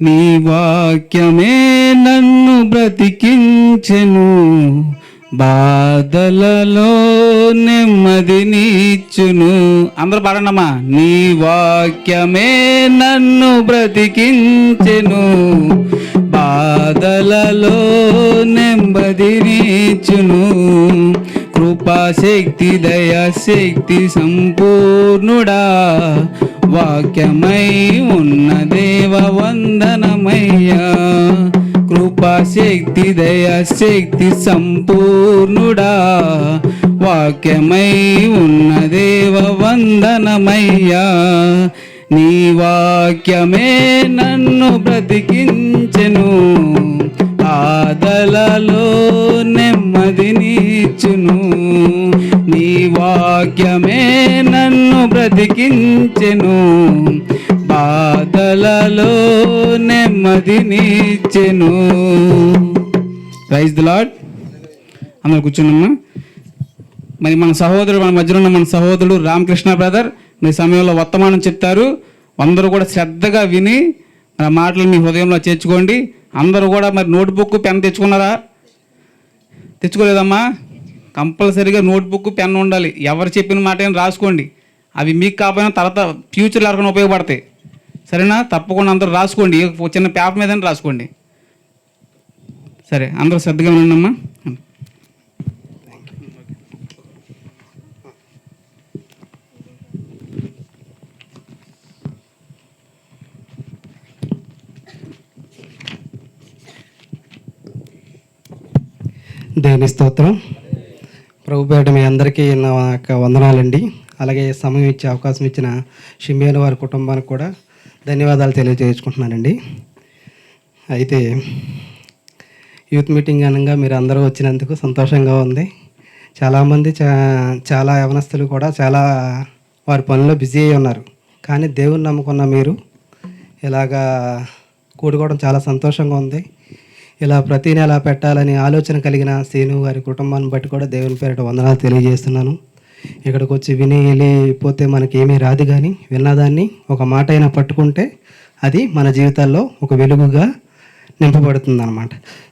నీ వాక్యమే నన్ను బ్రతికించెను, బాధలలో నెమ్మదినిచ్చును. అందరూ పాడండమ్మా. నీ వాక్యమే నన్ను బ్రతికించెను, బాధలలో నెమ్మదినిచ్చును. కృపాశక్తి దయాశక్తి సంపూర్ణుడా, వాక్యమై ఉన్న దేవ వందనమయ్యా. కృపాశక్తి దయాశక్తి సంపూర్ణుడా, వాక్యమై ఉన్న దేవ వందనమయ్యా. నీ వాక్యమే నన్ను బ్రతికించెను, ఆదలలో నెమ్మదినిచ్చును. నీ వాక్యమే నన్ను బ్రతికించెను, బాధలలో నెమ్మదినిచ్చెను. Praise the lord. అందరూ కూర్చున్నమ్మా. మరి మన సహోదరుడు, మన మధ్యలో ఉన్న మన సహోదరుడు రామకృష్ణ బ్రదర్ మీ సమయంలో వర్తమానం చెప్తారు. అందరూ కూడా శ్రద్ధగా విని మన మాటలు మీ హృదయంలో చేర్చుకోండి. అందరూ కూడా మరి నోట్బుక్ పెన్ తెచ్చుకున్నారా? తెచ్చుకోలేదమ్మా? కంపల్సరీగా నోట్బుక్ పెన్ ఉండాలి. ఎవరు చెప్పిన మాట అయినా రాసుకోండి. అవి మీకు కాకపోయినా తర్వాత ఫ్యూచర్లో ఎవరికైనా ఉపయోగపడతాయి. సరేనా? తప్పకుండా అందరూ రాసుకోండి. చిన్న పేపర్ మీద రాసుకోండి. సరే, అందరూ శ్రద్ధగా వినండమ్మా. దేవుని స్తోత్రం. ప్రభుపేట మీ అందరికీ నా యొక్క వందనాలండి. అలాగే సమయం ఇచ్చే అవకాశం ఇచ్చిన షిమియోన్ వారి కుటుంబానికి కూడా ధన్యవాదాలు తెలియజేసుకుంటున్నానండి. అయితే యూత్ మీటింగ్ అనగా మీరు అందరూ వచ్చినందుకు సంతోషంగా ఉంది. చాలామంది చాలా యవనస్తులు కూడా చాలా వారి పనుల్లో బిజీ అయి ఉన్నారు. కానీ దేవుని నమ్ముకున్న మీరు ఇలాగా కూడుకోవడం చాలా సంతోషంగా ఉంది. ఇలా ప్రతి నెల పెట్టాలని ఆలోచన కలిగిన శ్రీను గారి కుటుంబాన్ని బట్టి కూడా దేవుని పేరిట వందనాలు తెలియజేస్తున్నాను. ఇక్కడికి వచ్చి విని వెళ్ళిపోతే మనకేమీ రాదు, కానీ విన్నదాన్ని ఒక మాట అయినా పట్టుకుంటే అది మన జీవితాల్లో ఒక వెలుగుగా నింపబడుతుంది అన్నమాట.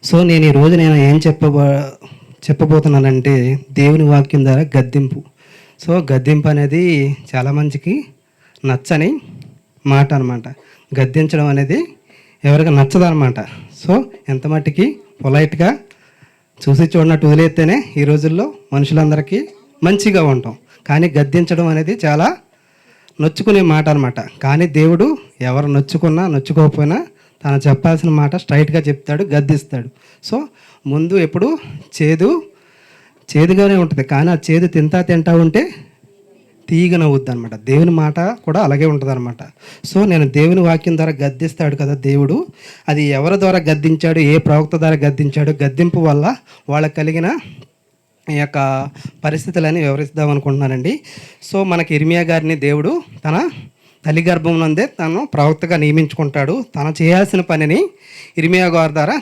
సో నేను ఈరోజు ఏం చెప్పబోతున్నానంటే దేవుని వాక్యం ద్వారా గద్దింపు. సో గద్దింపు అనేది చాలా మందికి నచ్చని మాట అనమాట. గద్దించడం అనేది ఎవరికి నచ్చదనమాట. సో ఎంత మట్టికి పొలైట్గా చూసి చూడనట్టు వదిలేస్తేనే ఈ రోజుల్లో మనుషులందరికీ మంచిగా ఉంటాం. కానీ గద్దించడం అనేది చాలా నొచ్చుకునే మాట అనమాట. కానీ దేవుడు ఎవరు నొచ్చుకున్నా నొచ్చుకోకపోయినా తను చెప్పాల్సిన మాట స్ట్రైట్గా చెప్తాడు, గద్దిస్తాడు. సో ముందు ఎప్పుడు చేదుగానే ఉంటుంది, కానీ ఆ చేదు తింటా ఉంటే తీగనవుద్ది అనమాట. దేవుని మాట కూడా అలాగే ఉంటుంది అనమాట. సో నేను దేవుని వాక్యం ద్వారా గద్దిస్తాడు కదా దేవుడు, అది ఎవరి ద్వారా గద్దించాడు, ఏ ప్రవక్త ద్వారా గద్దించాడు, గద్దింపు వల్ల వాళ్ళకి కలిగిన ఈ యొక్క పరిస్థితులని వివరిద్దాం అనుకుంటున్నానండి. సో మనకి ఇర్మియా గారిని దేవుడు తన తల్లి గర్భం నందే తను ప్రవక్తగా నియమించుకుంటాడు. తను చేయాల్సిన పనిని ఇర్మియా గారి ద్వారా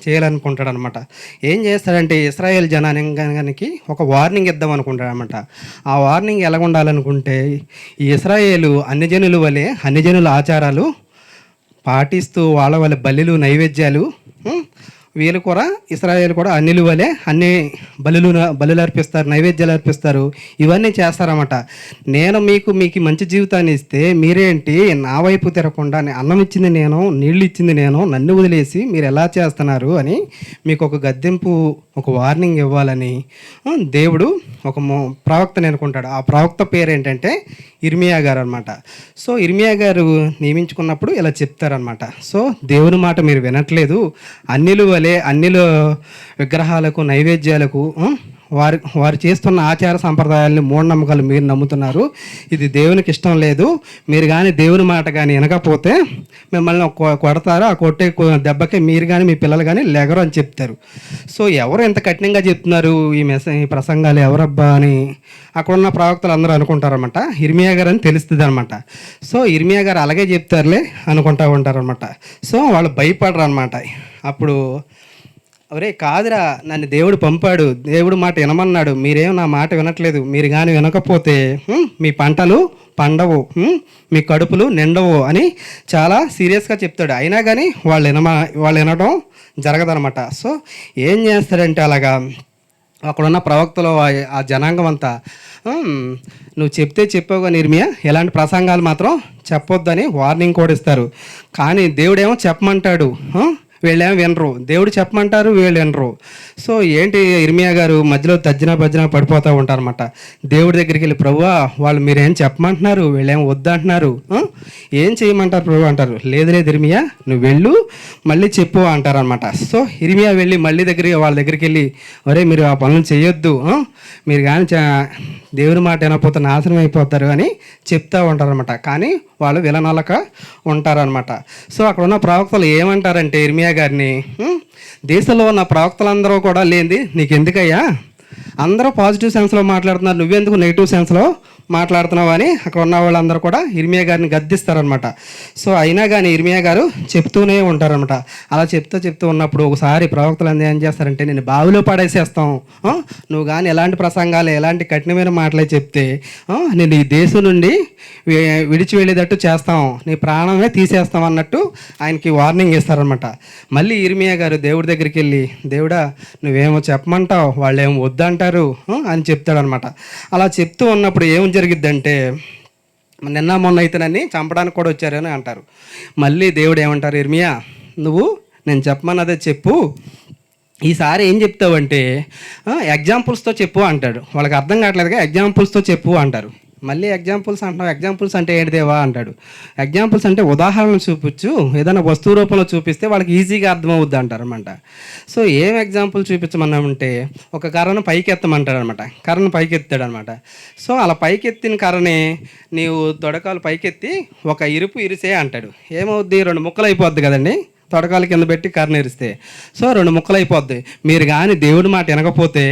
చేయాలనుకుంటాడు అనమాట. ఏం చేస్తాడంటే ఇశ్రాయేల్ జనాంగానికి ఒక వార్నింగ్ ఇద్దాం అనుకుంటాడు అనమాట. ఆ వార్నింగ్ ఎలా ఉండాలనుకుంటే, ఈ ఇశ్రాయేలు అన్ని జనుల వలె అన్ని జనుల ఆచారాలు పాటిస్తూ వాళ్ళ బలులు నైవేద్యాలు, వీళ్ళు కూడా ఇశ్రాయేలు కూడా అన్నిలు వలె అన్ని బలులు అర్పిస్తారు, నైవేద్యాలు అర్పిస్తారు, ఇవన్నీ చేస్తారన్నమాట. నేను మీకు మంచి జీవితాన్ని ఇస్తే మీరేంటి నా వైపు తిరగకుండా అన్నం ఇచ్చింది నేను, నీళ్ళు ఇచ్చింది నేను, నన్ను వదిలేసి మీరు ఎలా చేస్తున్నారు అని మీకు ఒక గద్దెంపు, ఒక వార్నింగ్ ఇవ్వాలని దేవుడు ఒక ప్రవక్తని అనుకుంటాడు. ఆ ప్రవక్త పేరు ఏంటంటే ఇర్మియా గారు అనమాట. సో ఇర్మియా గారు నియమించుకున్నప్పుడు ఇలా చెప్తారనమాట. సో దేవుని మాట మీరు వినట్లేదు, అన్నిలు వలె అన్నిలు విగ్రహాలకు నైవేద్యాలకు వారు చేస్తున్న ఆచార సంప్రదాయాలని మూఢనమ్మకాలు మీరు నమ్ముతున్నారు. ఇది దేవునికి ఇష్టం లేదు. మీరు కానీ దేవుని మాట కానీ వినకపోతే మిమ్మల్ని కొడతారు. ఆ కొట్టే దెబ్బకి మీరు కానీ మీ పిల్లలు కానీ లెగరు అని చెప్తారు. సో ఎవరు ఎంత కఠినంగా చెప్తున్నారు ఈ ప్రసంగాలు ఎవరబ్బా అని అక్కడున్న ప్రవక్తలు అందరూ అనుకుంటారనమాట. ఇర్మియా గారు అని తెలుస్తుంది అనమాట. సో ఇర్మియా గారు అలాగే చెప్తారులే అనుకుంటూ ఉంటారనమాట. సో వాళ్ళు భయపడరు అనమాట. అప్పుడు ఒరే కాదురా, నన్ను దేవుడు పంపాడు, దేవుడు మాట వినమన్నాడు, మీరేం నా మాట వినట్లేదు, మీరు కానీ వినకపోతే మీ పంటలు పండవు, మీ కడుపులు నిండవు అని చాలా సీరియస్గా చెప్తాడు. అయినా కానీ వాళ్ళు వినడం జరగదనమాట. సో ఏం చేస్తాడంటే అలాగా అక్కడున్న ప్రవక్తలు ఆ జనాంగం అంతా నువ్వు చెప్తే చెప్పావు కానీ ఇర్మియా ఎలాంటి ప్రసంగాలు మాత్రం చెప్పొద్దని వార్నింగ్ కూడా ఇస్తారు. కానీ దేవుడేమో చెప్పమంటాడు, వీళ్ళేమో వినరు. దేవుడు చెప్పమంటారు, వీళ్ళు వినరు. సో ఏంటి ఇర్మియా గారు మధ్యలో తజ్జినా భజ్జినా పడిపోతూ ఉంటారన్నమాట. దేవుడి దగ్గరికి వెళ్ళి ప్రభువా వాళ్ళు మీరేం చెప్పమంటున్నారు, వీళ్ళేమో వద్దంటున్నారు, ఏం చేయమంటారు ప్రభు అంటారు. లేదు ఇర్మియా నువ్వు వెళ్ళు మళ్ళీ చెప్పు అంటారనమాట. సో ఇర్మియా వెళ్ళి మళ్ళీ వాళ్ళ దగ్గరికి వెళ్ళి ఒరే మీరు ఆ పనులు చేయొద్దు, మీరు కానీ దేవుని మాట వినకపోతే నాశనం అయిపోతారు అని చెప్తూ ఉంటారనమాట. కానీ వాళ్ళు విననలక ఉంటారనమాట. సో అక్కడ ఉన్న ప్రవక్తలు ఏమంటారంటే ఇర్మియా గారిని, దేశంలో ఉన్న ప్రవక్తలందరూ కూడా లేనిది నీకు ఎందుకయ్యా, అందరూ పాజిటివ్ సెన్స్లో మాట్లాడుతున్నారు, నువ్వెందుకు నెగిటివ్ సెన్స్లో మాట్లాడుతున్నావు అని అక్కడ ఉన్న వాళ్ళందరూ కూడా ఇర్మియా గారిని గద్దిస్తారనమాట. సో అయినా కానీ ఇర్మియా గారు చెప్తూనే ఉంటారనమాట. అలా చెప్తూ ఉన్నప్పుడు ఒకసారి ప్రవక్తలు ఏం చేస్తారంటే నేను బావిలో పడేసేస్తాం, నువ్వు కానీ ఎలాంటి ప్రసంగాలు ఎలాంటి కఠినమైన మాటలే చెప్తే నేను ఈ దేశం నుండి విడిచి వెళ్ళేటట్టు చేస్తాం, నీ ప్రాణమే తీసేస్తాం అన్నట్టు ఆయనకి వార్నింగ్ ఇస్తారనమాట. మళ్ళీ ఇర్మియా గారు దేవుడి దగ్గరికి వెళ్ళి దేవుడా నువ్వేమో చెప్పమంటావు, వాళ్ళు ఏమో వద్దంటారు అని చెప్తాడనమాట. అలా చెప్తూ ఉన్నప్పుడు ఏం జరిగిద్దంటే నిన్న మొన్న అయితే నన్ను చంపడానికి కూడా వచ్చారని అంటారు. మళ్ళీ దేవుడు ఏమంటారు, ఇర్మియా నువ్వు నేను చెప్పమన్నదే చెప్పు, ఈసారి ఏం చెప్తావంటే ఎగ్జాంపుల్స్తో చెప్పు అంటాడు. వాళ్ళకి అర్థం కావట్లేదుగా ఎగ్జాంపుల్స్తో చెప్పు అంటారు. మళ్ళీ ఎగ్జాంపుల్స్ అంటాం, ఎగ్జాంపుల్స్ అంటే ఏంటి దేవా అంటాడు. ఎగ్జాంపుల్స్ అంటే ఉదాహరణలు చూపించు, ఏదైనా వస్తువు రూపంలో చూపిస్తే వాళ్ళకి ఈజీగా అర్థమవుద్ది అంటారు అనమాట. సో ఏం ఎగ్జాంపుల్ చూపించమన్నామంటే ఒక కర్రను పైకి ఎత్తమంటాడు అనమాట. కర్రను పైకి ఎత్తాడు అనమాట. సో అలా పైకి ఎత్తిన కర్రని నీవు తొడకాలు పైకెత్తి ఒక ఇరుపు ఇరిసే అంటాడు. ఏమవుద్ది, 2 ముక్కలు అయిపోద్ది కదండి తొడకాలు కింద పెట్టి కర్ర ఇరిస్తే. సో 2 ముక్కలు అయిపోద్ది. మీరు కానీ దేవుడి మాట వినకపోతే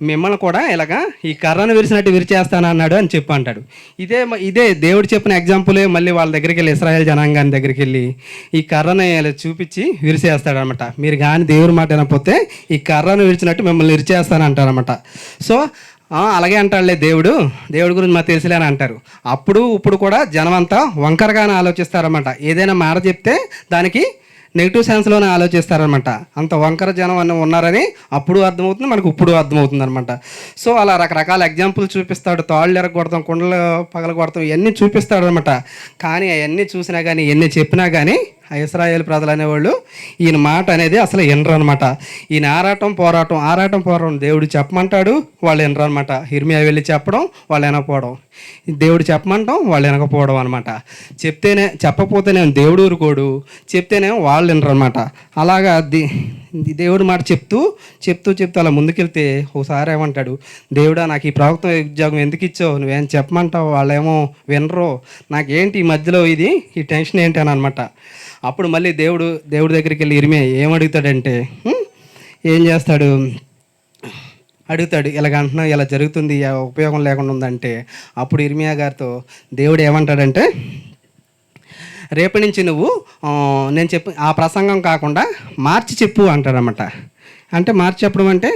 మిమ్మల్ని కూడా ఇలాగా ఈ కర్రను విరిచినట్టు విరిచేస్తాను అన్నాడు అని చెప్పి అంటాడు. ఇదే దేవుడు చెప్పిన ఎగ్జాంపులే మళ్ళీ వాళ్ళ దగ్గరికి వెళ్ళి ఇశ్రాయేల్ జనాంగాన్ని దగ్గరికి వెళ్ళి ఈ కర్రను ఇలా చూపించి విరిచేస్తాడు అనమాట. మీరు కానీ దేవుడి మాట వినకపోతే ఈ కర్రను విరిచినట్టు మిమ్మల్ని విరిచేస్తాను అంటారనమాట. సో అలాగే అంటాడులే దేవుడి గురించి మాకు తెలిసిలే అని అంటారు. ఇప్పుడు కూడా జనం అంతా వంకరగానే ఆలోచిస్తారన్నమాట. ఏదైనా మాట చెప్తే దానికి నెగిటివ్ సెన్స్లోనే ఆలోచిస్తారనమాట. అంత వంకర జనం అని ఉన్నారని అప్పుడు అర్థమవుతుంది, మనకు ఇప్పుడు అర్థమవుతుంది అనమాట. సో అలా రకరకాల ఎగ్జాంపుల్ చూపిస్తాడు. తాళ్ళు ఎరగొడతాం, కుండలు పగలగొడతాం, ఇవన్నీ చూపిస్తాడు అనమాట. కానీ అవన్నీ చూసినా కానీ ఎన్ని చెప్పినా కానీ ఆ ఇశ్రాయేలు ప్రజలు అనేవాళ్ళు ఈయన మాట అనేది అసలు వినరు అనమాట. ఈయన ఆరాటం పోరాటం దేవుడు చెప్పమంటాడు, వాళ్ళు వినరు అనమాట. ఇర్మియా వెళ్ళి చెప్పడం, వాళ్ళు వినకపోవడం, దేవుడు చెప్పమంటాం, వాళ్ళు వినకపోవడం అనమాట. చెప్పపోతేనే దేవుడు ఊరుకోడు, చెప్తేనే వాళ్ళు వినరు అనమాట. అలాగా దేవుడి మాట చెప్తూ అలా ముందుకెళ్తే ఒకసారి ఏమంటాడు, దేవుడా నాకు ఈ ప్రవక్త ఉద్యోగం ఎందుకు ఇచ్చావు, నువ్వేం చెప్పమంటావు, వాళ్ళేమో వినరు, నాకేంటి ఈ మధ్యలో ఈ టెన్షన్ ఏంటి అని అనమాట. అప్పుడు మళ్ళీ దేవుడి దగ్గరికి వెళ్ళి ఇర్మియా ఏమడుగుతాడంటే ఏం చేస్తాడు, అడుగుతాడు ఇలాగంటున్నా ఇలా జరుగుతుంది, ఉపయోగం లేకుండా ఉందంటే అప్పుడు ఇర్మియా గారితో దేవుడు ఏమంటాడంటే రేపటి నుంచి నువ్వు నేను చెప్పి ఆ ప్రసంగం కాకుండా మార్చి చెప్పు అంటాడనమాట. అంటే మార్చి చెప్పడం అంటే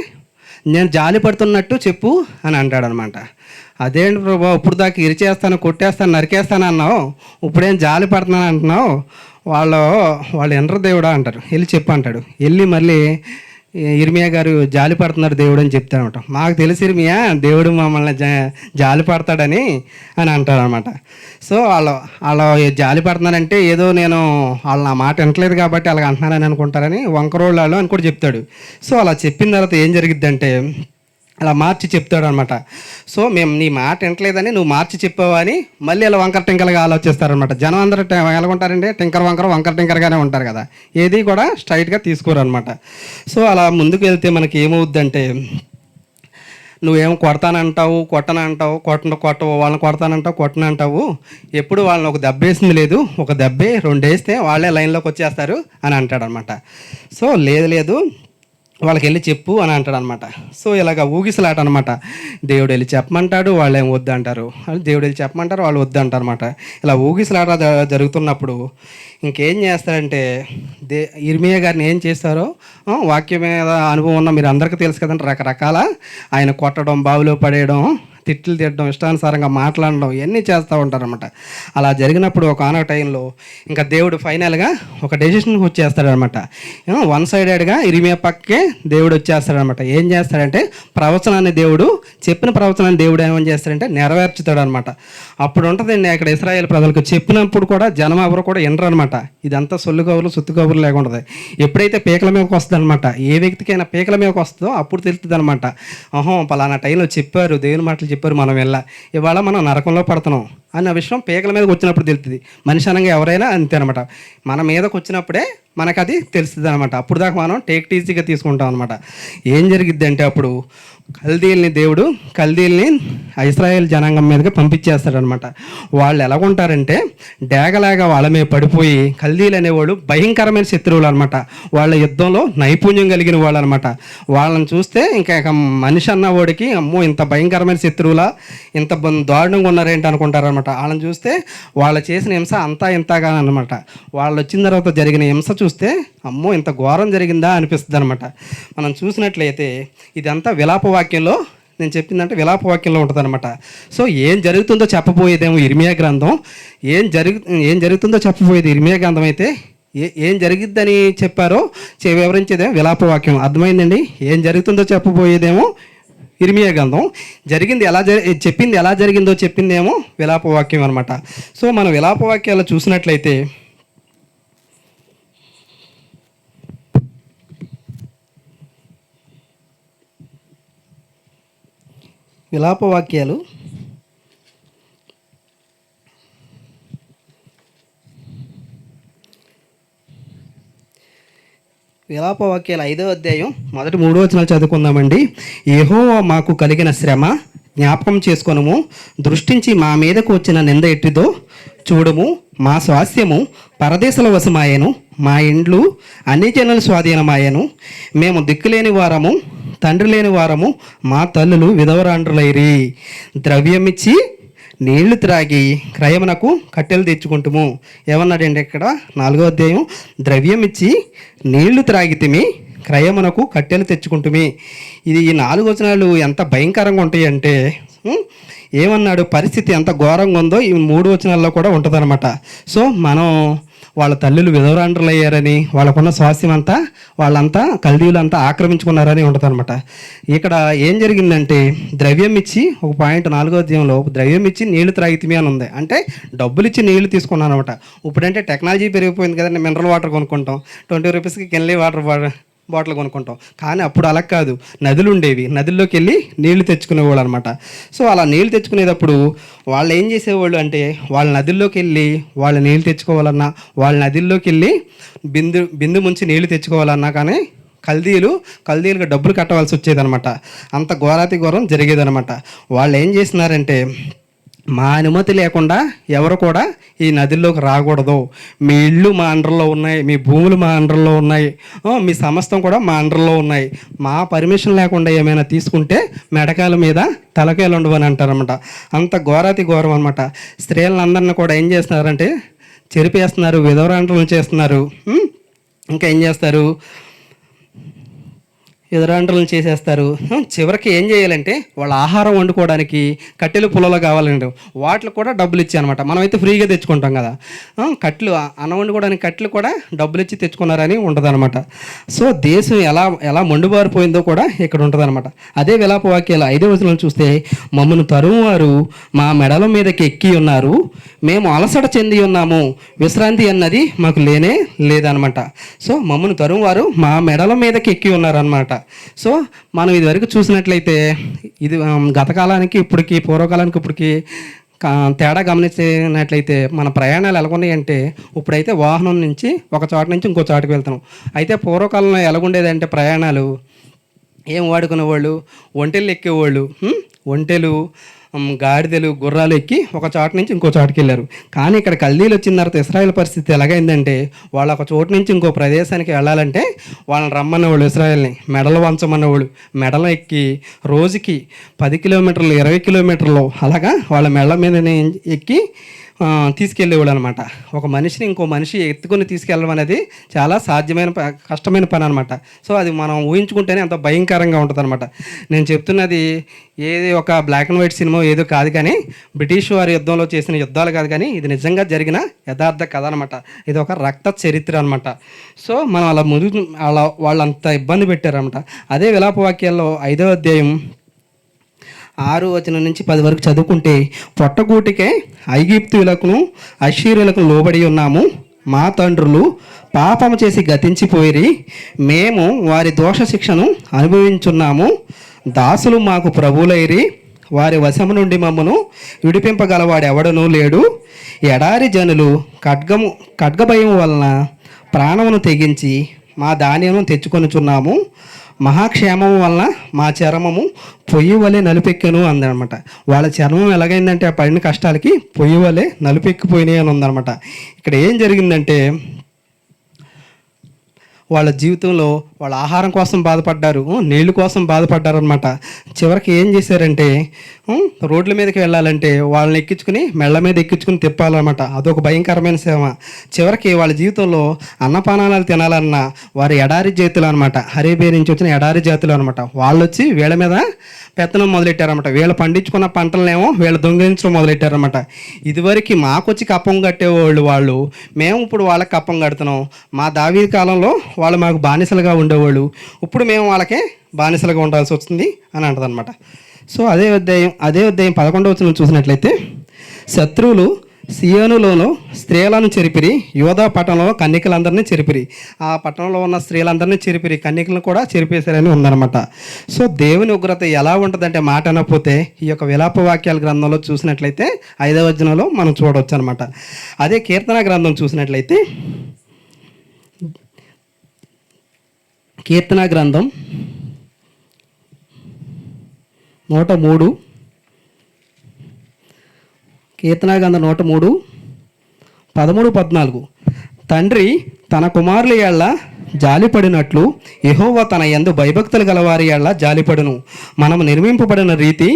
నేను జాలి పడుతున్నట్టు చెప్పు అని అంటాడనమాట. అదేంటి ప్రభు ఇప్పుడు దాకా ఇరిచేస్తాను, కొట్టేస్తాను, నరికేస్తాను అన్నావు, ఇప్పుడేం జాలి పడుతున్నాను అంటున్నావు, వాళ్ళు ఎనరు దేవుడా అంటారు. వెళ్ళి చెప్పు అంటాడు. వెళ్ళి మళ్ళీ ఇర్మియా గారు జాలి పడుతున్నారు దేవుడు అని చెప్తారనమాట. మాకు తెలిసి ఇర్మియా దేవుడు మమ్మల్ని జాలి పడతాడని అని అంటారనమాట. సో వాళ్ళు జాలి పడుతున్నారంటే ఏదో వాళ్ళు నా మాట వినట్లేదు కాబట్టి అలాగ అంటున్నారని అనుకుంటారని వంకరోళ్ళు అని కూడా చెప్తాడు. సో అలా చెప్పిన తర్వాత ఏం జరిగిద్దంటే అలా మార్చి చెప్తాడు అనమాట. సో మేము నీ మాట వినట్లేదని నువ్వు మార్చి చెప్పావు అని మళ్ళీ అలా వంకర టింకర్గా ఆలోచిస్తారనమాట. జనం అందరూ ఎలాగుంటారంటే వంకర టింకర్గానే ఉంటారు కదా, ఏది కూడా స్ట్రైట్గా తీసుకోరు అనమాట. సో అలా ముందుకు వెళ్తే మనకి ఏమవుద్దంటే నువ్వేమో కొడతానంటావు, కొట్టవు, వాళ్ళని కొడతానంటావు, కొట్టనంటావు, ఎప్పుడు వాళ్ళని ఒక దెబ్బ వేసింది లేదు, ఒక దెబ్బే 2 వేస్తే వాళ్ళే లైన్లోకి వచ్చేస్తారు అని అంటాడనమాట. సో లేదు వాళ్ళకి వెళ్ళి చెప్పు అని అంటాడు అనమాట. సో ఇలాగ ఊగిసలాట అనమాట. దేవుడు వెళ్ళి చెప్పమంటాడు, వాళ్ళు ఏం వద్దు అంటారు, దేవుడు వెళ్ళి చెప్పమంటారు, వాళ్ళు వద్దు అంటారు అనమాట. ఇలా ఊగిసలాట జరుగుతున్నప్పుడు ఇంకేం చేస్తారంటే ఇర్మియా గారిని ఏం చేస్తారో వాక్యం మీద అనుభవం ఉన్న మీరు అందరికీ తెలుసు కదండి, రకరకాల ఆయన కొట్టడం, బావిలో పడేయడం, తిట్లు తిట్టడం, ఇష్టానుసారంగా మాట్లాడడం ఇవన్నీ చేస్తూ ఉంటారనమాట. అలా జరిగినప్పుడు ఒక ఆనో టైంలో ఇంకా దేవుడు ఫైనల్గా ఒక డెసిషన్కి వచ్చేస్తాడనమాట. వన్ సైడెడ్గా ఇర్మియా పక్కే దేవుడు వచ్చేస్తాడనమాట. ఏం చేస్తాడంటే ప్రవచనాన్ని దేవుడు చెప్పిన ప్రవచనాన్ని దేవుడు ఏమని చేస్తాడంటే నెరవేర్చుతాడు అనమాట. అప్పుడు ఉంటుందండి అక్కడ ఇశ్రాయేల్ ప్రజలకు చెప్పినప్పుడు కూడా జనం ఎవరు కూడా వినరు అనమాట. ఇదంతా సొల్లు కబుర్లు సుత్తు కబుర్లు లేకుండా ఎప్పుడైతే పీకల మీదకి వస్తుంది అనమాట, ఏ వ్యక్తికైనా పీకల మీదకి వస్తుందో అప్పుడు తెలుస్తుంది అనమాట. పలానా టైంలో చెప్పారు, దేవుని మాటలు చెప్పారు, మనం ఇవాళ మనం నరకంలో పడుతున్నాం అన్న విషయం పీకల మీదకి వచ్చినప్పుడు తెలుస్తుంది. మనిషి అనగా ఎవరైనా అంతే అనమాట. మన మీదకి వచ్చినప్పుడే మనకు అది తెలుస్తుంది అనమాట. అప్పుడు దాకా మనం టేక్ ఈజీగా తీసుకుంటాం అనమాట. ఏం జరిగిద్ది అంటే అప్పుడు దేవుడు కల్దీల్ని ఇశ్రాయేల్ జనాంగం మీదకి పంపించేస్తాడనమాట. వాళ్ళు ఎలాగుంటారంటే డేగలాగా వాళ్ళ మీద పడిపోయి, కల్దీలు అనేవాళ్ళు భయంకరమైన శత్రువులు అనమాట. వాళ్ళ యుద్ధంలో నైపుణ్యం కలిగిన వాళ్ళు అనమాట. వాళ్ళని చూస్తే ఇంకా మనిషి అన్నవాడికి అమ్మో ఇంత భయంకరమైన శత్రువులా, ఇంత దారుణంగా ఉన్నారేంటి అనుకుంటారనమాట. వాళ్ళని చూస్తే వాళ్ళు చేసిన హింస అంతా ఇంతగా అనమాట. వాళ్ళు వచ్చిన తర్వాత జరిగిన హింస చూస్తే అమ్మో ఇంత ఘోరం జరిగిందా అనిపిస్తుంది అనమాట. మనం చూసినట్లయితే ఇదంతా విలాప వాక్యంలో, నేను చెప్పిందంటే విలాప వాక్యంలో ఉంటుంది అనమాట. సో ఏం జరుగుతుందో చెప్పబోయేదేమో ఇర్మియా గ్రంథం, ఏం జరుగుతుందో చెప్పబోయేది ఇర్మియా గ్రంథం అయితే ఏం జరిగిద్దని చెప్పారో వివరించేదేమో విలాప వాక్యం. అర్థమైందండి? ఏం జరుగుతుందో చెప్పబోయేదేమో ఇర్మియా గ్రంథం, చెప్పింది ఎలా జరిగిందో చెప్పిందేమో విలాప వాక్యం అనమాట. సో మనం విలాప వాక్యాలు చూసినట్లయితే విలాపవాక్యాలు 5వ అధ్యాయం మొదటి 3 వచనాలు చదువుకుందామండి. యెహోవా మాకు కలిగిన శ్రమ జ్ఞాపకం చేసుకొనుము, దృష్టించి మా మీదకు వచ్చిన నింద ఎట్టిదో చూడుము. మా స్వాస్థ్యము పరదేశుల వశమాయను, మా ఇండ్లు అన్ని జనుల స్వాధీనమాయను. మేము దిక్కులేని వారము, తండ్రి లేని వారము, మా తల్లులు విధవరాండ్రులైరి. ద్రవ్యమిచ్చి నీళ్లు త్రాగి క్రయమునకు కట్టెలు తెచ్చుకుంటుము. ఏమన్నాడండి ఇక్కడ 4వ అధ్యాయం, ద్రవ్యమిచ్చి నీళ్లు త్రాగితిమి, క్రయమునకు కట్టెలు తెచ్చుకుంటుమి. ఈ 4 వచనాలు ఎంత భయంకరంగా ఉంటాయి అంటే ఏమన్నాడు, పరిస్థితి ఎంత ఘోరంగా ఉందో ఈ 3 వచనాల్లో కూడా ఉంటుందన్నమాట. సో మనం వాళ్ళ తల్లులు విధవరాండ్రులు అయ్యారని, వాళ్ళకున్న స్వాస్థ్యం అంతా వాళ్ళంతా కల్దీయులంతా ఆక్రమించుకున్నారని ఉంటుంది అనమాట. ఇక్కడ ఏం జరిగిందంటే ద్రవ్యం ఇచ్చి ఒక పాయింట్ 4వ అధ్యాయంలో ద్రవ్యం ఇచ్చి నీళ్లు త్రాగితిమి అని ఉంది. అంటే డబ్బులు ఇచ్చి నీళ్లు తీసుకున్నాను అనమాట. ఇప్పుడంటే టెక్నాలజీ పెరిగిపోయింది కదండి, మినరల్ వాటర్ కొనుక్కుంటాం, 20 రూపీస్కి కెన్లీ వాటర్ బాటిల్ కొనుక్కుంటాం. కానీ అప్పుడు అలా కాదు, నదులు ఉండేవి, నదుల్లోకి వెళ్ళి నీళ్లు తెచ్చుకునేవాళ్ళు అనమాట. సో అలా నీళ్లు తెచ్చుకునేటప్పుడు వాళ్ళు ఏం చేసేవాళ్ళు అంటే వాళ్ళ నదుల్లోకి వెళ్ళి వాళ్ళు నీళ్ళు తెచ్చుకోవాలన్నా, వాళ్ళ నదుల్లోకి వెళ్ళి బిందు ముంచి నీళ్లు తెచ్చుకోవాలన్నా కానీ కల్దీలుగా డబ్బులు కట్టవలసి వచ్చేదనమాట. అంత ఘోరాతి ఘోరం జరిగేదనమాట. వాళ్ళు ఏం చేసినారంటే మా అనుమతి లేకుండా ఎవరు కూడా ఈ నదుల్లోకి రాకూడదు, మీ ఇళ్ళు మా అండర్లో ఉన్నాయి, మీ భూములు మా అండర్లో ఉన్నాయి, మీ సమస్తం కూడా మా అండర్లో ఉన్నాయి, మా పర్మిషన్ లేకుండా ఏమైనా తీసుకుంటే మెడకాయల మీద తలకాయలు ఉండవు అని అంటారనమాట. అంత ఘోరాతి ఘోరం అనమాట. స్త్రీలందరినీ కూడా ఏం చేస్తున్నారంటే చెరిపేస్తున్నారు, విధవరాండ్రులను చేస్తున్నారు. ఇంకా ఏం చేస్తారు, ఎదురాండ్రులను చేసేస్తారు. చివరికి ఏం చేయాలంటే వాళ్ళ ఆహారం వండుకోవడానికి కట్టెలు పుల్లలు కావాలండి, వాటికి కూడా డబ్బులు ఇచ్చి అనమాట. మనమైతే ఫ్రీగా తెచ్చుకుంటాం కదా, కట్టెలు అన్నం వండుకోవడానికి కట్టెలు కూడా డబ్బులు ఇచ్చి తెచ్చుకున్నారని ఉంటుంది అనమాట. సో దేశం ఎలా మండుబారిపోయిందో కూడా ఇక్కడ ఉంటుంది అనమాట. అదే విలాప వాక్యాలు 5వ వచనం చూస్తే మమ్మను తరువారు మా మెడల మీదకి ఎక్కి ఉన్నారు, మేము అలసట చెంది ఉన్నాము, విశ్రాంతి అన్నది మాకు లేనే లేదనమాట. సో మమ్మను తరువారు మా మెడల మీదకి ఎక్కి ఉన్నారనమాట. సో మనం ఇదివరకు చూసినట్లయితే ఇది గతకాలానికి ఇప్పటికి, పూర్వకాలానికి ఇప్పటికి తేడా గమనించినట్లయితే మన ప్రయాణాలు ఎలాగున్నాయంటే ఇప్పుడైతే వాహనం నుంచి ఒక చోట నుంచి ఇంకో చోటుకి వెళ్తున్నాం. అయితే పూర్వకాలంలో ఎలాగుండేదంటే ప్రయాణాలు ఏం వాడుకునేవాళ్ళు, ఒంటెలు ఎక్కేవాళ్ళు, ఒంటెలు గాడిదలు గుర్రాలు ఎక్కి ఒక చోట నుంచి ఇంకో చోటుకి వెళ్ళారు. కానీ ఇక్కడ కల్దీలు వచ్చిన తర్వాత ఇశ్రాయేల్ పరిస్థితి ఎలాగైందంటే వాళ్ళు ఒక చోటు నుంచి ఇంకో ప్రదేశానికి వెళ్ళాలంటే వాళ్ళని రమ్మన్నవాళ్ళు, ఇశ్రాయేల్ని మెడలు వంచమన్నవాళ్ళు. మెడలు ఎక్కి రోజుకి 10 కిలోమీటర్లు 20 కిలోమీటర్లు అలాగా వాళ్ళ మెడల మీద ఎక్కి తీసుకెళ్ళేవాళ్ళు అనమాట. ఒక మనిషిని ఇంకో మనిషి ఎత్తుకొని తీసుకెళ్ళడం అనేది చాలా కష్టమైన పని అనమాట. సో అది మనం ఊహించుకుంటేనే అంత భయంకరంగా ఉంటుంది అనమాట. నేను చెప్తున్నది ఏది ఒక బ్లాక్ అండ్ వైట్ సినిమా ఏదో కాదు, కానీ బ్రిటిష్ వారి యుద్ధంలో చేసిన యుద్ధాలు కాదు, కానీ ఇది నిజంగా జరిగిన యథార్థ కథ అనమాట. ఇది ఒక రక్త చరిత్ర అనమాట. సో మనం అలా వాళ్ళు అంత ఇబ్బంది పెట్టారనమాట. అదే విలాప వాక్యాల్లో 5వ అధ్యాయం 6 వచనం నుంచి 10 వరకు చదువుకుంటే, పొట్టగూటికే ఐగుప్తీయులకును అశ్షూరులకు లోబడి ఉన్నాము. మా తండ్రులు పాపము చేసి గతించిపోయిరి, మేము వారి దోష శిక్షను అనుభవించున్నాము. దాసులు మాకు ప్రభువులైరి, వారి వశము నుండి మమ్మను విడిపింపగలవాడు ఎవడనూ లేడు. ఎడారి జనులు ఖడ్గభయం వలన ప్రాణమును తెగించి మా ధాన్యము తెచ్చుకొనుచున్నాము. మహాక్షేమం వలన మా చర్మము పొయ్యి వలె నలుపెక్కెను అందనమాట. వాళ్ళ చర్మం ఎలాగైందంటే ఆ పడిన కష్టాలకి పొయ్యి వలె నలుపెక్కిపోయినాయి అని ఉందన్నమాట. ఇక్కడ ఏం జరిగిందంటే వాళ్ళ జీవితంలో వాళ్ళ ఆహారం కోసం బాధపడ్డారు, నీళ్ళు కోసం బాధపడ్డారు అనమాట. చివరికి ఏం చేశారంటే రోడ్ల మీదకి వెళ్ళాలంటే వాళ్ళని ఎక్కించుకుని మెళ్ళ మీద ఎక్కించుకుని తిప్పాలన్నమాట. అదొక భయంకరమైన సేవ. చివరికి వాళ్ళ జీవితంలో అన్నపానాలు తినాలన్నా వారి ఎడారి జాతులు అనమాట, అరేబియా నుంచి వచ్చిన ఎడారి జాతులు అనమాట. వాళ్ళు వచ్చి వీళ్ళ మీద పెత్తనం మొదలెట్టారనమాట. వీళ్ళు పండించుకున్న పంటలనేమో వీళ్ళు దొంగిలించడం మొదలెట్టారనమాట. ఇదివరకు మాకొచ్చి కప్పం కట్టేవాళ్ళు వాళ్ళు, మేము ఇప్పుడు వాళ్ళకి కప్పం కడుతున్నాం. మా దావీదు కాలంలో వాళ్ళు మాకు బానిసలుగా ఉండేవాళ్ళు, ఇప్పుడు మేము వాళ్ళకే బానిసలుగా ఉండాల్సి వస్తుంది అని అంటదనమాట. సో అదే అధ్యాయం 11వ వచనం చూసినట్లయితే, శత్రువులు సియోనులోను స్త్రీలను చెరిపిరి, యోధా పట్టణంలో కన్యకలందరినీ చెరిపిరి. ఆ పట్టణంలో ఉన్న స్త్రీలందరినీ చెరిపిరి, కన్యకలను కూడా చెరిపేశారని ఉందన్నమాట. సో దేవుని ఉగ్రత ఎలా ఉంటుందంటే మాట అనకపోతే ఈ యొక్క విలాప వాక్యాల గ్రంథంలో చూసినట్లయితే 5వ వచనంలో మనం చూడవచ్చు అనమాట. అదే కీర్తన గ్రంథం చూసినట్లయితే కీర్తన గ్రంథం 103 కీర్తన గ్రంథం 103 13-14. తండ్రి తన కుమారుల ఏళ్ల జాలిపడినట్లు యెహోవా తన యందు భయభక్తులు గలవారి ఏళ్ల జాలిపడును. మనము నిర్మింపబడిన రీతి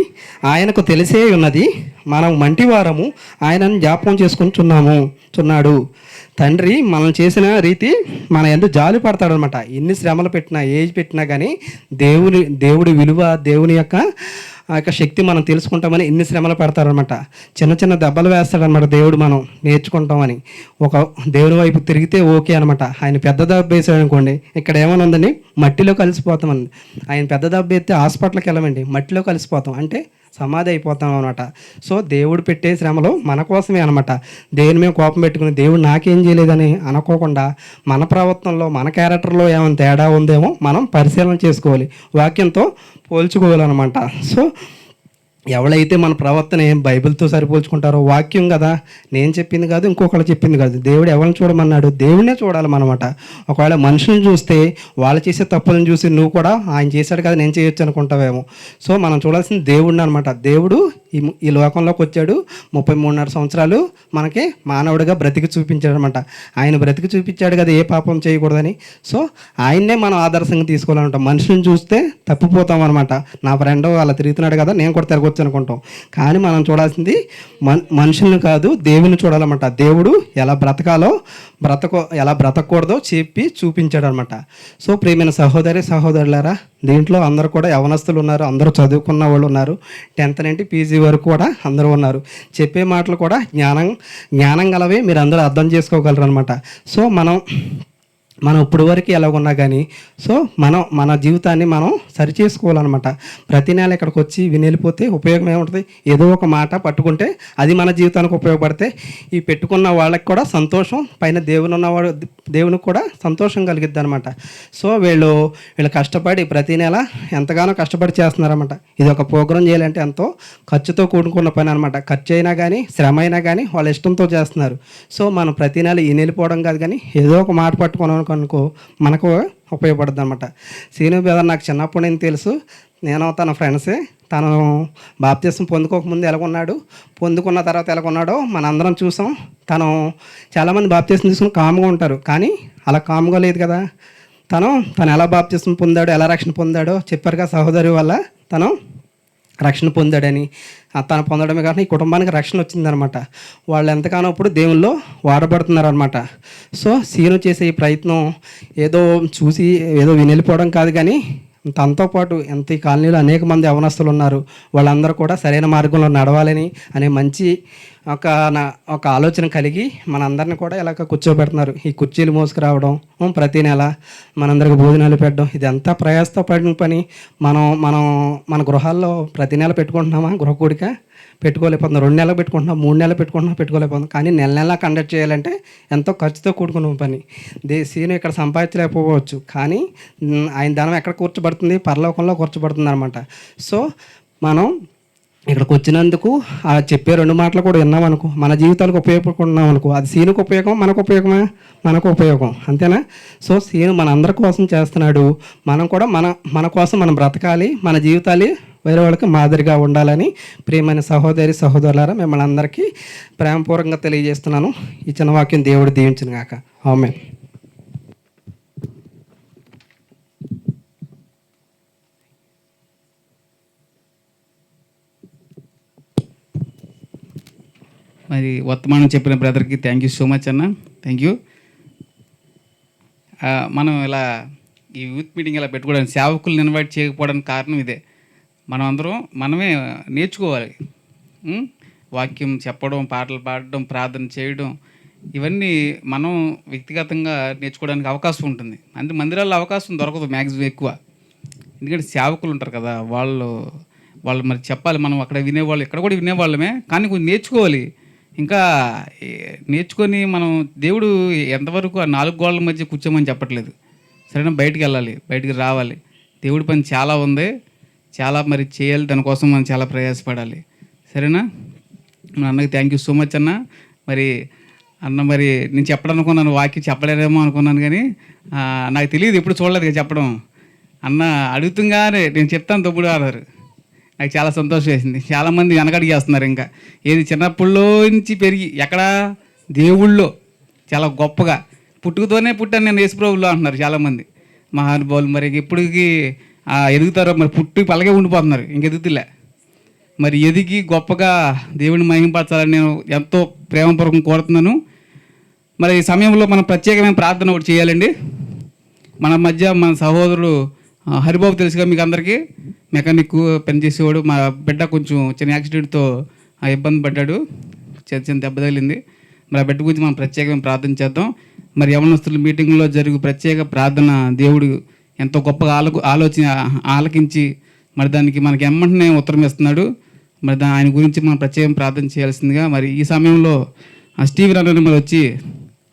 ఆయనకు తెలిసే ఉన్నది, మనం మంటివారము ఆయనను జ్ఞాపకం చున్నాడు. తండ్రి మనం చేసిన రీతి మన యందు జాలి పడతాడనమాట. ఎన్ని శ్రమలు పెట్టినా ఏజ్ పెట్టినా కానీ దేవుడి విలువ, దేవుని యొక్క శక్తి మనం తెలుసుకుంటామని ఎన్ని శ్రమలు పెడతారనమాట. చిన్న చిన్న దెబ్బలు వేస్తాడనమాట దేవుడు, మనం నేర్చుకుంటామని. ఒక దేవుని వైపు తిరిగితే ఓకే అనమాట. ఆయన పెద్ద దెబ్బ వేసాడు అనుకోండి, ఇక్కడ ఏమైనా ఉందని మట్టిలో కలిసిపోతామండి. ఆయన పెద్ద దెబ్బ ఎత్తే హాస్పిటల్కి వెళ్ళమండి, మట్టిలో కలిసిపోతాం అంటే సమాధి అయిపోతాం అనమాట. సో దేవుడు పెట్టే శ్రమలు మన కోసమే అనమాట. దేవుని మేము కోపం పెట్టుకుని దేవుడు నాకేం చేయలేదని అనుకోకుండా మన ప్రవర్తనలో మన క్యారెక్టర్లో ఏమైనా తేడా ఉందేమో మనం పరిశీలన చేసుకోవాలి, వాక్యంతో పోల్చుకోవాలన్నమాట. సో ఎవరైతే మన ప్రవర్తన బైబిల్తో సరిపోల్చుకుంటారో, వాక్యం కదా, నేను చెప్పింది కాదు, ఇంకొకళ్ళు చెప్పింది కాదు, దేవుడు ఎవరిని చూడమన్నాడు, దేవుడినే చూడాలన్నమాట. ఒకవేళ మనుషులను చూస్తే వాళ్ళు చేసే తప్పులను చూసి నువ్వు కూడా ఆయన చేశాడు కదా నేను చేయొచ్చు అనుకుంటావేమో. సో మనం చూడాల్సింది దేవుడిని అనమాట. దేవుడు ఈ లోకంలోకి వచ్చాడు, 33.5 సంవత్సరాలు మనకి మానవుడిగా బ్రతికి చూపించాడు అనమాట. ఆయన బ్రతికి చూపించాడు కదా ఏ పాపం చేయకూడదని. సో ఆయన్నే మనం ఆదర్శంగా తీసుకోవాలన్నమాట. మనుషులను చూస్తే తప్పిపోతాం అనమాట. నా ఫ్రెండ్ అలా తిరుగుతున్నాడు కదా నేను కూడా తిరగొచ్చు అనుకుంటాం. కానీ మనం చూడాల్సింది మనుషులను కాదు, దేవుని చూడాలన్నమాట. దేవుడు ఎలా బ్రతకాలో ఎలా బ్రతకూడదో చెప్పి చూపించాడు అనమాట. సో ప్రియమైన సహోదరులారా, దీంట్లో అందరూ కూడా యవనస్తులు ఉన్నారు, అందరూ చదువుకున్న వాళ్ళు ఉన్నారు, 10th నుండి PG వరకు కూడా అందరూ ఉన్నారు. చెప్పే మాటలు కూడా జ్ఞానం గలవే, మీరు అందరూ అర్థం చేసుకోగలరు అనమాట. సో మనం ఇప్పుడు వరకు ఎలాగున్నా కానీ సో మన జీవితాన్ని మనం సరిచేసుకోవాలన్నమాట. ప్రతి నెల ఇక్కడికి వచ్చి వెళ్ళిపోతే ఉపయోగం ఏముంటుంది? ఏదో ఒక మాట పట్టుకుంటే అది మన జీవితానికి ఉపయోగపడితే ఈ పెట్టుకున్న వాళ్ళకి కూడా సంతోషం, పైన దేవునికి కూడా సంతోషం కలిగిద్ది అనమాట. సో వీళ్ళు కష్టపడి ప్రతి నెల ఎంతగానో కష్టపడి చేస్తున్నారన్నమాట. ఇది ఒక ప్రోగ్రాం చేయాలంటే ఎంతో ఖర్చుతో కూడుకున్న పని అనమాట. ఖర్చు అయినా కానీ శ్రమ అయినా కానీ వాళ్ళ ఇష్టంతో చేస్తున్నారు. సో మనం ప్రతి నెల వెళ్ళిపోవడం కాదు, కానీ ఏదో ఒక మాట పట్టుకున్నాం అనుకో మనకు ఉపయోగపడుతుంది అనమాట. సీను బ్రదర్ నాకు చిన్నప్పుడు నేను తెలుసు, నేను తన ఫ్రెండ్సే. తను బాప్తిసం పొందుకోకముందు ఎలాగున్నాడు, పొందుకున్న తర్వాత ఎలాగున్నాడో మనందరం చూసాం. తను చాలామంది బాప్తిసం తీసుకుని కామ్గా ఉంటారు, కానీ అలా కామ్గా లేదు కదా. తను ఎలా బాప్తిసం పొందాడో, ఎలా రక్షణ పొందాడో చెప్పారుగా సహోదరి వల్ల తను రక్షణ పొందాడని. తను పొందడమే కాకుండా ఈ కుటుంబానికి రక్షణ వచ్చిందనమాట. వాళ్ళు ఎంతగానో ఇప్పుడు దేవుల్లో వాడబడుతున్నారనమాట. సో సీను చేసే ఈ ప్రయత్నం ఏదో చూసి ఏదో వినిలిపోవడం కాదు, కానీ తనతో పాటు ఎంత ఈ కాలనీలో అనేక మంది యవనస్తులు ఉన్నారు. వాళ్ళందరూ కూడా సరైన మార్గంలో నడవాలని అనే మంచి ఒక ఆలోచన కలిగి మనందరిని కూడా ఇలాగ కూర్చోబెడుతున్నారు. ఈ కుర్చీలు మోసుకురావడం, ప్రతి నెల మనందరికి భోజనాలు పెట్టడం, ఇదంతా ప్రయాసతో పడిన పని. మన గృహాల్లో ప్రతి నెల పెట్టుకుంటున్నామా? గృహకూడిక పెట్టుకోలేకపోతున్నాం. 2 నెలలు పెట్టుకుంటున్నాం, 3 నెలలు పెట్టుకోలేకపోతున్నాం. కానీ నెల కండక్ట్ చేయాలంటే ఎంతో ఖర్చుతో కూడుకున్న పని. సీను ఇక్కడ సంపాదించలేకపోవచ్చు, కానీ ఆయన ధనం ఎక్కడ కూర్చోబడుతుంది? పరలోకంలో కూర్చోబడుతుంది అనమాట. సో మనం ఇక్కడికి వచ్చినందుకు ఆ చెప్పే 2 మాటలు కూడా విన్నామనుకో, మన జీవితాలకు ఉపయోగపడుకుంటున్నాం అనుకో, అది సీనుకు ఉపయోగం, మనకు ఉపయోగమా? మనకు ఉపయోగం, అంతేనా? సో సీను మన అందరి కోసం చేస్తున్నాడు. మనం కూడా మన కోసం మనం బ్రతకాలి, మన జీవితాలు వేరే వాళ్ళకి మాదిరిగా ఉండాలని ప్రియమైన సహోదరులారా మిమ్మల్ని అందరికీ ప్రేమపూర్వకంగా తెలియజేస్తున్నాను. ఈ చిన్న వాక్యం దేవుడు దీవించును గాక. ఆమేన్. మరి వర్తమానం చెప్పిన బ్రదర్కి థ్యాంక్ యూ సో మచ్ అన్న, థ్యాంక్ యూ. మనం ఇలా ఈ యూత్ మీటింగ్ ఇలా పెట్టుకోవడానికి, సేవకులను ఇన్వైట్ చేయకపోవడానికి కారణం ఇదే. మనం అందరం మనమే నేర్చుకోవాలి. వాక్యం చెప్పడం, పాటలు పాడడం, ప్రార్థన చేయడం, ఇవన్నీ మనం వ్యక్తిగతంగా నేర్చుకోవడానికి అవకాశం ఉంటుంది. అంటే మందిరాల్లో అవకాశం దొరకదు మ్యాక్సిమం ఎక్కువ. ఎందుకంటే సేవకులు ఉంటారు కదా, వాళ్ళు మరి చెప్పాలి. మనం అక్కడ వినేవాళ్ళు, ఇక్కడ కూడా వినేవాళ్ళమే, కానీ కొంచెం నేర్చుకోవాలి. ఇంకా నేర్చుకొని మనం దేవుడు ఎంతవరకు ఆ 4 గోడల మధ్య కూర్చోమని చెప్పట్లేదు. సరేనా? బయటికి వెళ్ళాలి, బయటికి రావాలి. దేవుడి పని చాలా ఉంది, చాలా మరి చేయాలి. దానికోసం మనం చాలా ప్రయాసపడాలి. సరేనా? మన అన్నకి థ్యాంక్ యూ సో మచ్ అన్న. మరి అన్న మరి నేను చెప్పడనుకున్నాను, వాక్యం చెప్పలేదేమో అనుకున్నాను, కానీ నాకు తెలియదు, ఎప్పుడు చూడలేదు కదా చెప్పడం. అన్న అడుగుతుంగానే నేను చెప్తాను తప్పుడు ఆడారు. నాకు చాలా సంతోషం వేసింది. చాలామంది వెనకడిగి చేస్తున్నారు. ఇంకా ఏది చిన్నప్పుడులో నుంచి పెరిగి ఎక్కడ దేవుళ్ళో చాలా గొప్పగా పుట్టుకతోనే పుట్టాను నేను యేసుప్రభువులో అంటున్నారు చాలామంది మహానుభావులు. మరి ఎప్పటికీ ఎదుగుతారో మరి పుట్టి పలగే ఉండిపోతున్నారు, ఇంకెదుగుతులే. మరి ఎదిగి గొప్పగా దేవుని మహింపరచాలని నేను ఎంతో ప్రేమపూర్వకం కోరుతున్నాను. మరి ఈ సమయంలో మనం ప్రత్యేకమైన ప్రార్థన ఒకటి చేయాలండి. మన మధ్య మన సహోదరుడు హరిబాబు తెలుసుగా మీకు అందరికీ, మెకానిక్ పనిచేసేవాడు. మా బిడ్డ కొంచెం చిన్న యాక్సిడెంట్తో ఇబ్బంది పడ్డాడు, చిన్న దెబ్బ తగిలింది. మరి ఆ బిడ్డ గురించి మనం ప్రత్యేకమైన ప్రార్థన చేద్దాం. మరి యవనస్తుల మీటింగ్లో జరిగే ప్రత్యేక ప్రార్థన దేవుడు ఎంతో గొప్పగా ఆలకించి మరి దానికి మనకి ఎమ్మంటనే ఉత్తరం ఇస్తున్నాడు. మరి ఆయన గురించి మనం ప్రత్యేకం ప్రార్థన చేయాల్సిందిగా మరి ఈ సమయంలో స్టీవెన్ అన్న మరి వచ్చి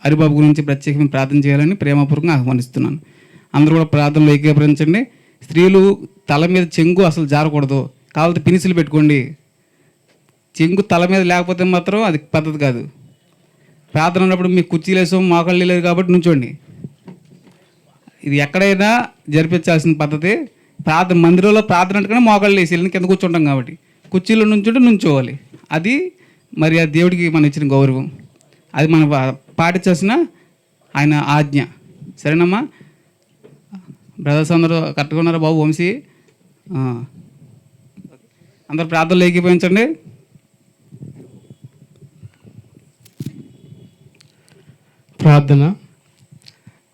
హరిబాబు గురించి ప్రత్యేకమైన ప్రార్థన చేయాలని ప్రేమపూర్వకంగా ఆహ్వానిస్తున్నాను. అందరూ కూడా ప్రార్థనలో ఏకీభవించండి. స్త్రీలు తల మీద చెంగు అసలు జారకూడదు, కావాలంటే పినిసులు పెట్టుకోండి. చెంగు తల మీద లేకపోతే మాత్రం అది పద్ధతి కాదు. ప్రార్థన ఉన్నప్పుడు మీకు కుర్చీలు వేసాం, మోకాళ్ళు లేదు కాబట్టి నుంచోండి. ఇది ఎక్కడైనా జరిపించాల్సిన పద్ధతి. ప్రార్థన మందిరంలో ప్రార్థన అంటే మోకాళ్ళు వేసి వెళ్ళి కింద కూర్చుంటాం కాబట్టి కుర్చీలో నుంచోవాలి. అది మరి ఆ దేవుడికి మనం ఇచ్చిన గౌరవం, అది మనం పాటించాల్సిన ఆయన ఆజ్ఞ. సరేనమ్మా? బ్రదర్స్ అందరూ కరెక్ట్గా ఉన్నారా బాబు? వంశీ అందరు ప్రార్థనలు ఏకీభవించండి. ప్రార్థన.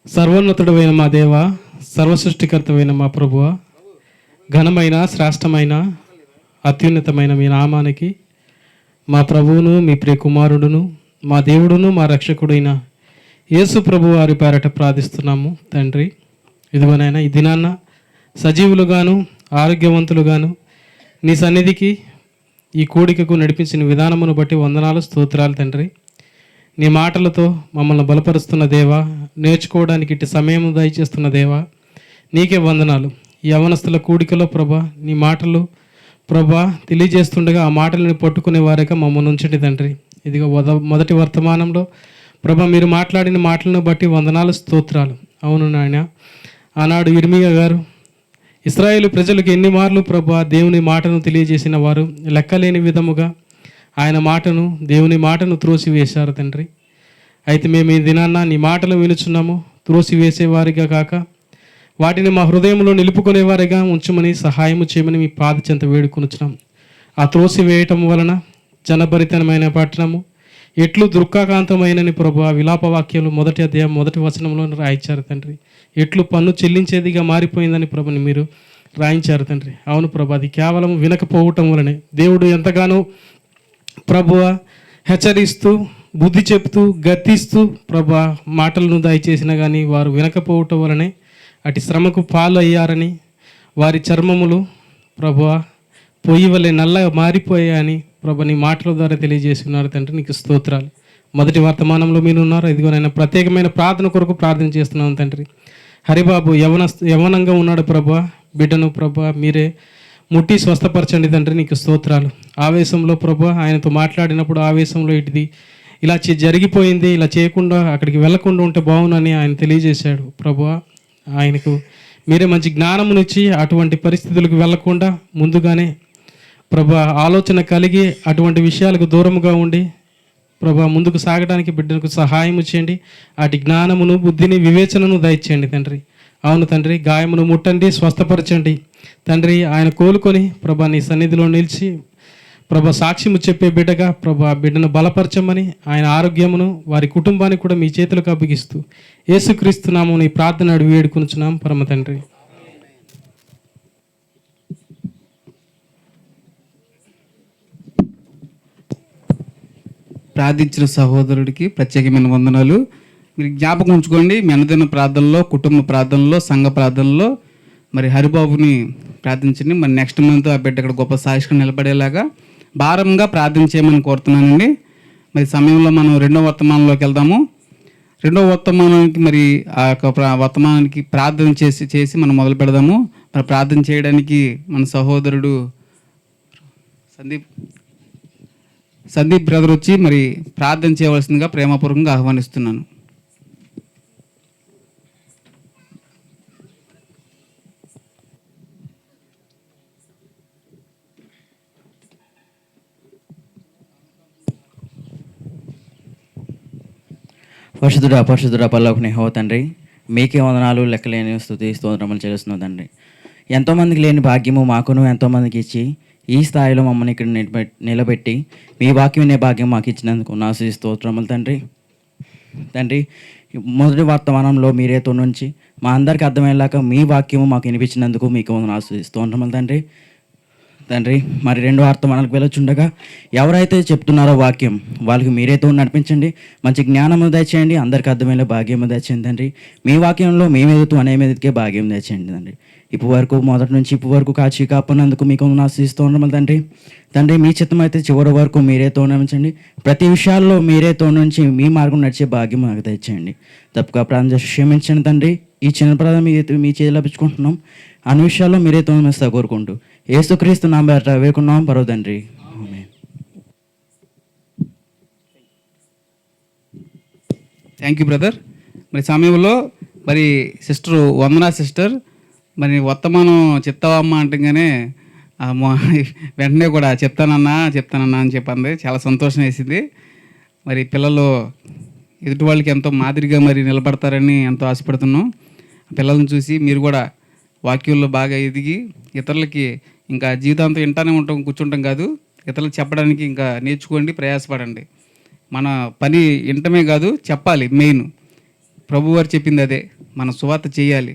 సర్వోన్నతుడమైన మా దేవ, సర్వసృష్టికర్తమైన మా ప్రభువ, ఘనమైన శ్రేష్టమైన అత్యున్నతమైన మీ నామానికి మా ప్రభువును, మీ ప్రియ కుమారుడును, మా దేవుడును, మా రక్షకుడైన యేసు ప్రభు వారి పేరట ప్రార్థిస్తున్నాము తండ్రి. ఇదిగోనైనా ఈ దినాన్న సజీవులుగాను ఆరోగ్యవంతులుగాను నీ సన్నిధికి ఈ కూడికకు నడిపించిన విధానమును బట్టి వందనాలు, స్తోత్రాలు తండ్రి. నీ మాటలతో మమ్మల్ని బలపరుస్తున్న దేవా, నేర్చుకోవడానికి ఇటు సమయం దయచేస్తున్న దేవా, నీకే వందనాలు. ఈ యవనస్తుల కూడికలో ప్రభా నీ మాటలు ప్రభా తెలియజేస్తుండగా ఆ మాటలను పట్టుకునే వారిగా మమ్మల్ని ఉంచండి తండ్రి. ఇదిగో మొదటి వర్తమానంలో ప్రభా మీరు మాట్లాడిన మాటలను బట్టి వందనాలు, స్తోత్రాలు. అవును నాయన, ఆనాడు ఇర్మియా గారు ఇశ్రాయేలు ప్రజలకు ఎన్ని మార్లు ప్రభా దేవుని మాటను తెలియజేసిన వారు లెక్కలేని విధముగా ఆయన మాటను దేవుని మాటను త్రోసివేశారు తండ్రి. అయితే మేము ఈ దినాన్న నీ మాటలు వినుచున్నాము. త్రోసివేసేవారిగా కాక వాటిని మా హృదయంలో నిలుపుకునేవారిగా ఉంచమని సహాయము చేయమని మీ పాద చెంత వేడుకొనుచున్నాం. ఆ త్రోసివేయటం వలన జనభరితమైన పట్టణము ఎట్లు దుఃఖాకాంతమైనని ప్రభు విలాప వాక్యాలు 1వ అధ్యాయం 1వ వచనంలో రాయించారు తండ్రి. ఎట్లు పన్ను చెల్లించేదిగా మారిపోయిందని ప్రభుని మీరు రాయించారు తండ్రి. అవును ప్రభు, అది కేవలం వినకపోవటం వలనే దేవుడు ఎంతగానో ప్రభువ హెచ్చరిస్తూ బుద్ధి చెప్తూ గద్దిస్తూ ప్రభా మాటలను దయచేసినా కానీ వారు వినకపోవటం వలనే అటు శ్రమకు పాలు అయ్యారని, వారి చర్మములు ప్రభువ పొయ్యి వలె నల్ల మారిపోయాయని ప్రభు నీ మాటల ద్వారా తెలియజేసి ఉన్నారు తండ్రి. నీకు స్తోత్రాలు. మొదటి వర్తమానంలో మీరు ఉన్నారు. ఇదిగోనైనా ప్రత్యేకమైన ప్రార్థన కొరకు ప్రార్థన చేస్తున్నాను తండ్రి. హరిబాబు యవనంగా ఉన్నాడు ప్రభా, బిడ్డను ప్రభా మీరే ముట్టి స్వస్థపరచండి తండ్రి. నీకు స్తోత్రాలు. ఆవేశంలో ప్రభా ఆయనతో మాట్లాడినప్పుడు ఆవేశంలో ఇటుది ఇలా జరిగిపోయింది, ఇలా చేయకుండా అక్కడికి వెళ్లకుండా ఉంటే బాగునని ఆయన తెలియజేశాడు ప్రభా. ఆయనకు మీరే మంచి జ్ఞానమునిచ్చి అటువంటి పరిస్థితులకు వెళ్లకుండా ముందుగానే ప్రభా ఆలోచన కలిగి అటువంటి విషయాలకు దూరముగా ఉండి ప్రభా ముందుకు సాగడానికి బిడ్డలకు సహాయం చేయండి. అటు జ్ఞానమును బుద్ధిని వివేచనను దయచేయండి తండ్రి. అవును తండ్రి, గాయమును ముట్టండి, స్వస్థపరచండి తండ్రి. ఆయన కోలుకొని ప్రభా నీ సన్నిధిలో నిలిచి ప్రభా సాక్ష్యము చెప్పే బిడ్డగా ప్రభా బిడ్డను బలపరచమని ఆయన ఆరోగ్యమును వారి కుటుంబాన్ని కూడా మీ చేతులకు అప్పగిస్తూ యేసుక్రీస్తు నామమున ఈ ప్రార్థన అడిగి వేడుకొనుచున్నాం పరమ తండ్రి. ప్రార్థించిన సహోదరుడికి ప్రత్యేకమైన వందనాలు. మీరు జ్ఞాపకం ఉంచుకోండి, మీ అన్నదిన ప్రార్థనలో, కుటుంబ ప్రార్థనలో, సంఘ ప్రార్థనలో మరి హరిబాబుని ప్రార్థించండి. మరి నెక్స్ట్ మంత్ ఆ బిడ్డ ఇక్కడ గొప్ప సాక్షిగా నిలబడేలాగా భారంగా ప్రార్థన చేయమని కోరుతున్నానండి. మరి సమయంలో మనం 2వ వర్తమానంలోకి వెళ్దాము. 2వ వర్తమానానికి మరి ఆ యొక్క వర్తమానానికి ప్రార్థన చేసి మనం మొదలు పెడదాము. మరి ప్రార్థన చేయడానికి మన సహోదరుడు సందీప్ బ్రదర్ వచ్చి మరి ప్రార్థన చేయవలసిందిగా ప్రేమపూర్వకంగా ఆహ్వానిస్తున్నాను. పరిశుద్ధుడా పల్లవుని హో తండ్రి, మీకే వందనాలు లెక్కలేని స్తుతి స్తోత్రములు చెల్లిస్తున్నాం తండ్రి. ఎంతోమందికి లేని భాగ్యము మాకును ఎంతోమందికి ఇచ్చి ఈ స్థాయిలో మమ్మల్ని ఇక్కడ నిలబెట్టి మీ వాక్యం వినే భాగ్యం మాకు ఇచ్చినందుకు నా స్తోత్రములు తండ్రి. మొదటి వర్తమానంలో మీరేతో నుంచి మా అందరికీ అర్థమయ్యేలాగా మీ వాక్యము మాకు వినిపించినందుకు మీకు నా స్తోత్రములు తండ్రి. మరి 2వ వర్తమానాలకు వెళ్ళొచ్చుండగా ఎవరైతే చెప్తున్నారో వాక్యం వాళ్ళకి మీరేతో నడిపించండి, మంచి జ్ఞానము దయచేయండి, అందరికీ అర్థమయ్యే భాగ్యము దయచేయండి తండ్రి. మీ వాక్యంలో మేమెదుతూ అనే మీదకే భాగ్యం దయచేయండి తండ్రి. ఇప్పుడు వరకు మొదటి నుంచి ఇప్పుడు వరకు కాచి కాపాడినందుకు మీకు నా స్తోత్రములు తండ్రి. మీ చిత్తం అయితే చివరి వరకు మీరేతో నడిపించండి. ప్రతి విషయాల్లో మీరేతో నుంచి మీ మార్గం నడిచే భాగ్యం మాకు దయచేయండి. తప్పుగా ప్రార్థన క్షమించండి తండ్రి. ఈ చిన్న ప్రార్థన మీ చేతి లభించుకుంటున్నాం. అన్ని విషయాల్లో మీరేతో నడుస్తా కోరుకుంటూ యేసుక్రీస్తు నామమున వేడుకున్నాం పరమ తండ్రి. ఆమేన్. Thank you brother. మరి సమయంలో మరి వందనా సిస్టర్ మరి వర్తమానం చెప్తావమ్మా అంటగానే వెంటనే కూడా చెప్తానన్నా అని చెప్పింది. చాలా సంతోషం వేసింది. మరి పిల్లలు ఎదుటి వాళ్ళకి ఎంతో మాదిరిగా మరి నిలబడతారని ఎంతో ఆశపడుతున్నాం. పిల్లలను చూసి మీరు కూడా వాక్యంలో బాగా ఎదిగి ఇతరులకి ఇంకా జీవితాంతం వింటానే కూర్చుంటాం కాదు, ఇతరులకు చెప్పడానికి ఇంకా నేర్చుకోండి, ప్రయాసపడండి. మన పని వింటమే కాదు, చెప్పాలి. మెయిన్ ప్రభువారు చెప్పింది అదే, మన సువార్త చేయాలి.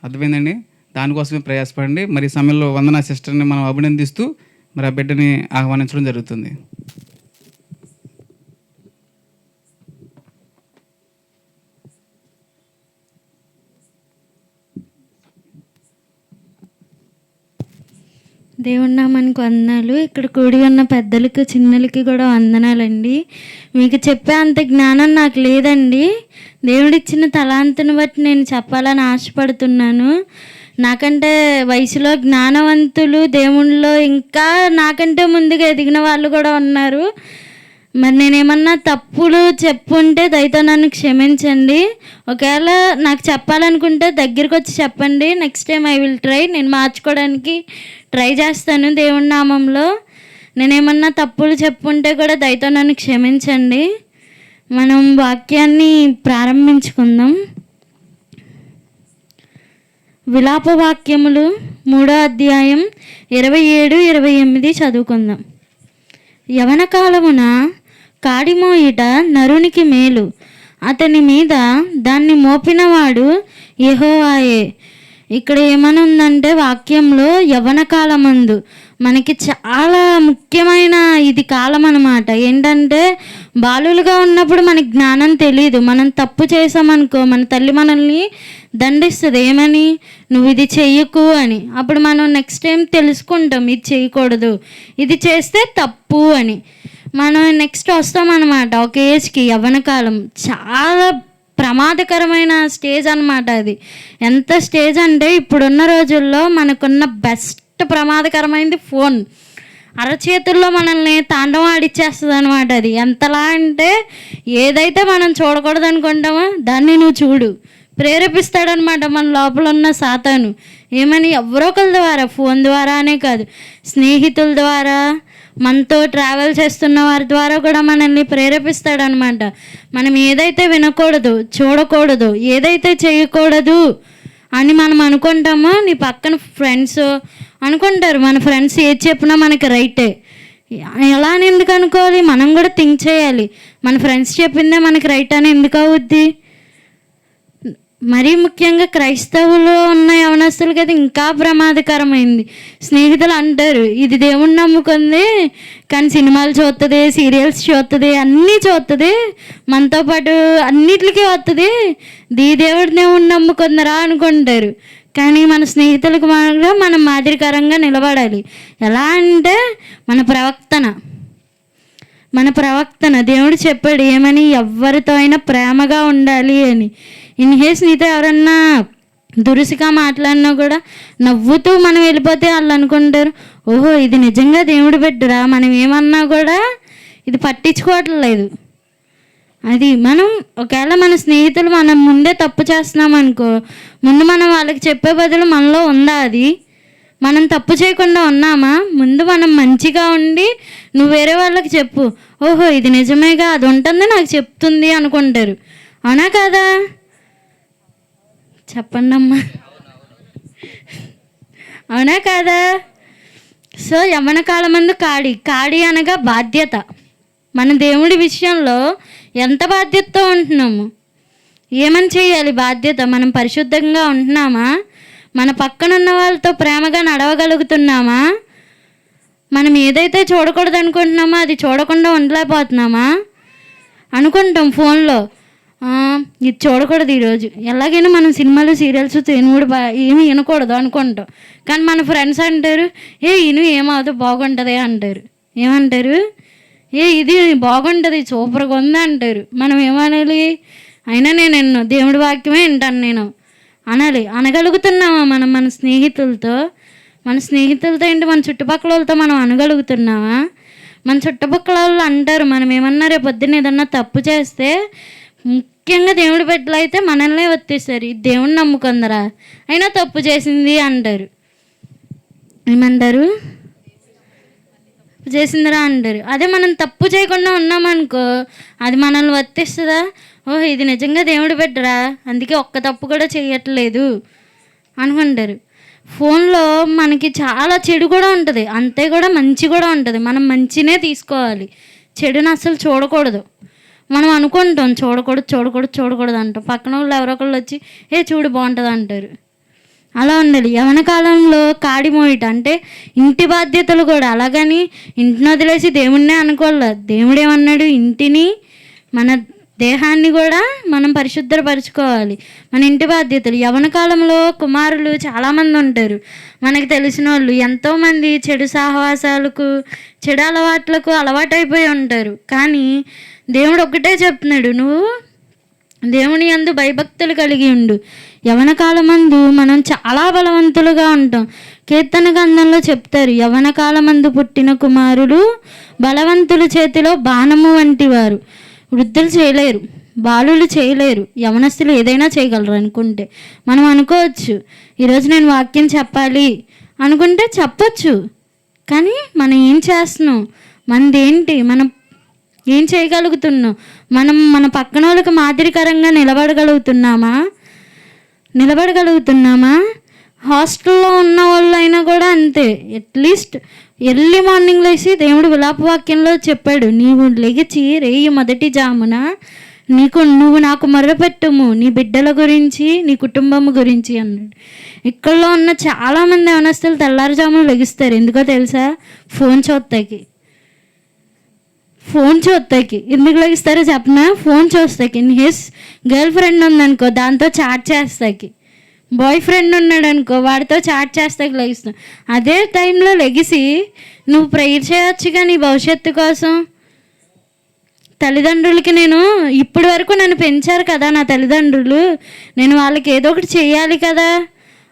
అర్థమైందండి? దానికోసమే ప్రయాసపడండి. మరి సమయంలో వందనా సిస్టర్ని మనం అభినందిస్తూ మరి ఆ బిడ్డని ఆహ్వానించడం జరుగుతుంది. దేవుని నామానికి వందనాలు. ఇక్కడ కూడి ఉన్న పెద్దలకు చిన్నలకి కూడా వందనాలండి. మీకు చెప్పే అంత జ్ఞానం నాకు లేదండి. దేవుడిచ్చిన తలాంతుని బట్టి నేను చెప్పాలని ఆశపడుతున్నాను. నాకంటే వయసులో జ్ఞానవంతులు దేవుళ్ళలో ఇంకా నాకంటే ముందుగా ఎదిగిన వాళ్ళు కూడా ఉన్నారు. మరి నేనేమన్నా తప్పులు చెప్పుంటే దయతో నన్ను క్షమించండి. ఒకవేళ నాకు చెప్పాలనుకుంటే దగ్గరికి వచ్చి చెప్పండి. Next time I will try. నేను మార్చుకోవడానికి ట్రై చేస్తాను దేవుని నామంలో. నేనేమన్నా తప్పులు చెప్పుంటే కూడా దయతో నన్ను క్షమించండి. మనం వాక్యాన్ని ప్రారంభించుకుందాం. విలాప వాక్యములు 3వ అధ్యాయం 27-28 చదువుకుందాం. యవన కాలమున కాడిమోయిట నరునికి మేలు, అతని మీద దాన్ని మోపినవాడు యెహోవాయే. ఇక్కడ ఏమని ఉందంటే వాక్యంలో యవన కాలమందు మనకి చాలా ముఖ్యమైన ఇది కాలం అన్నమాట. ఏంటంటే బాలులుగా ఉన్నప్పుడు మనకి జ్ఞానం తెలియదు. మనం తప్పు చేసామనుకో మన తల్లి మనల్ని దండిస్తుంది. ఏమని? నువ్వు ఇది చెయ్యకు అని. అప్పుడు మనం నెక్స్ట్ టైం తెలుసుకుంటాం ఇది చేయకూడదు, ఇది చేస్తే తప్పు అని. మనం నెక్స్ట్ వస్తామన్నమాట ఒక ఏజ్కి. యవ్వన కాలం చాలా ప్రమాదకరమైన స్టేజ్ అన్నమాట. అది ఎంత స్టేజ్ అంటే ఇప్పుడున్న రోజుల్లో మనకున్న బెస్ట్ ప్రమాదకరమైనది ఫోన్. అరచేతుల్లో మనల్ని తాండవం ఆడిచ్చేస్తుంది అనమాట. అది ఎంతలా అంటే ఏదైతే మనం చూడకూడదు అనుకుంటామో దాన్ని నువ్వు చూడు ప్రేరేపిస్తాడనమాట మన లోపల ఉన్న సాతాను. ఏమని? ఎవరో ఒకరి ద్వారా, ఫోన్ ద్వారానే కాదు, స్నేహితుల ద్వారా, మనతో ట్రావెల్ చేస్తున్న వారి ద్వారా కూడా మనల్ని ప్రేరేపిస్తాడనమాట. మనం ఏదైతే వినకూడదు, చూడకూడదు, ఏదైతే చేయకూడదు అని మనం అనుకుంటామో నీ పక్కన ఫ్రెండ్స్ అనుకుంటారు. మన ఫ్రెండ్స్ ఏది చెప్పినా మనకి రైటే. ఎలా అని ఎందుకు అనుకోవాలి? మనం కూడా థింక్ చేయాలి. మన ఫ్రెండ్స్ చెప్పిందే మనకి రైట్ అని ఎందుకు అవుద్ది? మరీ ముఖ్యంగా క్రైస్తవులు ఉన్న యవనస్తులకి అది ఇంకా ప్రమాదకరమైంది. స్నేహితులు అంటారు ఇది దేవుణ్ణి నమ్ముకుంది కానీ సినిమాలు చూస్తుంది, సీరియల్స్ చూస్తుంది, అన్నీ చూస్తుంది, మనతో పాటు అన్నిటికీ వస్తుంది, దేవుడిని నమ్ముకుందరా అనుకుంటారు. కానీ మన స్నేహితులకు మాత్రం మనం మాదిరికరంగా నిలబడాలి. ఎలా అంటే మన ప్రవర్తన దేవుడు చెప్పాడు ఏమని? ఎవరితో అయినా ప్రేమగా ఉండాలి అని. ఇన్ కేస్ నీతో ఎవరన్నా దురుసుగా మాట్లాడినా కూడా నవ్వుతూ మనం వెళ్ళిపోతే వాళ్ళు అనుకుంటారు ఓహో ఇది నిజంగా దేవుడు బిడ్డరా, మనం ఏమన్నా కూడా ఇది పట్టించుకోవట్లేదు. అది మనం ఒకవేళ మన స్నేహితులు మనం ముందే తప్పు చేస్తున్నాం అనుకో, ముందు మనం వాళ్ళకి చెప్పే బదులు మనలో ఉందా అది? మనం తప్పు చేయకుండా ఉన్నామా? ముందు మనం మంచిగా ఉండి నువ్వు వేరే వాళ్ళకి చెప్పు, ఓహో ఇది నిజమేగా, అది ఉంటుంది నాకు చెప్తుంది అనుకుంటారు. అవునా కాదా? చెప్పండి అమ్మా, అవునా కాదా? సో యవ్వన కాలమందు కాడి అనగా బాధ్యత. మన దేవుడి విషయంలో ఎంత బాధ్యతతో ఉంటున్నాము? ఏమని చేయాలి బాధ్యత? మనం పరిశుద్ధంగా ఉంటున్నామా? మన పక్కన ఉన్న వాళ్ళతో ప్రేమగా నడవగలుగుతున్నామా? మనం ఏదైతే చూడకూడదు అనుకుంటున్నామో అది చూడకుండా ఉండలేకపోతున్నామా? అనుకుంటాం ఫోన్లో ఇది చూడకూడదు ఈరోజు, ఎలాగైనా మనం సినిమాలు సీరియల్స్ తినుడు ఏమి వినకూడదు అనుకుంటాం. కానీ మన ఫ్రెండ్స్ అంటారు ఏమవుతుంది బాగుంటుంది అంటారు. ఏమంటారు? ఇది బాగుంటుంది సూపర్గా ఉంది అంటారు. మనం ఏమనాలి? అయినా నేను దేవుడి వాక్యమే వింటాను నేను అనాలి. అనగలుగుతున్నామా మనం మన స్నేహితులతో? ఏంటి మన చుట్టుపక్కల వాళ్ళతో మనం అనగలుగుతున్నామా? మన చుట్టుపక్కల వాళ్ళు అంటారు మనం ఏమన్నా రేపు పొద్దున్న ఏదన్నా తప్పు చేస్తే ముఖ్యంగా దేవుడి బిడ్డలు అయితే మనల్నే వచ్చేసారు ఇది దేవుడిని నమ్ముకుందరా అయినా తప్పు చేసింది అంటారు. ఏమంటారు? చేసిందిరా అంటారు. అదే మనం తప్పు చేయకుండా ఉన్నామనుకో అది మనల్ని వర్తిస్తుందా? ఓహో ఇది నిజంగా దేవుడి బిడ్డరా, అందుకే ఒక్క తప్పు కూడా చేయట్లేదు అనుకుంటారు. ఫోన్లో మనకి చాలా చెడు కూడా ఉంటుంది, అంతే కూడా మంచి కూడా ఉంటుంది. మనం మంచినే తీసుకోవాలి, చెడుని అసలు చూడకూడదు. మనం అనుకుంటాం చూడకూడదు అంటాం. పక్కన వాళ్ళు ఎవరో ఒకళ్ళు వచ్చి చూడు బాగుంటుంది అంటారు. అలా ఉండాలి. యవ్వన కాలంలో కాడి మోయట అంటే ఇంటి బాధ్యతలు కూడా. అలాగని ఇంటిని వదిలేసి దేవుణ్ణే అనుకోలేదు. దేవుడు ఏమన్నాడు? ఇంటిని మన దేహాన్ని కూడా మనం పరిశుద్ధపరచుకోవాలి. మన ఇంటి బాధ్యతలు. యవ్వన కాలంలో కుమారులు చాలామంది ఉంటారు. మనకు తెలిసిన వాళ్ళు ఎంతోమంది చెడు సహవాసాలకు చెడు అలవాట్లకు అలవాటైపోయి ఉంటారు. కానీ దేవుడు ఒక్కటే చెప్తున్నాడు, నువ్వు దేవుని యందు భయభక్తులు కలిగి ఉండు. యవన కాలమందు మనం చాలా బలవంతులుగా ఉంటాం. కీర్తన గ్రంథంలో చెప్తారు, యవన కాలమందు పుట్టిన కుమారులు బలవంతుల చేతిలో బాణము వంటి వారు. వృద్ధులు చేయలేరు, బాలులు చేయలేరు, యవనస్తులు ఏదైనా చేయగలరు అనుకుంటే. మనం అనుకోవచ్చు, ఈరోజు నేను వాక్యం చెప్పాలి అనుకుంటే చెప్పచ్చు, కానీ మనం ఏం చేస్తున్నాం, మనదేంటి, మనం ఏం చేయగలుగుతున్నాం, మనం మన పక్కన వాళ్ళకి మాదిరికరంగా నిలబడగలుగుతున్నామా? హాస్టల్లో ఉన్న వాళ్ళు అయినా కూడా అంతే. అట్లీస్ట్ ఎర్లీ మార్నింగ్ లేచి దేవుడు విలాప వాక్యంలో చెప్పాడు, నీవు లెగిచి రేయి మొదటి జామున నువ్వు నాకు మొరపెట్టుము నీ బిడ్డల గురించి, నీ కుటుంబం గురించి అన్నాడు. ఇక్కడలో ఉన్న చాలామంది యవనస్తులు తెల్లారుజామున లెగిస్తారు. ఎందుకో తెలుసా? ఫోన్ చూస్తాకి. ఎందుకు లెగిస్తారో చెప్పనా? ఫోన్ చూస్తాకి. హిస్ గర్ల్ ఫ్రెండ్ ఉందనుకో, దాంతో చాట్ చేస్తాకి. బాయ్ ఫ్రెండ్ ఉన్నాడు అనుకో, వాడితో చాట్ చేస్తాకి లెగిస్తాం. అదే టైంలో లెగిసి నువ్వు ప్రేయర్ చేయొచ్చుగా నీ భవిష్యత్తు కోసం. తల్లిదండ్రులకి నేను ఇప్పటి వరకు నన్ను పెంచారు కదా నా తల్లిదండ్రులు, నేను వాళ్ళకి ఏదో ఒకటి చేయాలి కదా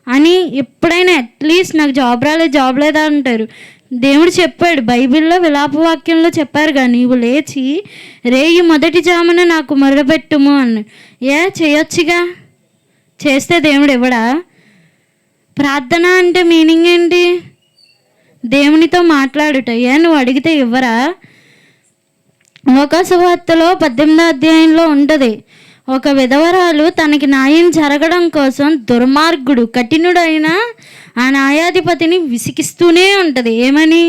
అని ఎప్పుడైనా అట్లీస్ట్ నాకు జాబ్ లేదా అంటారు. దేవుడు చెప్పాడు బైబిల్లో విలాపవాక్యంలో చెప్పారుగా, నీవు లేచి రేయి మొదటి జామున నాకు మొరపెట్టుము అన్నాడు. చేయొచ్చుగా, చేస్తే దేవుడు ఇవ్వడా? ప్రార్థన అంటే మీనింగ్ ఏంటి? దేవునితో మాట్లాడుట. నువ్వు అడిగితే ఇవ్వరా? లోకాసువార్తలో 18వ అధ్యాయంలో ఉంటుంది, ఒక విధవరాలు తనకి న్యాయం జరగడం కోసం దుర్మార్గుడు కఠినుడైన ఆ న్యాయాధిపతిని విసిగిస్తూనే ఉంటుంది. ఏమని?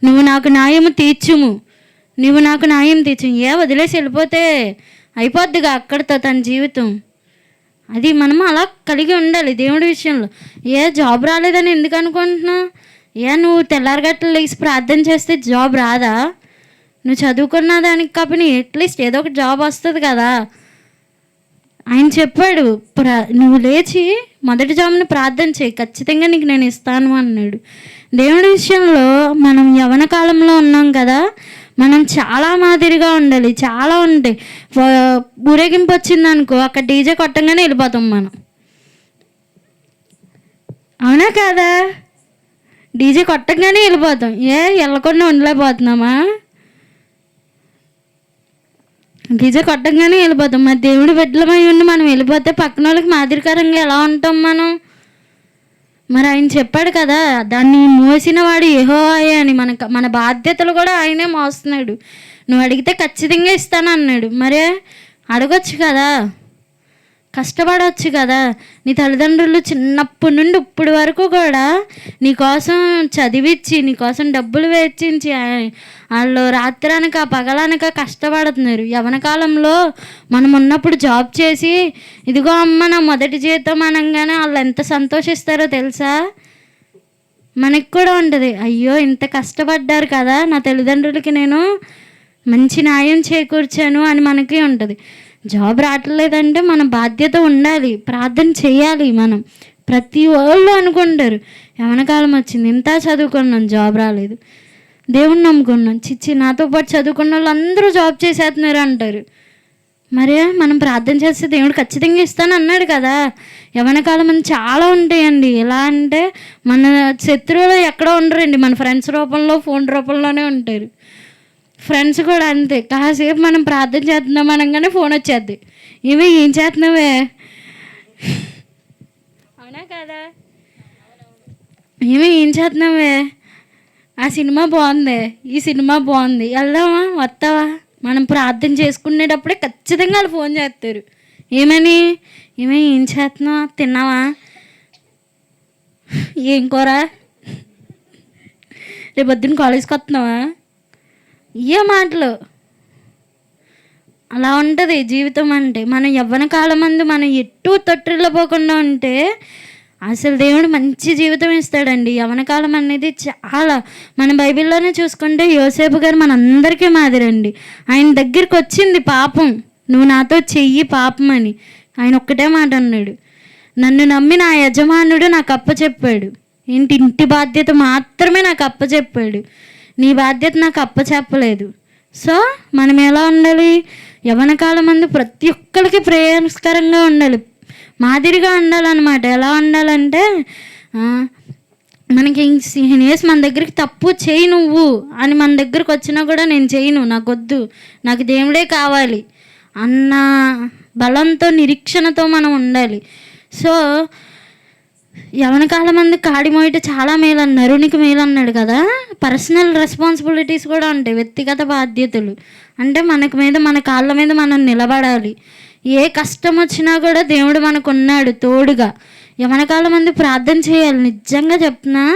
నువ్వు నాకు న్యాయం తీర్చుము. వదిలేసి వెళ్ళిపోతే అయిపోద్దిగా అక్కడితో తన జీవితం. అది మనం అలా కలిగి ఉండాలి దేవుడి విషయంలో. జాబ్ రాలేదని ఎందుకు అనుకుంటున్నావు? నువ్వు తెల్లారగట్ల లేచి ప్రార్థన చేస్తే జాబ్ రాదా? నువ్వు చదువుకున్న దానికి కాబట్టి అట్లీస్ట్ ఏదో ఒక జాబ్ వస్తుంది కదా. ఆయన చెప్పాడు, నువ్వు లేచి మొదటి జామున ప్రార్థన చేయి, ఖచ్చితంగా నీకు నేను ఇస్తాను అన్నాడు. దేవుడి విషయంలో మనం యవన కాలంలో ఉన్నాం కదా, మనం చాలా మాదిరిగా ఉండాలి. చాలా ఉంటాయి. ఊరేగింపు వచ్చిందనుకో, అక్కడ డీజే కొట్టంగానే వెళ్ళిపోతాం మనం. అవునా కాదా? డీజే కొట్టంగానే వెళ్ళిపోతాం. వెళ్ళకుండా ఉండలేకపోతున్నామా? డీజే కొట్టంగానే వెళ్ళిపోతాం. మరి దేవుడి బిడ్డలమై ఉండి మనం వెళ్ళిపోతే పక్కన వాళ్ళకి మాదిరికరంగా ఎలా ఉంటాం మనం? మరి ఆయన చెప్పాడు కదా, దాన్ని మోసిన వాడు యెహోవాయే అని. మన బాధ్యతలు కూడా ఆయనే మోస్తున్నాడు. నువ్వు అడిగితే ఖచ్చితంగా ఇస్తాను అన్నాడు. మరే అడగొచ్చు కదా, కష్టపడవచ్చు కదా. నీ తల్లిదండ్రులు చిన్నప్పటి నుండి ఇప్పటి వరకు కూడా నీకోసం చదివించి, నీకోసం డబ్బులు వెచ్చించి, వాళ్ళు రాత్రనక పగలనక కష్టపడుతున్నారు. యవన కాలంలో మనం ఉన్నప్పుడు జాబ్ చేసి, ఇదిగో అమ్మ నా మొదటి జీతం అనగానే వాళ్ళు ఎంత సంతోషిస్తారో తెలుసా? మనకి కూడా ఉంటుంది, అయ్యో ఇంత కష్టపడ్డారు కదా, నా తల్లిదండ్రులకి నేను మంచి న్యాయం చేకూర్చాను అని మనకి ఉంటుంది. జాబ్ రావట్లేదంటే మన బాధ్యత ఉండాలి, ప్రార్థన చేయాలి. మనం ప్రతి వాళ్ళు అనుకుంటారు, యవనకాలం వచ్చింది, ఇంత చదువుకున్నాను జాబ్ రాలేదు, దేవుణ్ణి నమ్ముకున్నాను, నాతో పాటు చదువుకున్న వాళ్ళు అందరూ జాబ్ చేసేస్తున్నారు అంటారు. మరి మనం ప్రార్థన చేస్తే దేవుడు ఖచ్చితంగా ఇస్తాను అన్నాడు కదా. యవనకాలం అని చాలా ఉంటాయండి. ఎలా అంటే మన శత్రువులు ఎక్కడో ఉండరండి, మన ఫ్రెండ్స్ రూపంలో, ఫోన్ రూపంలోనే ఉంటారు. ఫ్రెండ్స్ కూడా అంతే, కాసేపు మనం ప్రార్థన చేస్తున్నాం అనగానే ఫోన్ వచ్చేద్ది, ఏం చేస్తున్నావే, అవునా కదా, ఏం చేస్తున్నావే, ఆ సినిమా బాగుంది, ఈ సినిమా బాగుంది, వెళ్దామా, వస్తావా? మనం ప్రార్థన చేసుకునేటప్పుడే ఖచ్చితంగా వాళ్ళు ఫోన్ చేస్తారు. ఏమని? ఏం చేస్తున్నావా, తిన్నావా, ఏం కూర, రేపు పొద్దున్న కాలేజ్కి వస్తున్నావా, ఏ మాటలు. అలా ఉంటుంది జీవితం అంటే. మనం యవ్వన కాలం మందు మనం ఎటు తొట్టిల్లిపోకుండా ఉంటే అసలు దేవుడు మంచి జీవితం ఇస్తాడండి. యవనకాలం అనేది చాలా, మన బైబిల్లోనే చూసుకుంటే యోసేపు గారు మనందరికీ మాదిరండి. ఆయన దగ్గరికి వచ్చింది పాపం, నువ్వు నాతో చెయ్యి పాపం అని. ఆయన ఒక్కటే మాట అన్నాడు, నన్ను నమ్మి నా యజమానుడు నాకు అప్పచెప్పాడు. ఇంటి బాధ్యత మాత్రమే నాకు అప్పచెప్పాడు, నీ బాధ్యత నాకు అప్పచెప్పలేదు. సో మనం ఎలా ఉండాలి? యవ్వన కాలం మందు ప్రతి ఒక్కరికి ప్రయోజనకరంగా ఉండాలి, మాదిరిగా ఉండాలన్నమాట. ఎలా ఉండాలంటే మనకి నేస్ మన దగ్గరికి తప్పు చేయి నువ్వు అని మన దగ్గరికి వచ్చినా కూడా నేను చేయను, నాకు వద్దు, నాకు దేవుడే కావాలి అన్న బలంతో నిరీక్షణతో మనం ఉండాలి. సో యవన కాలం మంది కాడి మోయట చాలా మేలు అన్నాడు, నరునికి మేలు అన్నాడు కదా. పర్సనల్ రెస్పాన్సిబిలిటీస్ కూడా ఉంటాయి, వ్యక్తిగత బాధ్యతలు. అంటే మన కాళ్ళ మీద మనం నిలబడాలి. ఏ కష్టం వచ్చినా కూడా దేవుడు మనకు ఉన్నాడు తోడుగా. యవన కాలం మందు ప్రార్థన చేయాలి. నిజంగా చెప్తున్నా,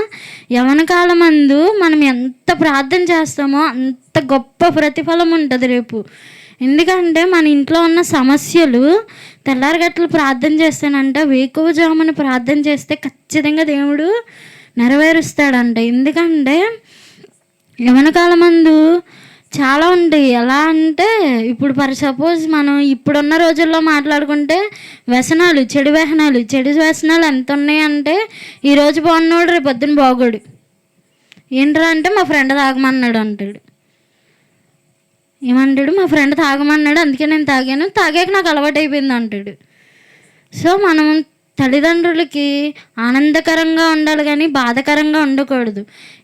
యవన కాలం మందు మనం ఎంత ప్రార్థన చేస్తామో అంత గొప్ప ప్రతిఫలం ఉంటుంది రేపు. ఎందుకంటే మన ఇంట్లో ఉన్న సమస్యలు తెల్లారగట్లు ప్రార్థన చేస్తానంట, వేకువజామున ప్రార్థన చేస్తే ఖచ్చితంగా దేవుడు నెరవేరుస్తాడంట. ఎందుకంటే యవన కాలం మందు చాలా ఉంటాయి. ఎలా అంటే ఇప్పుడు సపోజ్ మనం ఇప్పుడున్న రోజుల్లో మాట్లాడుకుంటే వ్యసనాలు, చెడు వ్యసనాలు ఎంత ఉన్నాయంటే ఈరోజు బాగున్నాడు రేపు పొద్దున బాగోడు. ఏంట్రా అంటే మా ఫ్రెండ్ తాగమన్నాడు అంటాడు. ఏమంటాడు? మా ఫ్రెండ్ తాగమన్నాడు అందుకే నేను తాగాను, తాగాక నాకు అలవాటు అయిపోయింది అంటాడు. సో మనం తల్లిదండ్రులకి ఆనందకరంగా ఉండాలి కానీ బాధకరంగా ఉండకూడదు.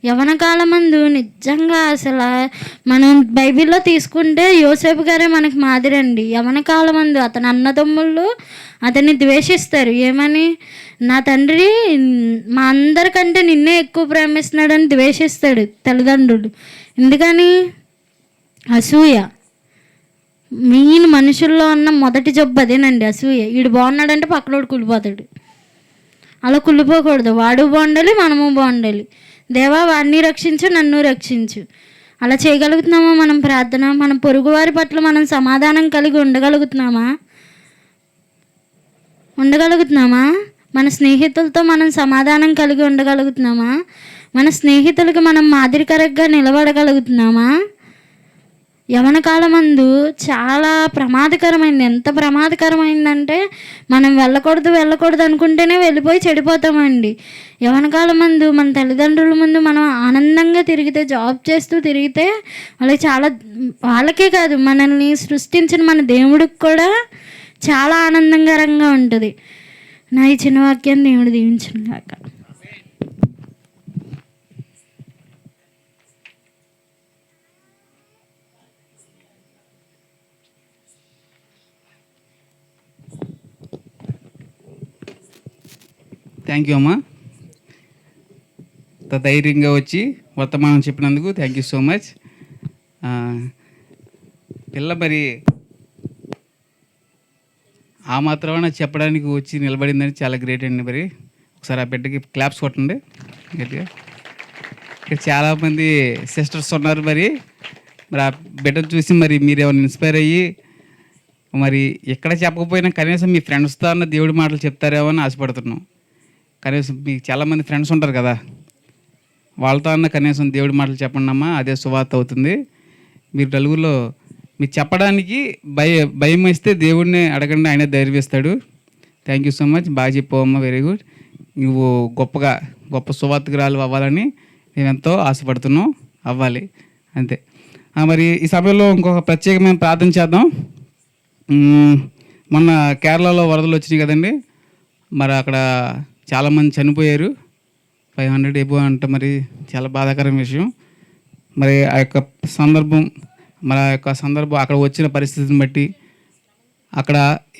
యవన కాలం మందు నిజంగా అసలు మనం బైబిల్లో తీసుకుంటే యోసేపు గారే మనకి మాదిరండి. యవన కాలం మందు అతని అన్నదమ్ముళ్ళు అతన్ని ద్వేషిస్తారు. ఏమని? నా తండ్రి మా అందరికంటే నిన్నే ఎక్కువ ప్రేమిస్తున్నాడని ద్వేషిస్తాడు తల్లిదండ్రులు. ఎందుకని? అసూయ. మెయిన్ మనుషుల్లో ఉన్న మొదటి జబ్బు అదేనండి, అసూయ. వీడు బాగున్నాడంటే పక్కనోడు కుళ్ళిపోతాడు. అలా కుళ్ళిపోకూడదు. వాడు బాగుండాలి, మనము బాగుండాలి. దేవా వాడిని రక్షించు, నన్ను రక్షించు. అలా చేయగలుగుతున్నామా మనం ప్రార్థన? మన పొరుగువారి పట్ల మనం సమాధానం కలిగి ఉండగలుగుతున్నామా? మన స్నేహితులతో మనం సమాధానం కలిగి ఉండగలుగుతున్నామా? మన స్నేహితులకి మనం మాదిరికరంగా నిలబడగలుగుతున్నామా? యవన కాలమందు చాలా ప్రమాదకరమైంది. ఎంత ప్రమాదకరమైందంటే మనం వెళ్ళకూడదు అనుకుంటేనే వెళ్ళిపోయి చెడిపోతామండి. యవన కాలమందు మన తల్లిదండ్రుల ముందు మనం ఆనందంగా తిరిగితే, జాబ్ చేస్తూ తిరిగితే వాళ్ళకే కాదు మనల్ని సృష్టించిన మన దేవుడికి కూడా చాలా ఆనందకరంగా ఉంటుంది. నా ఈ చిన్న వాక్యాన్ని దేవుడు దీవించును గాక. థ్యాంక్ యూ అమ్మా, ధైర్యంగా వచ్చి వర్తమానం చెప్పినందుకు థ్యాంక్ యూ సో మచ్. పిల్ల మరి ఆ మాత్రమే చెప్పడానికి వచ్చి నిలబడిందని చాలా గ్రేట్ అండి. మరి ఒకసారి ఆ బిడ్డకి క్లాప్స్ కొట్టండి గట్టిగా. ఇక్కడ చాలామంది సిస్టర్స్ ఉన్నారు. మరి ఆ బిడ్డను చూసి మరి మీరు ఏమైనా ఇన్స్పైర్ అయ్యి మరి ఎక్కడ చెప్పకపోయినా కనీసం మీ ఫ్రెండ్స్తో అన్న దేవుడి మాటలు చెప్తారేమో అని ఆశపడుతున్నాం. కనీసం మీకు చాలామంది ఫ్రెండ్స్ ఉంటారు కదా, వాళ్ళతో అన్న కనీసం దేవుడి మాటలు చెప్పండి అమ్మా, అదే సువార్త అవుతుంది. మీరు నలుగురిలో మీరు చెప్పడానికి భయం వేస్తే దేవుడిని అడగండి, ఆయనే ధైర్యం ఇస్తాడు. థ్యాంక్ యూ సో మచ్, బాగా చెప్పావమ్మా, వెరీ గుడ్. నువ్వు గొప్ప సువార్తకురాలు అవ్వాలని మేము ఎంతో ఆశపడుతున్నాం, అవ్వాలి అంతే. మరి ఈ సమయంలో ఇంకొక ప్రత్యేకమైన ప్రార్థన చేద్దాం. మొన్న కేరళలో వరదలు వచ్చినాయి కదండి, మరి అక్కడ చాలామంది చనిపోయారు, 500 ఎబో అంటే మరి చాలా బాధాకరమైన విషయం. మరి ఆ యొక్క సందర్భం అక్కడ వచ్చిన పరిస్థితిని బట్టి అక్కడ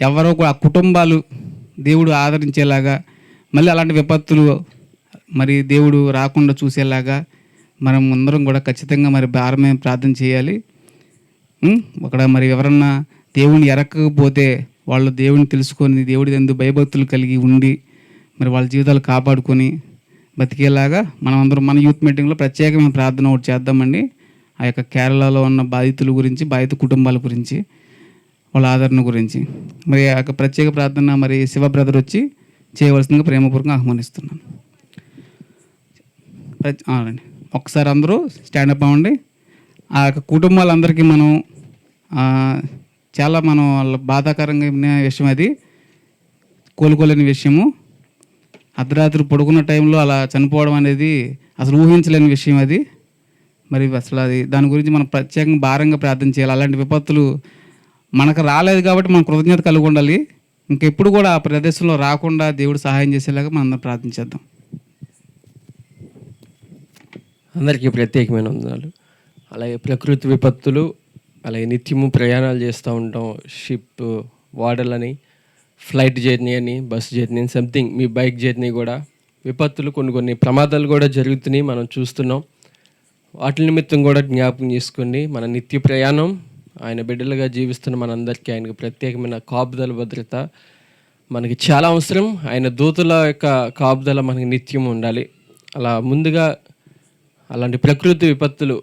ఎవరో ఆ కుటుంబాలు దేవుడు ఆదరించేలాగా, మళ్ళీ అలాంటి విపత్తులు మరి దేవుడు రాకుండా చూసేలాగా మనం అందరం కూడా ఖచ్చితంగా మరి భారమే ప్రార్థన చేయాలి. అక్కడ మరి ఎవరన్నా దేవుని ఎరగకపోతే వాళ్ళు దేవుని తెలుసుకొని దేవుడి యందు భయభక్తులు కలిగి ఉండి మరి వాళ్ళ జీవితాలు కాపాడుకొని బతికేలాగా మనం అందరం మన యూత్ మీటింగ్లో ప్రత్యేకమైన ప్రార్థన ఒకటి చేద్దామండి. ఆ యొక్క కేరళలో ఉన్న బాధితుల గురించి, బాధిత కుటుంబాల గురించి, వాళ్ళ ఆదరణ గురించి మరి ఆ యొక్క ప్రత్యేక ప్రార్థన మరి శివ బ్రదర్ వచ్చి చేయవలసిందిగా ప్రేమపూర్వకంగా ఆహ్వానిస్తున్నాను. రండి, ఒకసారి అందరూ స్టాండప్ అవ్వండి. ఆ యొక్క కుటుంబాలందరికీ మనం చాలా వాళ్ళ బాధాకరంగా విషయం, అది కోలుకోలేని విషయము. అర్ధరాత్రి పడుకున్న టైంలో అలా చనిపోవడం అనేది అసలు ఊహించలేని విషయం అది. మరి అసలు దాని గురించి మనం ప్రత్యేకంగా భారంగా ప్రార్థన చేయాలి. అలాంటి విపత్తులు మనకు రాలేదు కాబట్టి మనం కృతజ్ఞత కలిగి ఉండాలి. ఇంకెప్పుడు కూడా ఆ ప్రదేశంలో రాకుండా దేవుడు సహాయం చేసేలాగా మనం అందరం ప్రార్థించేద్దాం. అందరికీ ప్రత్యేకమైన వందనాలు. అలాగే ప్రకృతి విపత్తులు, అలాగే నిత్యము ప్రయాణాలు చేస్తూ ఉంటాం. షిప్, వాడలని, ఫ్లైట్ జర్నీ అని, బస్ జర్నీ అని, సంథింగ్ మీ బైక్ జర్నీ కూడా విపత్తులు, కొన్ని ప్రమాదాలు కూడా జరుగుతున్నాయి, మనం చూస్తున్నాం. వాటి నిమిత్తం కూడా జ్ఞాపకం చేసుకోండి. మన నిత్య ప్రయాణం ఆయన బిడ్డలుగా జీవిస్తున్న మనందరికీ ఆయనకు ప్రత్యేకమైన కాపుదల, భద్రత మనకి చాలా అవసరం. ఆయన దూతల యొక్క కాపుదల మనకి నిత్యం ఉండాలి. అలా ముందుగా అలాంటి ప్రకృతి విపత్తులు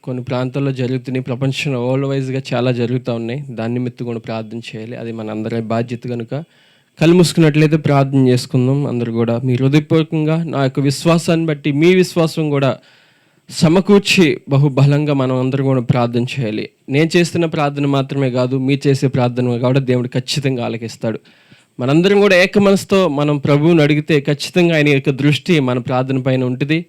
కొన్ని ప్రాంతాల్లో జరుగుతున్నాయి. ప్రపంచంలో వరల్డ్ వైజ్గా చాలా జరుగుతూ ఉన్నాయి. దాని నిమిత్తం కూడా ప్రార్థన చేయాలి. అది మన అందరి బాధ్యత కనుక కళ్ళు మూసుకున్నట్లయితే ప్రార్థన చేసుకుందాం. అందరూ కూడా మీ హృదయపూర్వకంగా నా యొక్క విశ్వాసాన్ని బట్టి మీ విశ్వాసం కూడా సమకూర్చి బహుబలంగా మనం అందరూ కూడా ప్రార్థన చేయాలి. నేను చేస్తున్న ప్రార్థన మాత్రమే కాదు, మీరు చేసే ప్రార్థన కూడా దేవుడు ఖచ్చితంగా ఆలకిస్తాడు. మనందరం కూడా ఏక మనసుతో మనం ప్రభువుని అడిగితే ఖచ్చితంగా ఆయన యొక్క దృష్టి మన ప్రార్థన పైన ఉంటుంది.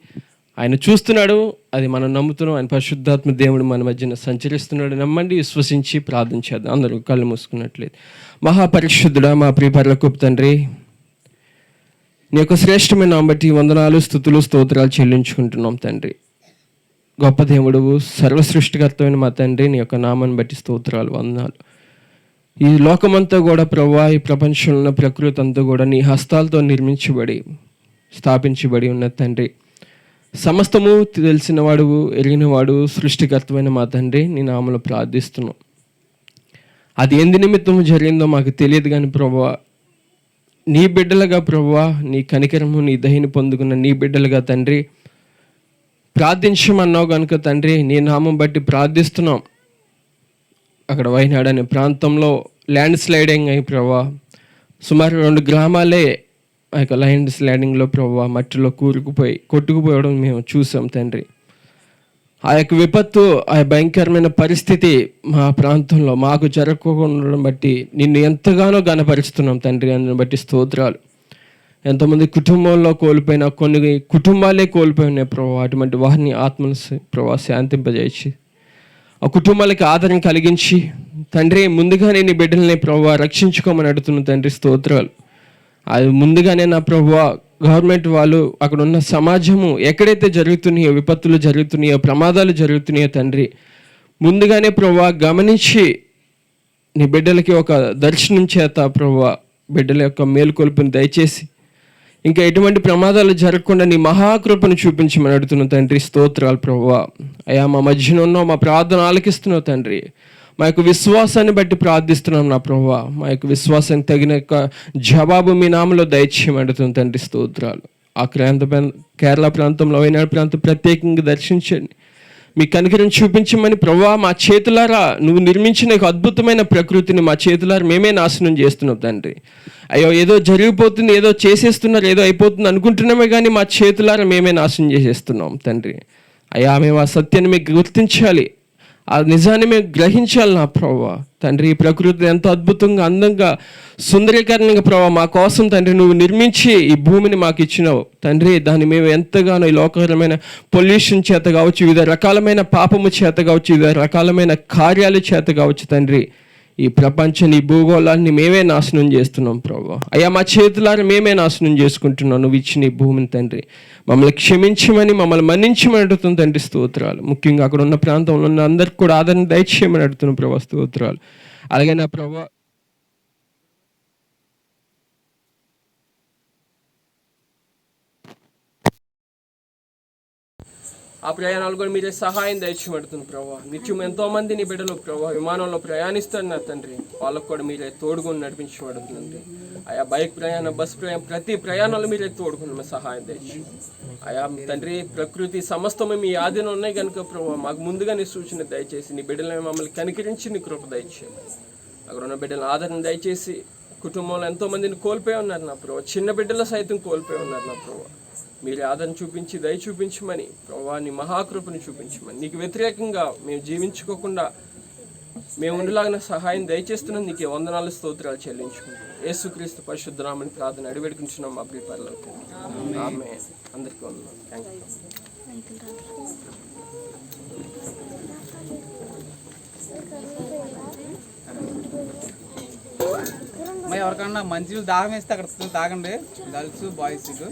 ఆయన చూస్తున్నాడు, అది మనం నమ్ముతున్నాం. ఆయన పరిశుద్ధాత్మ దేవుడు మన మధ్యన సంచరిస్తున్నాడు. నమ్మండి, విశ్వసించి ప్రార్థన చేద్దాం. అందరూ కళ్ళు మూసుకున్నట్లేదు. మహాపరిశుద్ధుడా, మా ప్రియ పరలోకపు తండ్రి, నీ యొక్క శ్రేష్టమైన నామం బట్టి వందనాలు, స్తుతులు, స్తోత్రాలు చెల్లించుకుంటున్నాం తండ్రి. గొప్ప దేవుడు, సర్వసృష్టికర్తమైన మా తండ్రి, నీ యొక్క నామాన్ని బట్టి స్తోత్రాలు, వందనాలు. ఈ లోకమంతా కూడా ప్రభువా, ఈ ప్రపంచంలో ఉన్న ప్రకృతి అంతా కూడా నీ హస్తాలతో నిర్మించబడి స్థాపించబడి ఉన్న తండ్రి. సమస్తము తెలిసినవాడు, ఎరిగినవాడు, సృష్టికర్తమైన మా తండ్రి, నీ నామములో ప్రార్థిస్తున్నాం. అది ఎందు నిమిత్తం జరిగిందో మాకు తెలియదు కానీ ప్రభువా, నీ బిడ్డలుగా ప్రభువా, నీ కనికరము, నీ దయని పొందుకున్న నీ బిడ్డలుగా తండ్రి ప్రార్థించమన్నావు కనుక తండ్రి, నీ నామం బట్టి ప్రార్థిస్తున్నాం. అక్కడ వైనాడు అనే ప్రాంతంలో ల్యాండ్ స్లైడింగ్ అయి ప్రభా, సుమారు 2 గ్రామాలే ఆ యొక్క ల్యాండ్ స్లైడింగ్లో ప్రభా మట్టిలో కొట్టుకుపోవడం మేము చూసాం తండ్రి. ఆ యొక్క విపత్తు, ఆ భయంకరమైన పరిస్థితి మా ప్రాంతంలో మాకు జరగకుండా ఉండడం బట్టి నిన్ను ఎంతగానో ఘనపరుస్తున్నాం తండ్రి. అందుని బట్టి స్తోత్రాలు. ఎంతోమంది కుటుంబంలో కోల్పోయిన, కొన్ని కుటుంబాలే కోల్పోయినాయి ప్రభావ. అటువంటి వారిని ఆత్మను ప్రభావ శాంతింపజేసి ఆ కుటుంబాలకి ఆదరణ కలిగించి తండ్రి, ముందుగానే నీ బిడ్డల్ని ప్రభావ రక్షించుకోమని అడుగుతున్నాను తండ్రి. స్తోత్రాలు. అది ముందుగానే నా ప్రభువ గవర్నమెంట్ వాళ్ళు, అక్కడ ఉన్న సమాజము ఎక్కడైతే జరుగుతున్నాయో, విపత్తులు జరుగుతున్నాయో, ప్రమాదాలు జరుగుతున్నాయో తండ్రి, ముందుగానే ప్రభువ గమనించి నీ బిడ్డలకి ఒక దర్శనం చేత ప్రభువ బిడ్డల యొక్క మేలుకొల్పుని దయచేసి ఇంకా ఎటువంటి ప్రమాదాలు జరగకుండా నీ మహాకృపను చూపించమని అడుగుతున్నావు తండ్రి. స్తోత్రాలు ప్రభువ. అయ్యా, మా మధ్యన ఉన్నావు, మా ప్రార్థన ఆలకిస్తున్నావు తండ్రి. మా యొక్క విశ్వాసాన్ని బట్టి ప్రార్థిస్తున్నాం నా ప్రభువ. మా యొక్క విశ్వాసానికి తగిన యొక్క జవాబు మీ నామలో దయచేయమని అడుగుతున్నాం తండ్రి. స్తోత్రాలు. ఆ కేరళ ప్రాంతంలో, వైనాడు ప్రాంతం ప్రత్యేకంగా దర్శించండి. మీ కనికరం చూపించమని ప్రభువా, మా చేతులారా నువ్వు నిర్మించిన అద్భుతమైన ప్రకృతిని మా చేతులారా మేమే నాశనం చేస్తున్నాం తండ్రి. అయ్యో, ఏదో జరిగిపోతుంది, ఏదో చేసేస్తున్నారు, ఏదో అయిపోతుంది అనుకుంటున్నామే కానీ మా చేతులారా మేమే నాశనం చేసేస్తున్నాం తండ్రి. అయ్యా, మేము ఆ సత్యాన్ని మీకు గుర్తించాలి, ఆ నిజాన్ని మేము గ్రహించాలి నా ప్రభువా తండ్రి. ఈ ప్రకృతిని ఎంతో అద్భుతంగా, అందంగా, సుందరీకరణంగా ప్రభువా మా కోసం తండ్రి నువ్వు నిర్మించి ఈ భూమిని మాకు ఇచ్చినావు తండ్రి. దాన్ని మేము ఎంతగానో ఈ లోకరమైన పొల్యూషన్ చేత కావచ్చు, వివిధ రకాలమైన పాపము చేత కావచ్చు, వివిధ రకాలమైన కార్యాల చేత కావచ్చు తండ్రి, ఈ ప్రపంచాన్ని, ఈ భూగోళాన్ని మేమే నాశనం చేస్తున్నాం ప్రభువా. అయ్యా, మా చేతులారా మేమే నాశనం చేసుకుంటున్నాం నువ్వు ఇచ్చిన ఈ భూమిని తండ్రి. మమ్మల్ని క్షమించమని, మమ్మల్ని మన్నించమని అడుగుతుంది తండ్రి. స్తోత్రాలు. ముఖ్యంగా అక్కడ ఉన్న ప్రాంతంలో ఉన్న అందరికి కూడా ఆదరణ దయచేయమని అడుగుతున్నాం ప్రభా. స్తోత్రాలు. అలాగే నా ప్రభా, ఆ ప్రయాణాలు కూడా మీరే సహాయం దయచేయబడుతుంది ప్రభావ. నిత్యం ఎంతోమంది నీ బిడ్డలు ప్రభావ విమానంలో ప్రయాణిస్తున్నారు తండ్రి, వాళ్ళకు కూడా మీరే తోడుకొని నడిపించబడుతుంది. ఆయా బైక్ ప్రయాణం, బస్ ప్రయాణం, ప్రతి ప్రయాణాలు మీరే తోడుకుని సహాయం దయచేయండి. ఆయా తండ్రి, ప్రకృతి సమస్తమే మీ ఆధీనం ఉన్నాయి కనుక ప్రభావ మాకు ముందుగా నీ సూచన దయచేసి నీ బిడ్డలను మమ్మల్ని కనికరించి నీ కృప దయచేయండి. అక్కడ ఉన్న బిడ్డలను ఆదరణ దయచేసి, కుటుంబంలో ఎంతోమందిని కోల్పోయి ఉన్నారు నా ప్రభావ, చిన్న బిడ్డలు సైతం కోల్పోయి ఉన్నారు నా ప్రభావ. మీరే ఆదరణ చూపించి దయ చూపించమని ప్రభావ, నీ మహాకృపను చూపించమని, నీకు వ్యతిరేకంగా మేము జీవించుకోకుండా మేము ఉండలాగిన సహాయం దయచేస్తున్నాం. నీకే వందనాలు, స్తోత్రాలు చెల్లించుకుంటాం. యేసుక్రీస్తు పరిశుద్ధ నామమున ప్రార్థన అడివేడుకుంటున్నాం మా ప్రియ పరలోక తండ్రి. ఆమేన్. అందరికీ వందనాలు. Thank you. మరి ఎవరికన్నా మంచినీళ్ళు దాహం వేస్తే అక్కడ తాగండి, గర్ల్స్ బాయ్స్. ఇటు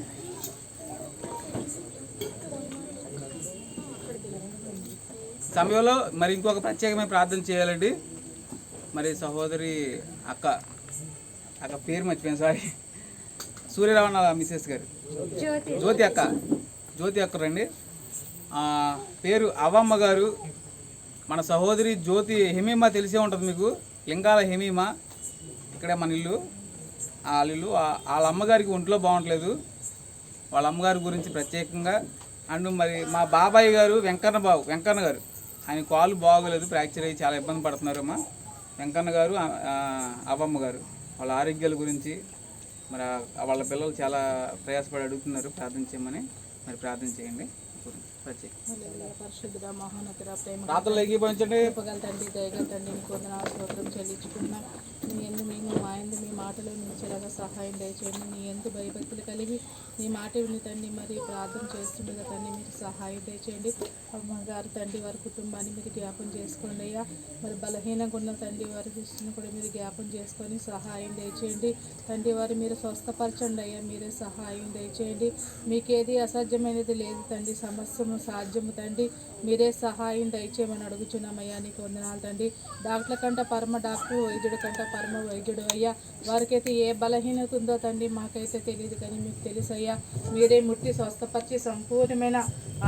సమయంలో మరి ఇంకొక ప్రత్యేకమైన ప్రార్థన చేయాలండి. మరి సహోదరి అక్క పేరు మర్చిపోయాను, సారీ, సూర్యరావణ మిసెస్ గారు జ్యోతి అక్క రండి. పేరు అవ్వమ్మ గారు. మన సహోదరి జ్యోతి హెమీమా తెలిసే ఉంటుంది మీకు, లింగాల హెమీమా. ఇక్కడే మన ఇల్లు, వాళ్ళ ఇల్లు. వాళ్ళ అమ్మగారికి ఒంట్లో బాగుంటలేదు, వాళ్ళ అమ్మగారి గురించి ప్రత్యేకంగా. అండ్ మరి మా బాబాయ్ గారు వెంకన్న గారు, ఆయన కాలు బాగోలేదు, ఫ్రాక్చర్ అయ్యి చాలా ఇబ్బంది పడుతున్నారు. అమ్మ వెంకన్న గారు, అవ్వమ్మ గారు, వాళ్ళ ఆరోగ్యాల గురించి మరి వాళ్ళ పిల్లలు చాలా ప్రయాసపడి అడుగుతున్నారు ప్రార్థన చేయమని. మరి ప్రార్థన చేయండి. పరిశుద్ధుడా, మహోన్నతుడా, ప్రేమ ప్రార్థనలు ఎగిపోయించండి. తండ్రి, దయగల తండ్రి, నీకు వందనాలు స్తోత్రం చెల్లించుకున్నాం. నీ ఎందు మేము మా ఎందు మీ మాటలు నిలిచేలాగా సహాయం దయచేయండి. నీ ఎందు భయభక్తులు కలిగి నీ మాట విని తండ్రి మరి ప్రార్థన చేస్తుండగా తండ్రి మీరు సహాయం దయచేయండి. అమ్మగారు తండ్రి వారి కుటుంబాన్ని మీరు జ్ఞాపం చేసుకోండి అయ్యా. మరి బలహీనంగా ఉన్న తండ్రి వారి దృష్టిని కూడా మీరు జ్ఞాపం చేసుకొని సహాయం దయచేయండి తండ్రి. వారు మీరు స్వస్థపరచండి అయ్యా, మీరే సహాయం దయచేయండి. మీకేది అసాధ్యమైనది లేదు తండ్రి, సమస్యము సాధ్యము తండ్రి. మీరే సహాయం దయచేయమని అడుగుచున్నామయ్యా. నీకు వందనాలు తండ్రి. డాక్టర్ల కంటే పరమ డాక్టర్, వైద్యుడి కంటే పరమ వైద్యుడు అయ్యా. వారికైతే ఏ బలహీనత ఉందో తండ్రి మాకైతే తెలియదు, కానీ మీకు తెలుసు అయ్యా. మీరే ముట్టి స్వస్థపరిచి సంపూర్ణమైన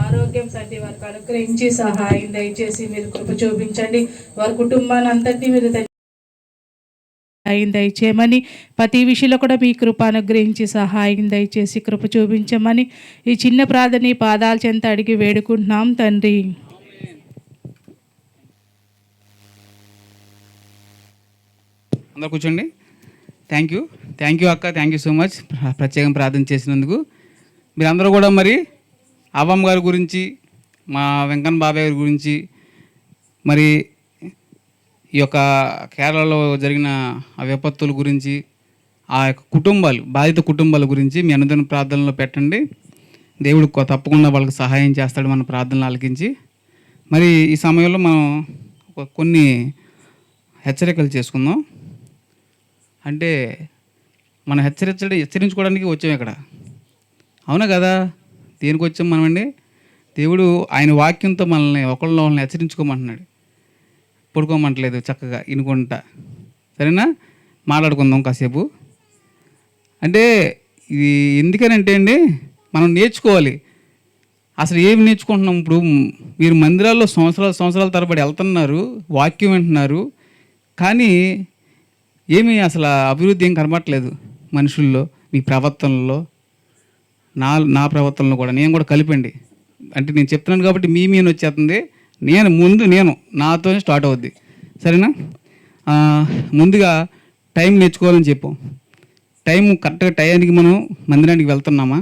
ఆరోగ్యం తండ్రి వారికి అనుగ్రహించి సహాయం దయచేసి మీరు కృప చూపించండి. వారి కుటుంబాన్ని అంతటినీ మీరు సహాయం దయచేయమని, ప్రతి విషయంలో కూడా మీ కృప అనుగ్రహించి సహాయం దయచేసి కృప చూపించమని ఈ చిన్న ప్రార్థన పాదాల చెంత అడిగి వేడుకుంటున్నాం తండ్రి. అందరూ కూర్చోండి. థ్యాంక్ యూ అక్క, థ్యాంక్ యూ సో మచ్ ప్రత్యేకంగా ప్రార్థన చేసినందుకు. మీరందరూ కూడా మరి అవ్వమ్మ గారి గురించి, మా వెంకన్న బాబాయ్ గారి గురించి, మరి ఈ యొక్క కేరళలో జరిగిన ఆ విపత్తుల గురించి, ఆ యొక్క కుటుంబాలు, బాధిత కుటుంబాల గురించి మీ అనుదిన ప్రార్థనలో పెట్టండి. దేవుడు తప్పకుండా వాళ్ళకి సహాయం చేస్తాడు మన ప్రార్థనలు ఆలకించి. మరి ఈ సమయంలో మనం కొన్ని హెచ్చరికలు చేసుకుందాం. అంటే మనం హెచ్చరించుకోవడానికి వచ్చాం ఇక్కడ, అవునా కదా? దేనికి వచ్చాం మనమండి? దేవుడు ఆయన వాక్యంతో మనల్ని ఒకళ్ళని హెచ్చరించుకోమంటున్నాడు, పడుకోమంటలేదు. చక్కగా ఇనుకుంటా, సరేనా? మాట్లాడుకుందాం కాసేపు. అంటే ఇది ఎందుకనంటే అండి, మనం నేర్చుకోవాలి. అసలు ఏమి నేర్చుకుంటున్నాం? ఇప్పుడు మీరు మందిరాల్లో సంవత్సరాల తరబడి వెళ్తున్నారు, వాక్యం వింటున్నారు, కానీ ఏమీ అసలు అభివృద్ధి ఏం కనబడట్లేదు మనుషుల్లో, మీ ప్రవర్తనలో, నా ప్రవర్తనలో కూడా. నేను కూడా కలిపండి. అంటే నేను చెప్తున్నాను కాబట్టి మీ వచ్చేస్తుంది. నేను నాతోనే స్టార్ట్ అవుద్ది, సరేనా? ముందుగా టైం నేర్చుకోవాలని చెప్పాం. టైం కరెక్ట్గా టైంకి మనం మందిరానికి వెళ్తున్నామా?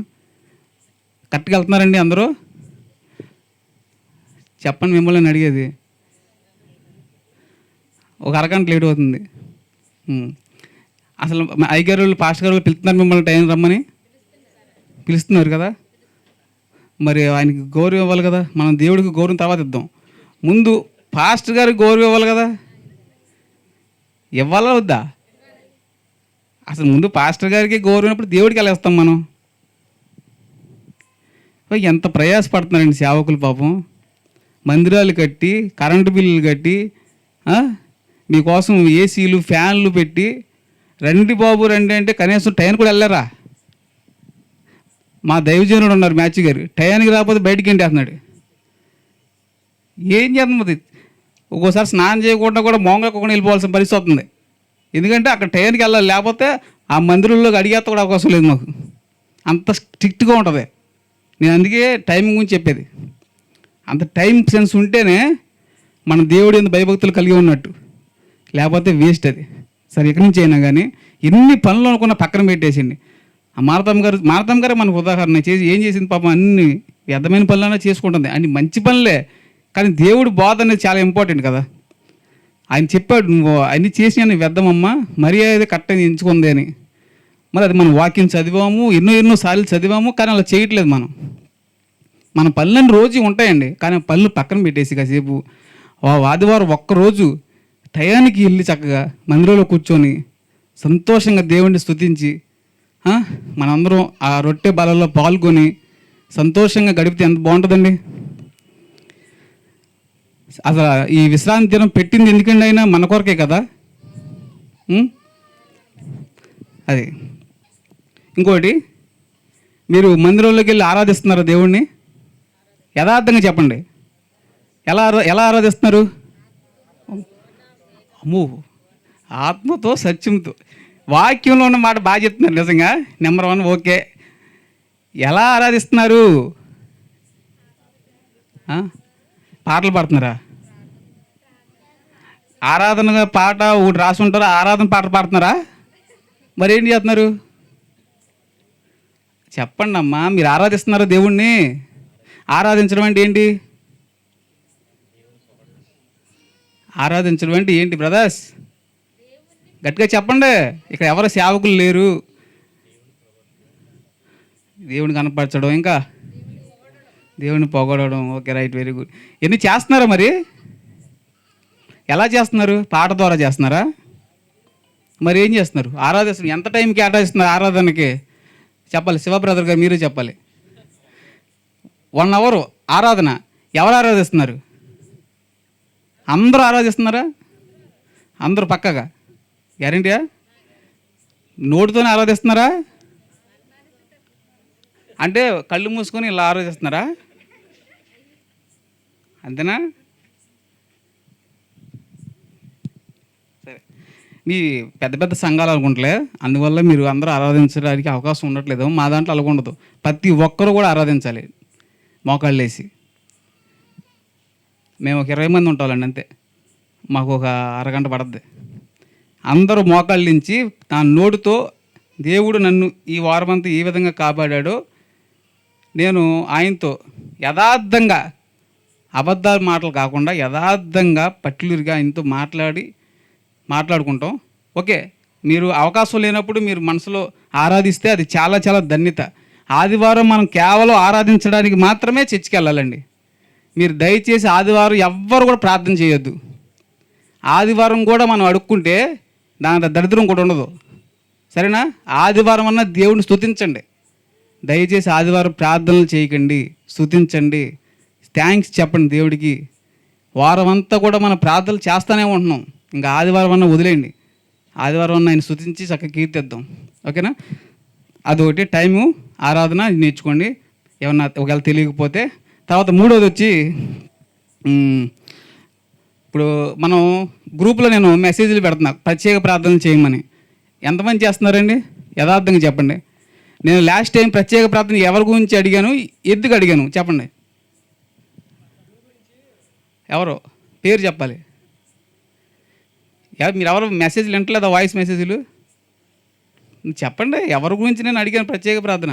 కరెక్ట్గా వెళ్తున్నారండి అందరూ? చెప్పండి, మిమ్మల్ని అడిగేది. ఒక అరగంట లేట్ అవుతుంది. అసలు అయ్యగారు వాళ్ళు, పాస్టర్ గారు పిలుస్తున్నారు మిమ్మల్ని టైం రమ్మని పిలుస్తున్నారు కదా. మరి ఆయనకి గౌరవం ఇవ్వాలి కదా. మనం దేవుడికి గౌరవం తర్వాత ఇద్దాం, ముందు పాస్టర్ గారికి గౌరవం ఇవ్వాలి కదా. ఇవ్వాలా వద్దా? అసలు ముందు పాస్టర్ గారికి గౌరవం ఇచ్చినప్పుడు దేవుడికి ఎలా ఇస్తాం మనం? ఎంత ప్రయాసపడుతున్నారండి సేవకులు పాపం. మందిరాలు కట్టి, కరెంటు బిల్లులు కట్టి, మీకోసం ఏసీలు ఫ్యాన్లు పెట్టి, రండి బాబు రండి అంటే కనీసం టైం కూడా వెళ్ళారా? మా దైవజనుడు ఉన్నారు మ్యాచ్ గారు, టయానికి రాకపోతే బయటికి ఎంటేస్తున్నాడు. ఏం చేస్తుంది? ఒక్కోసారి స్నానం చేయకుండా కూడా మోంగకుండా వెళ్ళిపోవాల్సిన పరిస్థితి వస్తుంది. ఎందుకంటే అక్కడ టయానికి వెళ్ళాలి, లేకపోతే ఆ మందిరంలోకి అడిగేస్తా కూడా అవకాశం లేదు మాకు. అంత స్ట్రిక్ట్గా ఉంటుంది. నేను అందుకే టైం గురించి చెప్పేది. అంత టైం సెన్స్ ఉంటేనే మన దేవుడు ఎందుకు భయభక్తులు కలిగి ఉన్నట్టు, లేకపోతే వేస్ట్ అది. సరే, ఎక్కడి నుంచి అయినా కానీ ఎన్ని పనులు అనుకున్న పక్కన పెట్టేసింది. ఆ మారతమ్మ గారు మనకు ఉదాహరణ చేసి ఏం చేసింది పాపం? అన్ని వ్యర్థమైన పనులన్నా చేసుకుంటుంది, అన్ని మంచి పనులే. కానీ దేవుడు బోధ అనేది చాలా ఇంపార్టెంట్ కదా. ఆయన చెప్పాడు, నువ్వు అన్ని చేసి వ్యర్థమమ్మా, మరీ అది కరెక్ట్గా ఎంచుకుంది అని. మరి అది మనం వాక్యం చదివాము, ఎన్నో సార్లు చదివాము, కానీ అలా చేయట్లేదు మనం. మన పనులన్నీ రోజు ఉంటాయండి, కానీ పనులు పక్కన పెట్టేసి కాసేపు ఆదివారం ఒక్కరోజు టయానికి వెళ్ళి చక్కగా మందిరంలో కూర్చొని సంతోషంగా దేవుణ్ణి స్తుతించి మనందరం ఆ రొట్టె బలలో పాల్గొని సంతోషంగా గడిపితే ఎంత బాగుంటుందండి. అసలు ఈ విశ్రాంతి దినం పెట్టింది ఎందుకండి అయినా మన కొరకే కదా. అది ఇంకోటి, మీరు మందిరంలోకి వెళ్ళి ఆరాధిస్తున్నారా దేవుణ్ణి? యథార్థంగా చెప్పండి, ఎలా ఆరాధిస్తున్నారు? అమ్మో, ఆత్మతో సత్యంతో. వాక్యంలో ఉన్న మాట బాగా చెప్తున్నారు నిజంగా. Number 1 okay. ఎలా ఆరాధిస్తున్నారు? పాటలు పాడుతున్నారా? ఆరాధన పాట ఒకటి రాసి ఉంటారా? ఆరాధన పాట పాడుతున్నారా? మరి ఏం చేస్తున్నారు చెప్పండి అమ్మా. మీరు ఆరాధిస్తున్నారా దేవుణ్ణి? ఆరాధించడం అంటే ఏంటి? ఆరాధించడం అంటే ఏంటి బ్రదర్స్? గట్టిగా చెప్పండి. ఇక్కడ ఎవరు సేవకులు లేరు. దేవుని కనపరచడం, ఇంకా దేవుని పొగడడం. Okay, right, very good. ఇవన్నీ చేస్తున్నారా? మరి ఎలా చేస్తున్నారు? పాట ద్వారా చేస్తున్నారా? మరి ఏం చేస్తున్నారు? ఆరాధిస్తున్నారు. ఎంత టైం కేటాయిస్తున్నారు ఆరాధనకి? చెప్పాలి, శివ బ్రదర్ గారు మీరే చెప్పాలి. 1 అవర్ ఆరాధన. ఎవరు ఆరాధిస్తున్నారు? అందరూ ఆరాధిస్తున్నారా? అందరూ పక్కగా గ్యారెంటీయా? నోటితోనే ఆరాధిస్తున్నారా? అంటే కళ్ళు మూసుకొని ఇలా ఆరాధిస్తున్నారా? అంతేనా? సరే, మీ పెద్ద పెద్ద సంఘాలు అనుకుంటలే, అందువల్ల మీరు అందరూ ఆరాధించడానికి అవకాశం ఉండట్లేదు. మా దాంట్లో అలాగ ఉండదు. ప్రతి ఒక్కరు కూడా ఆరాధించాలి మోకాళ్ళు వేసి. మేము ఒక 20 మంది ఉంటామండి, అంతే. మాకు ఒక అరగంట పడుద్ది. అందరూ మోకాళ్ళించి నా నోటితో దేవుడు నన్ను ఈ వారమంతా ఈ విధంగా కాపాడాడో, నేను ఆయనతో యథార్థంగా, అబద్ధాల మాటలు కాకుండా యథార్థంగా పర్టిక్యులర్గా ఆయనతో మాట్లాడుకుంటాం. ఓకే, మీరు అవకాశం లేనప్పుడు మీరు మనసులో ఆరాధిస్తే అది చాలా చాలా ధన్యత. ఆదివారం మనం కేవలం ఆరాధించడానికి మాత్రమే చర్చికి వెళ్ళాలండి. మీరు దయచేసి ఆదివారం ఎవ్వరు కూడా ప్రార్థన చేయొద్దు. ఆదివారం కూడా మనం అడుక్కుంటే దాని దరిద్రం కూడా ఉండదు. సరేనా? ఆదివారం అన్న దేవుడిని స్తుతించండి. దయచేసి ఆదివారం ప్రార్థనలు చేయకండి, స్తుతించండి, థ్యాంక్స్ చెప్పండి దేవుడికి. వారం అంతా కూడా మనం ప్రార్థనలు చేస్తూనే ఉంటున్నాం. ఇంకా ఆదివారం అన్న వదిలేయండి. ఆదివారం అన్న ఆయన స్తుతించి చక్కగా కీర్తిద్దాం. ఓకేనా? అదొకటి. టైము ఆరాధన నేర్చుకోండి ఏమన్నా ఒకవేళ తెలియకపోతే. తర్వాత 3వది వచ్చి, ఇప్పుడు మనం గ్రూప్లో నేను మెసేజ్లు పెడుతున్నా ప్రత్యేక ప్రార్థనలు చేయమని. ఎంతమంది చేస్తున్నారండి? యథార్థంగా చెప్పండి. నేను లాస్ట్ టైం ప్రత్యేక ప్రార్థన ఎవరి గురించి అడిగాను, ఎందుకు అడిగాను చెప్పండి. ఎవరో పేరు చెప్పాలి. మీరు ఎవరు మెసేజ్లు వింటలేదా? వాయిస్ మెసేజ్లు చెప్పండి. ఎవరి గురించి నేను అడిగాను ప్రత్యేక ప్రార్థన?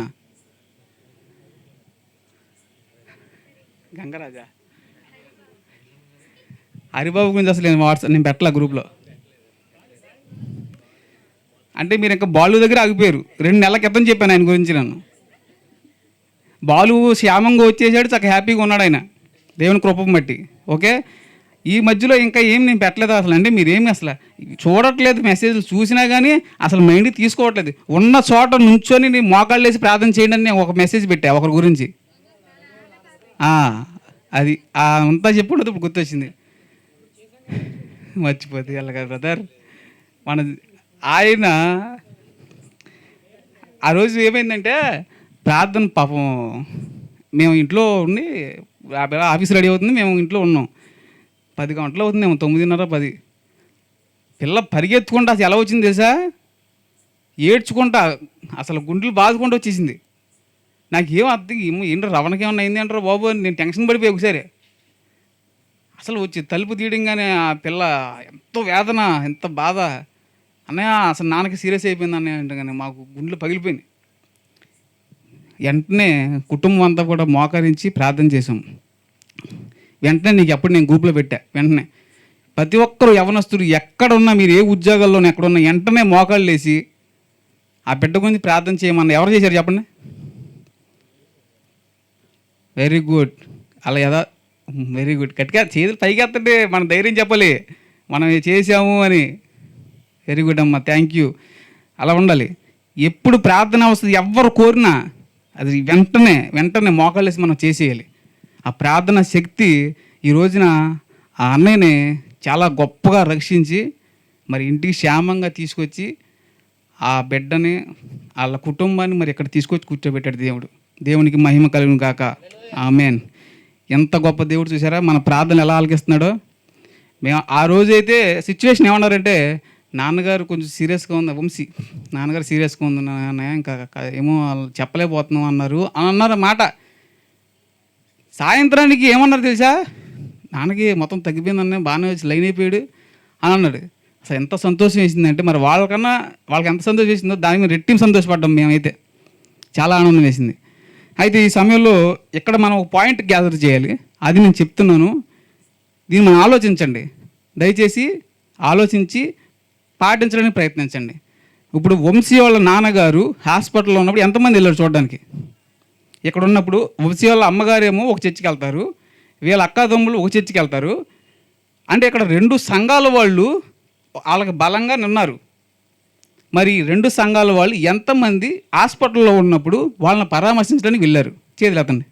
గంగరాజా, హరిబాబు గురించి అసలు నేను పెట్టలే గ్రూప్లో. అంటే మీరు ఇంకా బాలు దగ్గర ఆగిపోయారు. 2 నెలల క్రితం చెప్పాను ఆయన గురించి. నన్ను బాలు క్షేమంగా వచ్చేసాడు, చక్కగా హ్యాపీగా ఉన్నాడు ఆయన, దేవుని కృపను బట్టి. ఓకే, ఈ మధ్యలో ఇంకా ఏం నేను పెట్టలేదు అసలు. అంటే మీరేమి అసలు చూడట్లేదు, మెసేజ్లు చూసినా కానీ అసలు మైండ్కి తీసుకోవట్లేదు. ఉన్న చోట నుంచొని నేను మోకాళ్ళు వేసి ప్రార్థన చేయండి అని నేను ఒక మెసేజ్ పెట్టా ఒకరి గురించి. అది అంతా చెప్పుకుంటే ఇప్పుడు గుర్తొచ్చింది. మర్చిపోతే వెళ్ళగా బ్రదర్. ఆయన ఆ రోజు ఏమైందంటే ప్రార్థన పాపం మేము ఇంట్లో ఉండి ఆఫీస్ రెడీ అవుతుంది, మేము ఇంట్లో ఉన్నాం. 10 గంటలు అవుతుంది, 9:30 10. పిల్ల పరిగెత్తుకుంటా అసలు ఎలా వచ్చింది తెలుసా? ఏడ్చుకుంటా అసలు గుండెలు బాదుకుంటూ వచ్చేసింది. నాకేం అర్థం ఏంటో రవణకేమన్నా అయింది అంటారు బాబు. నేను టెన్షన్ పడిపోయి ఒకసారి అసలు వచ్చి తలుపు తీయడంగానే ఆ పిల్ల ఎంతో వేదన, ఎంత బాధ. అన్నయ్య అసలు నాన్నకి సీరియస్ అయిపోయింది అన్నయ్య అంటే, కానీ మాకు గుండెలు పగిలిపోయింది. వెంటనే కుటుంబం అంతా కూడా మోకరించి ప్రార్థన చేసాం. వెంటనే నీకు ఎప్పుడు నేను గ్రూప్లో పెట్టా. వెంటనే ప్రతి ఒక్కరు యవనస్తులు ఎక్కడున్నా, మీరు ఏ ఉద్యోగాల్లోనే ఎక్కడున్నా వెంటనే మోకాళ్ళు వేసి ఆ బిడ్డ గురించి ప్రార్థన చేయమన్నా. ఎవరు చేశారు చెప్పండి? Very good. అలా వెరీ గుడ్. గట్టిగా చేతులు పైకి ఎత్తండి, మన ధైర్యం చెప్పాలి మనం చేసాము అని. వెరీ గుడ్ అమ్మా, థ్యాంక్ యూ. అలా ఉండాలి. ఎప్పుడు ప్రార్థన వస్తుంది, ఎవరు కోరినా అది వెంటనే మోకాళ్ళేసి మనం చేసేయాలి. ఆ ప్రార్థన శక్తి ఈ రోజున ఆ అన్నయ్యని చాలా గొప్పగా రక్షించి మరి ఇంటికి క్షేమంగా తీసుకొచ్చి ఆ బిడ్డని వాళ్ళ కుటుంబాన్ని మరి ఇక్కడ తీసుకొచ్చి కూర్చోబెట్టాడు దేవుడు. దేవునికి మహిమ కలుగును గాక. ఆమేన్. ఎంత గొప్ప దేవుడు చూసారా, మన ప్రార్థన ఎలా ఆలకిస్తున్నాడో. మేము ఆ రోజైతే సిచ్యువేషన్ ఏమన్నారంటే, నాన్నగారు కొంచెం సీరియస్గా ఉంది, వంశీ నాన్నగారు సీరియస్గా ఉంది నాన్న, ఇంకా ఏమో వాళ్ళు చెప్పలేకపోతున్నాం అని అన్నారు మాట. సాయంత్రానికి ఏమన్నారు తెలుసా, నాన్నకి మొత్తం తగ్గిపోయిందన్న, బాగానే వచ్చి లైన్ అయిపోయాడు అని అన్నాడు. అసలు ఎంత సంతోషం వేసిందంటే, మరి వాళ్ళకి ఎంత సంతోషం వేసిందో దాని మీద రెట్టింపు సంతోషపడ్డాం మేమైతే. చాలా ఆనందం వేసింది. అయితే ఈ సమయంలో ఇక్కడ మనం ఒక పాయింట్ గ్యాదర్ చేయాలి, అది నేను చెప్తున్నాను. దీన్ని మనం ఆలోచించండి, దయచేసి ఆలోచించి పాటించడానికి ప్రయత్నించండి. ఇప్పుడు వంశీ వాళ్ళ నాన్నగారు హాస్పిటల్లో ఉన్నప్పుడు ఎంతమంది వెళ్ళారు చూడడానికి? ఇక్కడ ఉన్నప్పుడు వంశీ వాళ్ళ అమ్మగారేమో ఒక చర్చికి వెళ్తారు, వీళ్ళ అక్కాదమ్ములు ఒక చర్చికి వెళ్తారు. అంటే ఇక్కడ 2 సంఘాల వాళ్ళు వాళ్ళకి బలంగా నిన్నారు. మరి 2 సంఘాల వాళ్ళు ఎంతమంది హాస్పిటల్లో ఉన్నప్పుడు వాళ్ళని పరామర్శించడానికి వెళ్ళారు? చేతులు ఎత్తండి.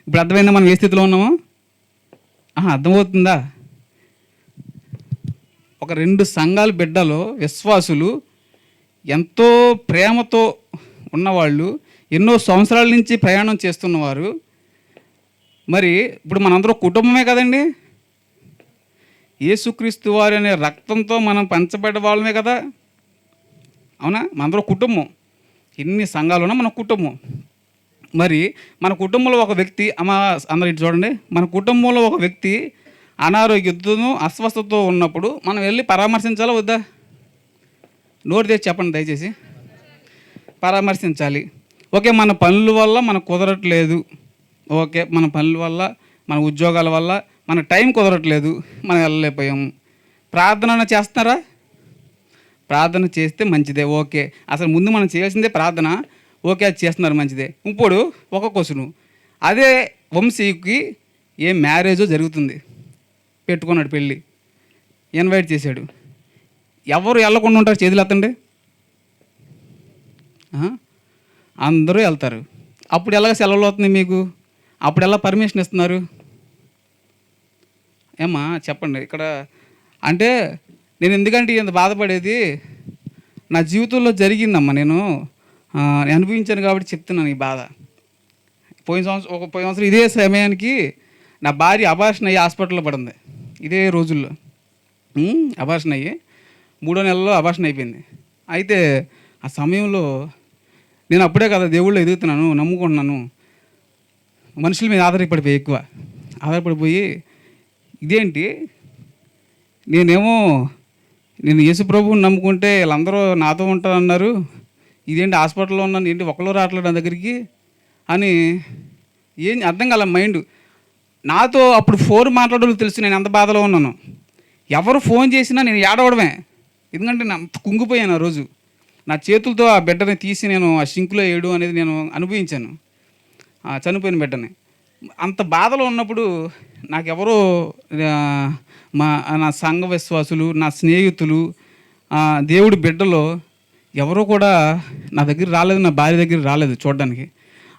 ఇప్పుడు అర్థమైందా మనం ఏ స్థితిలో ఉన్నామో? అర్థమవుతుందా? ఒక 2 సంఘాల బిడ్డలో విశ్వాసులు, ఎంతో ప్రేమతో ఉన్నవాళ్ళు, ఎన్నో సంవత్సరాల నుంచి ప్రయాణం చేస్తున్నవారు. మరి ఇప్పుడు మనందరూ కుటుంబమే కదండి. యేసుక్రీస్తు వారి అనే రక్తంతో మనం పంచబడ్డ వాళ్ళమే కదా, అవునా? మనందరూ కుటుంబం. ఎన్ని సంఘాలు ఉన్నా మన కుటుంబం. మరి మన కుటుంబంలో ఒక వ్యక్తి అందరూ ఇటు చూడండి, మన కుటుంబంలో ఒక వ్యక్తి అనారోగ్యంతో అస్వస్థతతో ఉన్నప్పుడు మనం వెళ్ళి పరామర్శించాలా వద్దా? నోరు తెచ్చి చెప్పండి దయచేసి. పరామర్శించాలి. ఓకే, మన పనుల వల్ల మనకు కుదరట్లేదు, ఓకే, మన పనుల వల్ల, మన ఉద్యోగాల వల్ల మన టైం కుదరట్లేదు, మనం వెళ్ళలేకపోయాము. ప్రార్థన చేస్తున్నారా? ప్రార్థన చేస్తే మంచిదే, ఓకే. అసలు ముందు మనం చేయాల్సిందే ప్రార్థన, ఓకే, అది చేస్తున్నారు మంచిదే. ఇప్పుడు ఒక క్వశ్చను, అదే వంశీకి ఏ మ్యారేజో జరుగుతుంది, పెట్టుకున్నాడు పెళ్ళి, ఇన్వైట్ చేశాడు, ఎవరు వెళ్ళకుండా ఉంటారు? చేతులు ఎత్తండి. అందరూ వెళ్తారు. అప్పుడు ఎలాగ సెలవులు అవుతుంది మీకు? అప్పుడు ఎలా పర్మిషన్ ఇస్తున్నారు? ఏమ్మా చెప్పండి. ఇక్కడ అంటే నేను ఎందుకంటే ఇంత బాధపడేది నా జీవితంలో జరిగిందమ్మా, నేను అనుభవించాను కాబట్టి చెప్తున్నాను ఈ బాధ. పోయిన సంవత్సరం ఇదే సమయానికి నా భార్య అబార్షన్ అయ్యి హాస్పిటల్లో పడింది. ఇదే రోజుల్లో అబార్షన్ అయ్యి 3వ నెలలో అబార్షన్ అయిపోయింది. అయితే ఆ సమయంలో నేను అప్పుడే కదా దేవుళ్ళు ఎదుగుతున్నాను, నమ్ముకుంటున్నాను, మనుషుల మీద ఆధారపడిపోయి ఎక్కువ ఆధారపడిపోయి, ఇదేంటి నేను యేసు ప్రభువుని నమ్ముకుంటే వీళ్ళందరూ నాతో ఉంటారన్నారు, ఇదేంటి హాస్పిటల్లో ఉన్నాను, ఏంటి ఒకళ్ళు రావట్లేదు నా దగ్గరికి అని ఏం అర్థం కాల మైండ్. నాతో అప్పుడు ఫోన్ మాట్లాడడం తెలుసు నేను ఎంత బాధలో ఉన్నాను. ఎవరు ఫోన్ చేసినా నేను ఏడవడమే, ఎందుకంటే నేను అంత కుంగిపోయాను. ఆ రోజు నా చేతులతో ఆ బిడ్డని తీసి నేను ఆ సింకులో వేయడం అనేది నేను అనుభవించాను, చనిపోయిన బిడ్డని. అంత బాధలో ఉన్నప్పుడు నాకెవరో నా సంఘ విశ్వాసులు, నా స్నేహితులు, దేవుడి బిడ్డలో ఎవరో కూడా నా దగ్గర రాలేదు, నా భార్య దగ్గర రాలేదు చూడడానికి.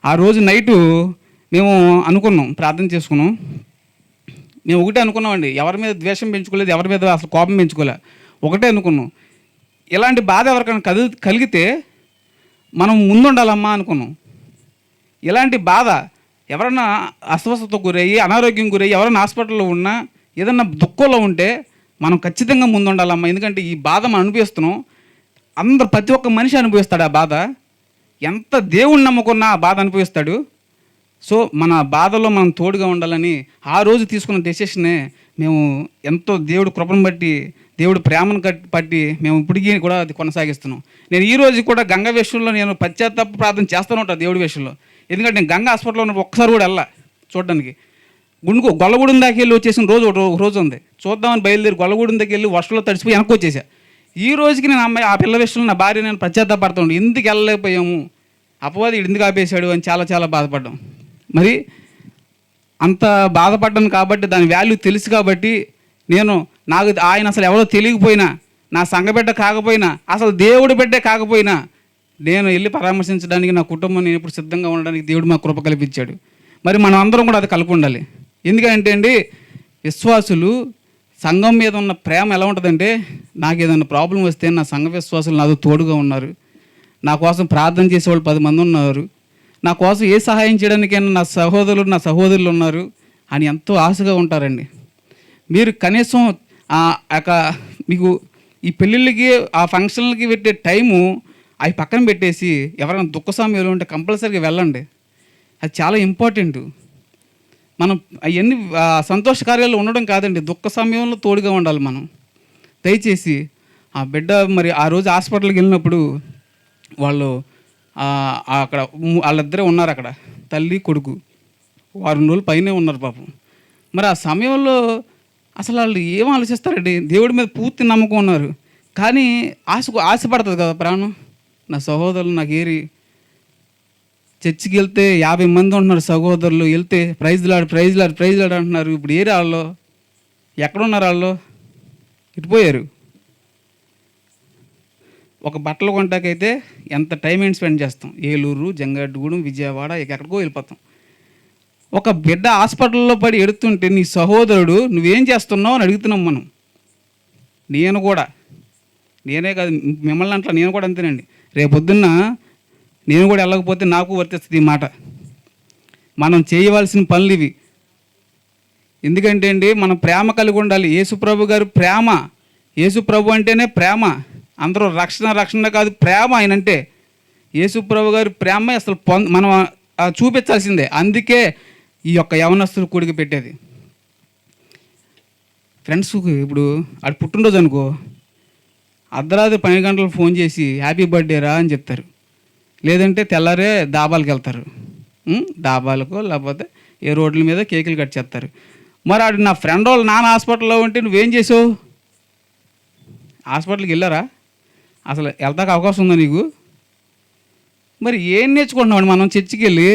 ఆ రోజు నైటు మేము అనుకున్నాం, ప్రార్థన చేసుకున్నాం. మేము ఒకటే అనుకున్నామండి, ఎవరి మీద ద్వేషం పెంచుకోలేదు, ఎవరి మీద అసలు కోపం పెంచుకోలే, ఒకటే అనుకున్నాం, ఇలాంటి బాధ ఎవరికైనా కలిగితే మనం ముందుండాలమ్మా అనుకున్నాం. ఇలాంటి బాధ ఎవరన్నా అస్వస్థతకు గురయ్యి, అనారోగ్యం గురయ్యి, ఎవరైనా హాస్పిటల్లో ఉన్నా, ఏదన్నా దుఃఖంలో ఉంటే మనం ఖచ్చితంగా ముందుండాలమ్మా. ఎందుకంటే ఈ బాధ మనం అనుభవిస్తున్నాం, ప్రతి ఒక్క మనిషి అనుభవిస్తాడు ఆ బాధ. ఎంత దేవుణ్ణి నమ్ముకున్నా ఆ బాధ అనుభవిస్తాడు. సో మన బాధలో మనం తోడుగా ఉండాలని ఆ రోజు తీసుకున్న డెసిషనే మేము ఎంతో దేవుడి కృపను బట్టి, దేవుడి ప్రేమను బట్టి మేము ఇప్పటికీ కూడా అది కొనసాగిస్తున్నాం. నేను ఈ రోజు కూడా గంగ విషయంలో నేను పశ్చాత్తాప ప్రార్థన చేస్తూనే ఉంటాను దేవుడి విషయంలో. ఎందుకంటే నేను గంగ హాస్పిటల్లో ఉన్నప్పుడు ఒక్కసారి కూడా వెళ్ళా చూడడానికి. గొల్లగూడెం దాకా వెళ్ళి వచ్చేసిన రోజు ఉంది, చూద్దామని బయలుదేరి గొల్లగూడెం దగ్గర వెళ్ళి వర్షంలో తడిచిపోయి వెనక్కి వచ్చేసా. ఈ రోజుకి నేను ఆ పిల్ల విషయంలో నా భార్య నేను పశ్చాత్తాపడుతుండే, ఎందుకు వెళ్ళలేకపోయాము, అపవాది ఎందుకు ఆపేశాడు అని చాలా చాలా బాధపడ్డాం. మరి అంత బాధపడ్డాను కాబట్టి దాని వాల్యూ తెలుసు కాబట్టి నాకు ఆయన అసలు ఎవరో తెలియకపోయినా, నా సంఘ బిడ్డ కాకపోయినా, అసలు దేవుడి బిడ్డే కాకపోయినా నేను వెళ్ళి పరామర్శించడానికి, నా కుటుంబం నేను ఇప్పుడు సిద్ధంగా ఉండడానికి దేవుడు మా కృప కల్పించాడు. మరి మనం అందరం కూడా అది కలిపి ఉండాలి. ఎందుకంటే అండి, విశ్వాసులు సంఘం మీద ఉన్న ప్రేమ ఎలా ఉంటుందంటే, నాకు ఏదైనా ప్రాబ్లం వస్తే నా సంఘ విశ్వాసులు నాతో తోడుగా ఉన్నారు, నా కోసం ప్రార్థన చేసేవాళ్ళు 10 మంది ఉన్నారు, నా కోసం ఏ సహాయం చేయడానికైనా నా సహోదరులు ఉన్నారు అని ఎంతో ఆశగా ఉంటారండి. మీరు కనీసం మీకు ఈ పెళ్ళిళ్ళకి ఆ ఫంక్షన్లకి పెట్టే టైము అవి పక్కన పెట్టేసి ఎవరైనా దుఃఖ సమయంలో ఉంటే కంపల్సరీగా వెళ్ళండి. అది చాలా ఇంపార్టెంట్. మనం అవన్నీ సంతోష కార్యాలు ఉండడం కాదండి, దుఃఖ సమయంలో తోడుగా ఉండాలి మనం. దయచేసి ఆ బిడ్డ మరి ఆ రోజు హాస్పిటల్కి వెళ్ళినప్పుడు వాళ్ళు అక్కడ వాళ్ళిద్దరే ఉన్నారు, అక్కడ తల్లి కొడుకు 6 రోజుల పైనే ఉన్నారు పాపం. మరి ఆ సమయంలో అసలు వాళ్ళు ఏం ఆలోచిస్తారండి? దేవుడి మీద పూర్తి నమ్మకం ఉన్నారు, కానీ ఆశపడుతుంది కదా ప్రాణం. నా సహోదరులు నాకు చర్చికి వెళ్తే 50 మంది ఉంటున్నారు సహోదరులు, వెళ్తే ప్రైజ్ లాడ్ అంటున్నారు. ఇప్పుడు వాళ్ళు ఎక్కడున్నారు? వాళ్ళు ఇటుపోయారు. ఒక బట్టలు కొంటాకైతే ఎంత టైం స్పెండ్ చేస్తాం, ఏలూరు, జంగారెడ్డిగూడెం, విజయవాడ, ఎక్కడికో వెళ్ళిపోతాం. ఒక బిడ్డ హాస్పిటల్లో పడి ఎడుతుంటే నీ సహోదరుడు నువ్వేం చేస్తున్నావు అని అడుగుతున్నాం మనం. నేనే కాదు, మిమ్మల్ని అంటలా, నేను కూడా అంతేనండి. రేపొద్దున్న నేను కూడా వెళ్ళకపోతే నాకు వర్తిస్తుంది ఈ మాట. మనం చేయవలసిన పనులు ఇవి. ఎందుకంటే అండి, మనం ప్రేమ కలిగి ఉండాలి. యేసుప్రభు గారు ప్రేమ, యేసుప్రభు అంటేనే ప్రేమ. అందరూ రక్షణ కాదు, ప్రేమ ఆయనంటే. యేసుప్రభు గారి ప్రేమ అసలు మనం చూపించాల్సిందే. అందుకే ఈ యొక్క యవనస్తులు కూడికి పెట్టేది. ఫ్రెండ్స్కి ఇప్పుడు ఆడు పుట్టినరోజు అనుకో, అర్ధరాత్రి 12 గంటలకు ఫోన్ చేసి హ్యాపీ బర్త్డే రా అని చెప్తారు. లేదంటే తెల్లారే డాబాలకు వెళ్తారు, డాబాలకు లేకపోతే ఏ రోడ్ల మీద కేకులు కట్ చేస్తారు. మరి ఆడు నా ఫ్రెండ్ వాళ్ళు నాన్న హాస్పిటల్లో ఉంటే నువ్వేం చేసావు? హాస్పిటల్కి వెళ్ళారా? అసలు వెళ్తాక అవకాశం ఉందా నీకు? మరి ఏం నేర్చుకుంటున్నాం మనం చర్చికి వెళ్ళి?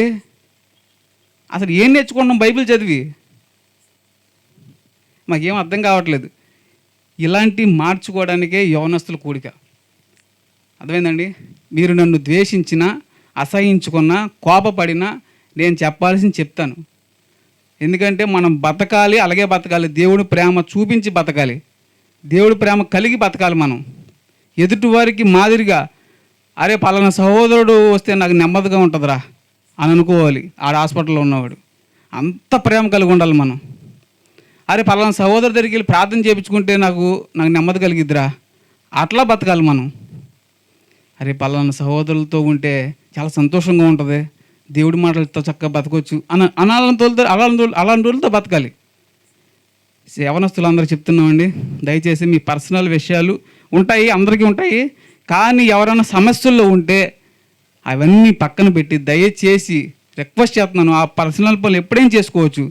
అసలు ఏం నేర్చుకుంటున్నాం బైబిల్ చదివి? మాకేం అర్థం కావట్లేదు. ఇలాంటి మార్చుకోవడానికే యవనస్తుల కూడిక. అర్థమైందండి? మీరు నన్ను ద్వేషించినా, అసహించుకున్నా, కోపపడినా నేను చెప్పాల్సింది చెప్తాను. ఎందుకంటే మనం బతకాలి, అలాగే బతకాలి. దేవుడు ప్రేమ చూపించి బతకాలి, దేవుడి ప్రేమ కలిగి బతకాలి. మనం ఎదుటివారికి మాదిరిగా, అరే పలానా సహోదరుడు వస్తే నాకు నెమ్మదిగా ఉంటుందిరా అని అనుకోవాలి. ఆడ హాస్పిటల్లో ఉన్నవాడు అంత ప్రేమ కలిగి ఉండాలి మనం. అరే పలానా సహోదరు దగ్గరికి వెళ్ళి ప్రార్థన చేయించుకుంటే నాకు నెమ్మది కలిగిద్దిరా, అట్లా బతకాలి మనం. అరే పలానా సహోదరులతో ఉంటే చాలా సంతోషంగా ఉంటుంది, దేవుడి మాటలతో చక్కగా బతకొచ్చు అలాంటి రోజులతో బతకాలి. యవనస్తులు అందరూ చెప్తున్నామండి, దయచేసి మీ పర్సనల్ విషయాలు ఉంటాయి, అందరికీ ఉంటాయి. కానీ ఎవరైనా సమస్యల్లో ఉంటే అవన్నీ పక్కన పెట్టి దయచేసి రిక్వెస్ట్ చేస్తున్నాను, ఆ పర్సనల్ పనులు ఎప్పుడేం చేసుకోవచ్చు.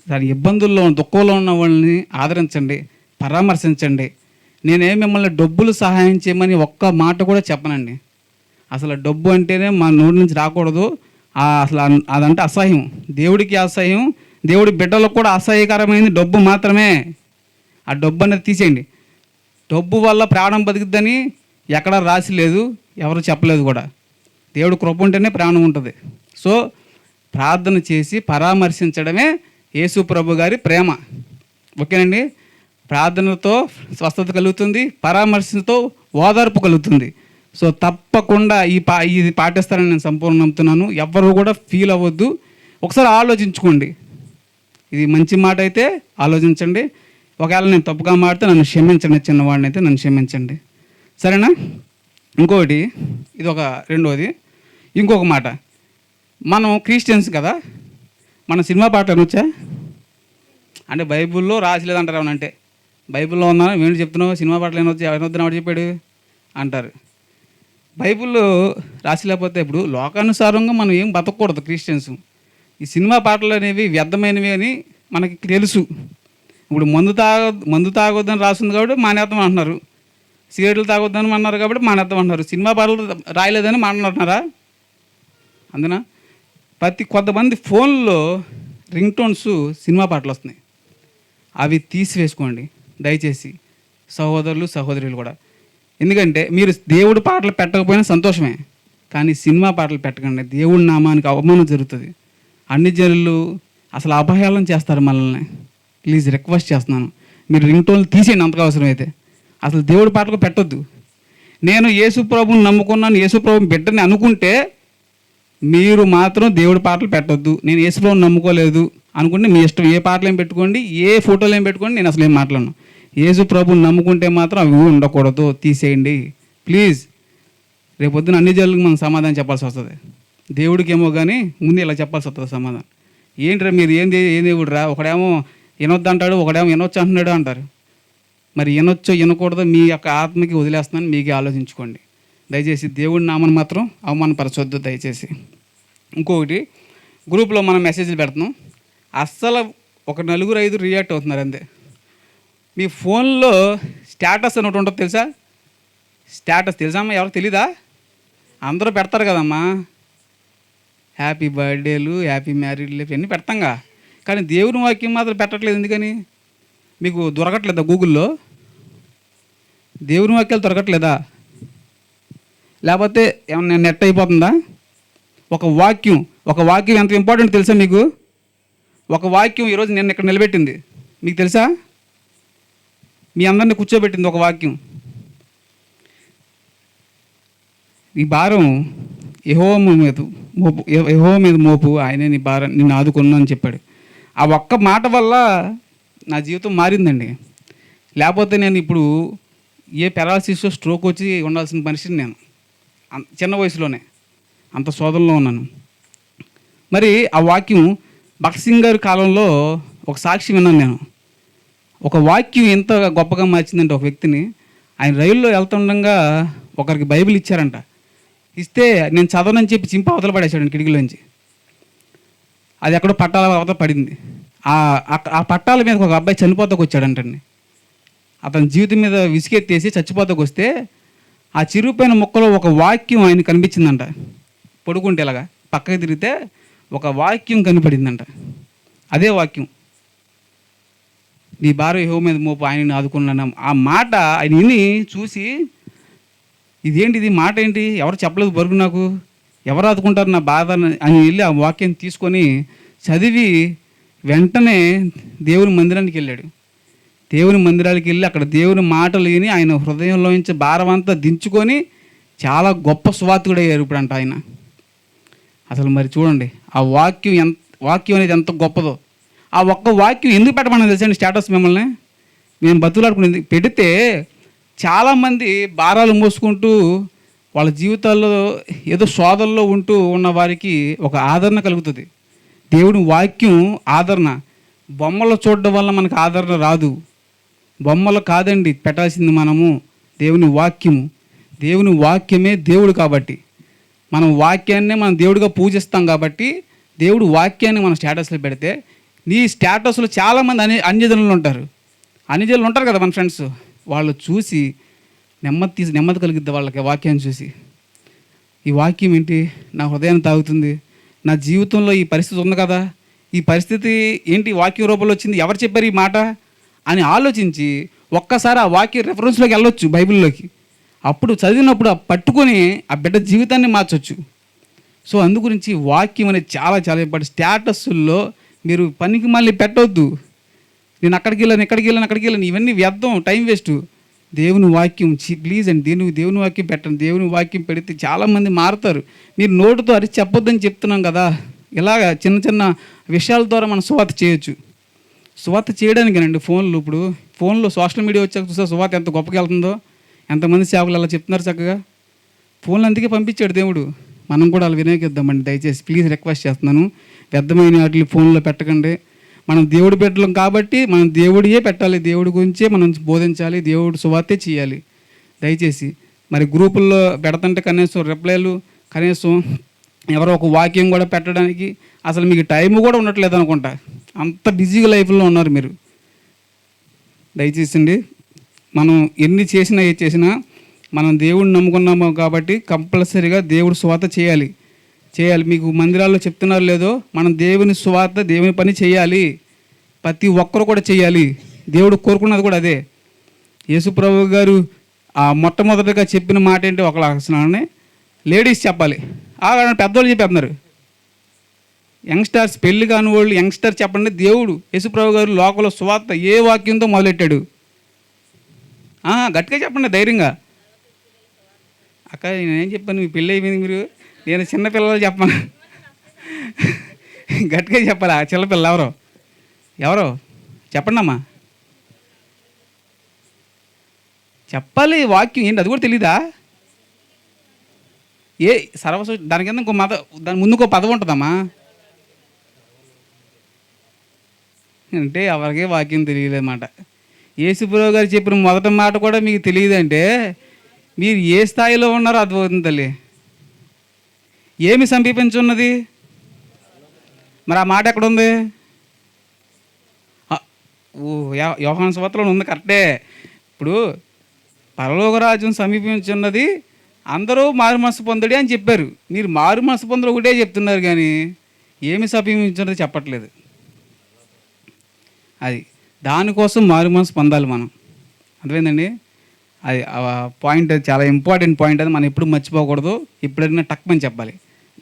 దాని ఇబ్బందుల్లో దుఃఖంలో ఉన్న వాళ్ళని ఆదరించండి, పరామర్శించండి. నేనేం మిమ్మల్ని డబ్బులు సహాయం చేయమని ఒక్క మాట కూడా చెప్పనండి. అసలు డబ్బు అంటేనే మా నోటి నుంచి రాకూడదు. అసలు అదంటే అసహ్యం, దేవుడికి అసహ్యం, దేవుడి బిడ్డలకు కూడా అసహ్యకరమైంది డబ్బు మాత్రమే. ఆ డబ్బు అనేది తీసేయండి. డబ్బు వల్ల ప్రాణం బతుకుద్దని ఎక్కడా రాసి లేదు, ఎవరు చెప్పలేదు కూడా. దేవుడు కృప ఉంటేనే ప్రాణం ఉంటుంది. సో ప్రార్థన చేసి పరామర్శించడమే యేసు ప్రభు గారి ప్రేమ. ఓకేనండి? ప్రార్థనతో స్వస్థత కలుగుతుంది, పరామర్శతో ఓదార్పు కలుగుతుంది. సో తప్పకుండా ఇది పాటిస్తారని నేను సంపూర్ణ నమ్ముతున్నాను. ఎవ్వరూ కూడా ఫీల్ అవ్వద్దు. ఒకసారి ఆలోచించుకోండి. ఇది మంచి మాట అయితే ఆలోచించండి. ఒకవేళ నేను తప్పుగా మాడితే నన్ను క్షమించండి, చిన్నవాడిని అయితే నన్ను క్షమించండి, సరేనా? ఇంకొకటి, ఇది ఒక రెండోది. ఇంకొక మాట, మనం క్రిస్టియన్స్ కదా, మన సినిమా పాటలు అనొచ్చా? అంటే బైబిల్లో రాసిలేదంటారు. ఏమనంటే బైబిల్లో ఉన్నా ఏంటి చెప్తున్నావు, సినిమా పాటలు ఏమొచ్చా, ఎవరినొద్దని వాడు చెప్పాడు అంటారు. బైబిల్లో రాసి లేకపోతే ఇప్పుడు లోకానుసారంగా మనం ఏం బతకూడదు క్రిస్టియన్స్. ఈ సినిమా పాటలు అనేవి వ్యర్థమైనవి అని మనకి తెలుసు. ఇప్పుడు మందు తాగొద్దని రాస్తుంది కాబట్టి మానేద్దాం అంటున్నారు, సిగరెట్లు తాగొద్దని అన్నారు కాబట్టి మానేద్దాం అంటున్నారు. సినిమా పాటలు రాయలేదని మాట్లాడుతున్నారా? అందున కొంతమంది ఫోన్లో రింగ్ టోన్స్ సినిమా పాటలు వస్తున్నాయి, అవి తీసివేసుకోండి దయచేసి సహోదరులు సహోదరులు కూడా. ఎందుకంటే మీరు దేవుడి పాటలు పెట్టకపోయినా సంతోషమే, కానీ సినిమా పాటలు పెట్టకండి. దేవుడి నామానికి అవమానం జరుగుతుంది. అన్ని జనులు అసలు అపహేళన చేస్తారు మనల్ని. ప్లీజ్ రిక్వెస్ట్ చేస్తున్నాను, మీరు రింగ్ టోన్లు తీసేయండి అంతగా అవసరమైతే. అసలు దేవుడి పాటలు పెట్టొద్దు. నేను యేసు ప్రభువుని నమ్ముకున్నాను, యేసు ప్రభుని బిడ్డని అనుకుంటే మీరు మాత్రం దేవుడి పాటలు పెట్టొద్దు. నేను యేసు ప్రభుని నమ్ముకోలేదు అనుకుంటే మీ ఇష్టం, ఏ పాటలు ఏం పెట్టుకోండి, ఏ ఫోటోలు ఏం పెట్టుకోండి, నేను అసలు ఏం మాట్లాడను. యేసు ప్రభుని నమ్ముకుంటే మాత్రం అవి ఉండకూడదు, తీసేయండి ప్లీజ్. రేపొద్దున అన్ని జనులకు మనం సమాధానం చెప్పాల్సి వస్తుంది. దేవుడికి ఏమో కానీ ముందు ఇలా చెప్పాల్సి వస్తుంది సమాధానం. ఏంట్రా మీరు ఏం దేవుడు రా, ఒకడేమో వినొద్దు అంటాడు, ఒకడేమో వినొచ్చు అంటున్నాడు అంటారు. మరి వినొచ్చో వినకూడదో మీ యొక్క ఆత్మకి వదిలేస్తున్నాను, మీకే ఆలోచించుకోండి దయచేసి. దేవుడి నామని మాత్రం అవమానపరచొద్దు దయచేసి. ఇంకొకటి, గ్రూప్లో మనం మెసేజ్లు పెడుతున్నాం, అస్సలు ఒక 4-5 రియాక్ట్ అవుతున్నారు అంతే. మీ ఫోన్లో స్టేటస్ అని ఒకటి ఉంటుంది తెలుసా? స్టేటస్ తెలుసమ్మా? ఎవరికి తెలీదా? అందరూ పెడతారు కదమ్మా, హ్యాపీ బర్త్డేలు, హ్యాపీ మ్యారీడ్ లైఫ్ అన్నీ పెడతాంగా, కానీ దేవుని వాక్యం మాత్రం పెట్టట్లేదు. ఎందుకని? మీకు దొరకట్లేదా గూగుల్లో? దేవుని వాక్యాలు దొరకట్లేదా? లేకపోతే ఏమన్నా నెట్ అయిపోతుందా? ఒక వాక్యం ఎంత ఇంపార్టెంట్ తెలుసా మీకు? ఒక వాక్యం ఈరోజు నేను ఇక్కడ నిలబెట్టింది మీకు తెలుసా? మీ అందరిని కూర్చోబెట్టింది ఒక వాక్యం. ఈ భారం యెహోవా మీద మోపు, ఆయనే నీ భారం, నిన్ను ఆదుకున్నా అని చెప్పాడు. ఆ ఒక్క మాట వల్ల నా జీవితం మారిందండి. లేకపోతే నేను ఇప్పుడు ఏ పెరాలసిస్ స్ట్రోక్ వచ్చి ఉండాల్సిన మనిషిని నేను, చిన్న వయసులోనే అంత శోధనలో ఉన్నాను. మరి ఆ వాక్యం భగత్ సింగ్ గారి కాలంలో ఒక సాక్షి విన్నాను నేను. ఒక వాక్యం ఎంత గొప్పగా మార్చిందంటే ఒక వ్యక్తిని, ఆయన రైల్లో వెళ్తుండగా ఒకరికి బైబిల్ ఇచ్చారంట. ఇస్తే నేను చదవనని చెప్పి చింప అవతల పడేశాడు కిటికీలోంచి. అది ఎక్కడో పట్టాల అవతల పడింది. ఆ పట్టాల మీద ఒక అబ్బాయి చనిపోతాకు వచ్చాడంటండి. అతని జీవితం మీద విసిగెత్తేసి చచ్చిపోతాకు వస్తే ఆ చిరిగిపోయిన మొక్కలో ఒక వాక్యం ఆయన కనిపించిందంట. పడుకుంటే ఇలాగా పక్కకి తిరిగితే ఒక వాక్యం కనపడిందంట. అదే వాక్యం, నీ భార్య యెహోవా మీద మోపు, ఆయనని ఆదుకున్నాను. ఆ మాట ఆయన విని చూసి, ఇదేంటిది మాట ఏంటి, ఎవరు చెప్పలేదు బరుగు, నాకు ఎవరు ఆదుకుంటారు నా బాధ అని వెళ్ళి ఆ వాక్యం తీసుకొని చదివి వెంటనే దేవుని మందిరానికి వెళ్ళాడు. దేవుని మందిరానికి వెళ్ళి అక్కడ దేవుని మాటలు విని ఆయన హృదయంలో నుంచి భారం అంతా దించుకొని చాలా గొప్ప సువార్తికుడయ్యారు ఇప్పుడంట ఆయన. అసలు మరి చూడండి ఆ వాక్యం అనేది ఎంత గొప్పదో. ఆ ఒక్క వాక్యం ఎందుకు పెట్టమని తెలుసండి స్టేటస్ మిమ్మల్ని? నేను బతులాడుకునేది పెడితే చాలామంది భారాలు మోసుకుంటూ వాళ్ళ జీవితాల్లో ఏదో శోధనలో ఉంటూ ఉన్న వారికి ఒక ఆదరణ కలుగుతుంది. దేవుని వాక్యం ఆదరణ. బొమ్మలు చూడడం వల్ల మనకు ఆదరణ రాదు. బొమ్మలు కాదండి పెట్టాల్సింది మనము, దేవుని వాక్యము. దేవుని వాక్యమే దేవుడు కాబట్టి మనం వాక్యాన్నే మనం దేవుడిగా పూజిస్తాం కాబట్టి దేవుడు వాక్యాన్ని మన స్టేటస్లో పెడితే, నీ స్టేటస్లో చాలామంది అన్యజనులు ఉంటారు. అన్యజనులు ఉంటారు కదా మన ఫ్రెండ్స్, వాళ్ళు చూసి నెమ్మది కలిగిద్ది వాళ్ళకి వాక్యాన్ని చూసి. ఈ వాక్యం ఏంటి నా హృదయాన్ని తాగుతుంది, నా జీవితంలో ఈ పరిస్థితి ఉంది కదా, ఈ పరిస్థితి ఏంటి వాక్యం రూపంలో వచ్చింది, ఎవరు చెప్పారు ఈ మాట అని ఆలోచించి ఒక్కసారి ఆ వాక్య రెఫరెన్స్లోకి వెళ్ళొచ్చు బైబిల్లోకి. అప్పుడు చదివినప్పుడు ఆ పట్టుకొని ఆ బిడ్డ జీవితాన్ని మార్చొచ్చు. సో అందుగురించి వాక్యం అనేది చాలా చాలా ఇంపార్టెంట్. స్టేటస్ల్లో మీరు పనికి మళ్ళీ పెట్టవద్దు, నేను అక్కడికి వెళ్ళాను ఇవన్నీ వ్యర్థం, టైం వేస్ట్. దేవుని వాక్యం ప్లీజ్ అండి, దేవుని వాక్యం పెట్టండి. దేవుని వాక్యం పెడితే చాలామంది మారుతారు. మీరు నోటుతో అరిచి చెప్పొద్దని చెప్తున్నాం కదా, ఇలాగ చిన్న చిన్న విషయాల ద్వారా మనం సువార్త చేయొచ్చు. సువార్త చేయడానికేనండి ఇప్పుడు ఫోన్లో సోషల్ మీడియా వచ్చాక చూసా సువార్త ఎంత గొప్పగా వెళ్తుందో, ఎంతమంది సేవకులు అలా చెప్తున్నారు చక్కగా. ఫోన్లు అందుకే పంపించాడు దేవుడు, మనం కూడా అలా వినియోగిద్దామండి దయచేసి. ప్లీజ్ రిక్వెస్ట్ చేస్తున్నాను, వ్యర్థమైన వాటిని ఫోన్లో పెట్టకండి. మనం దేవుడి బిడ్డలం కాబట్టి మనం దేవుడియే పెట్టాలి, దేవుడి గురించే మనం బోధించాలి, దేవుడు సువార్తే చేయాలి దయచేసి. మరి గ్రూపుల్లో పెడతంటే కనీసం రిప్లైలు, కనీసం ఎవరో ఒక వాక్యం కూడా పెట్టడానికి అసలు మీకు టైం కూడా ఉండట్లేదు అనుకుంటా, అంత బిజీగా లైఫ్లో ఉన్నారు మీరు. దయచేసి అండి, మనం ఎన్ని చేసినా ఏ చేసినా మనం దేవుడిని నమ్ముకున్నాము కాబట్టి కంపల్సరీగా దేవుడు సువార్త చేయాలి. చేయాలి. మీకు మందిరాల్లో చెప్తున్నారు లేదో, మనం దేవుని సువార్త, దేవుని పని చేయాలి. ప్రతి ఒక్కరు కూడా చేయాలి. దేవుడు కోరుకున్నది కూడా అదే. యేసుప్రభు గారు ఆ మొట్టమొదటిగా చెప్పిన మాట ఏంటి, ఒక లక్షణాన్ని లేడీస్ చెప్పాలి. పెద్దోళ్ళు చెప్పేస్తున్నారు. యంగ్స్టర్స్, పెళ్లి కాని వాళ్ళు యంగ్స్టర్ చెప్పండి. దేవుడు యేసుప్రభు గారు లోకంలో సువార్త ఏ వాక్యంతో మొదలెట్టాడు? గట్టిగా చెప్పండి, ధైర్యంగా. అక్క నేనేం చెప్పాను, మీ పెళ్ళి అయిపోయింది, మీరు నేను చిన్నపిల్లలు చెప్పాను. గట్టిగా చెప్పాలి. ఆ చిన్నపిల్లలు ఎవరో చెప్పండి అమ్మా, చెప్పాలి. వాక్యం ఏంటి అది కూడా తెలీదా? ఏ దాని కింద ఇంకో దాని ముందు ఇంకో పదవి ఉంటుందమ్మా. అంటే ఎవరికే వాక్యం తెలియలేదన్నమాట. యేసుప్రభు గారు చెప్పిన మొదటి మాట కూడా మీకు తెలియదంటే మీరు ఏ స్థాయిలో ఉన్నారో అర్థమవుతుంది తల్లి. ఏమి సమీపించున్నది? మరి ఆ మాట ఎక్కడుంది? యోహాను సువార్తలో ఉంది, కరెక్టే. ఇప్పుడు పరలోక రాజ్యం సమీపించున్నది, అందరూ మారు మనసు పొందడి అని చెప్పారు. మీరు మారు మనసు పొందడు ఒకటే చెప్తున్నారు, కానీ ఏమి సమీపించున్నది చెప్పట్లేదు. అది దానికోసం మారు మనసు పొందాలి మనం. అర్థమైందండి? అది పాయింట్ చాలా ఇంపార్టెంట్ పాయింట్. అది మనం ఎప్పుడు మర్చిపోకూడదు. ఎప్పుడైనా టక్మని చెప్పాలి,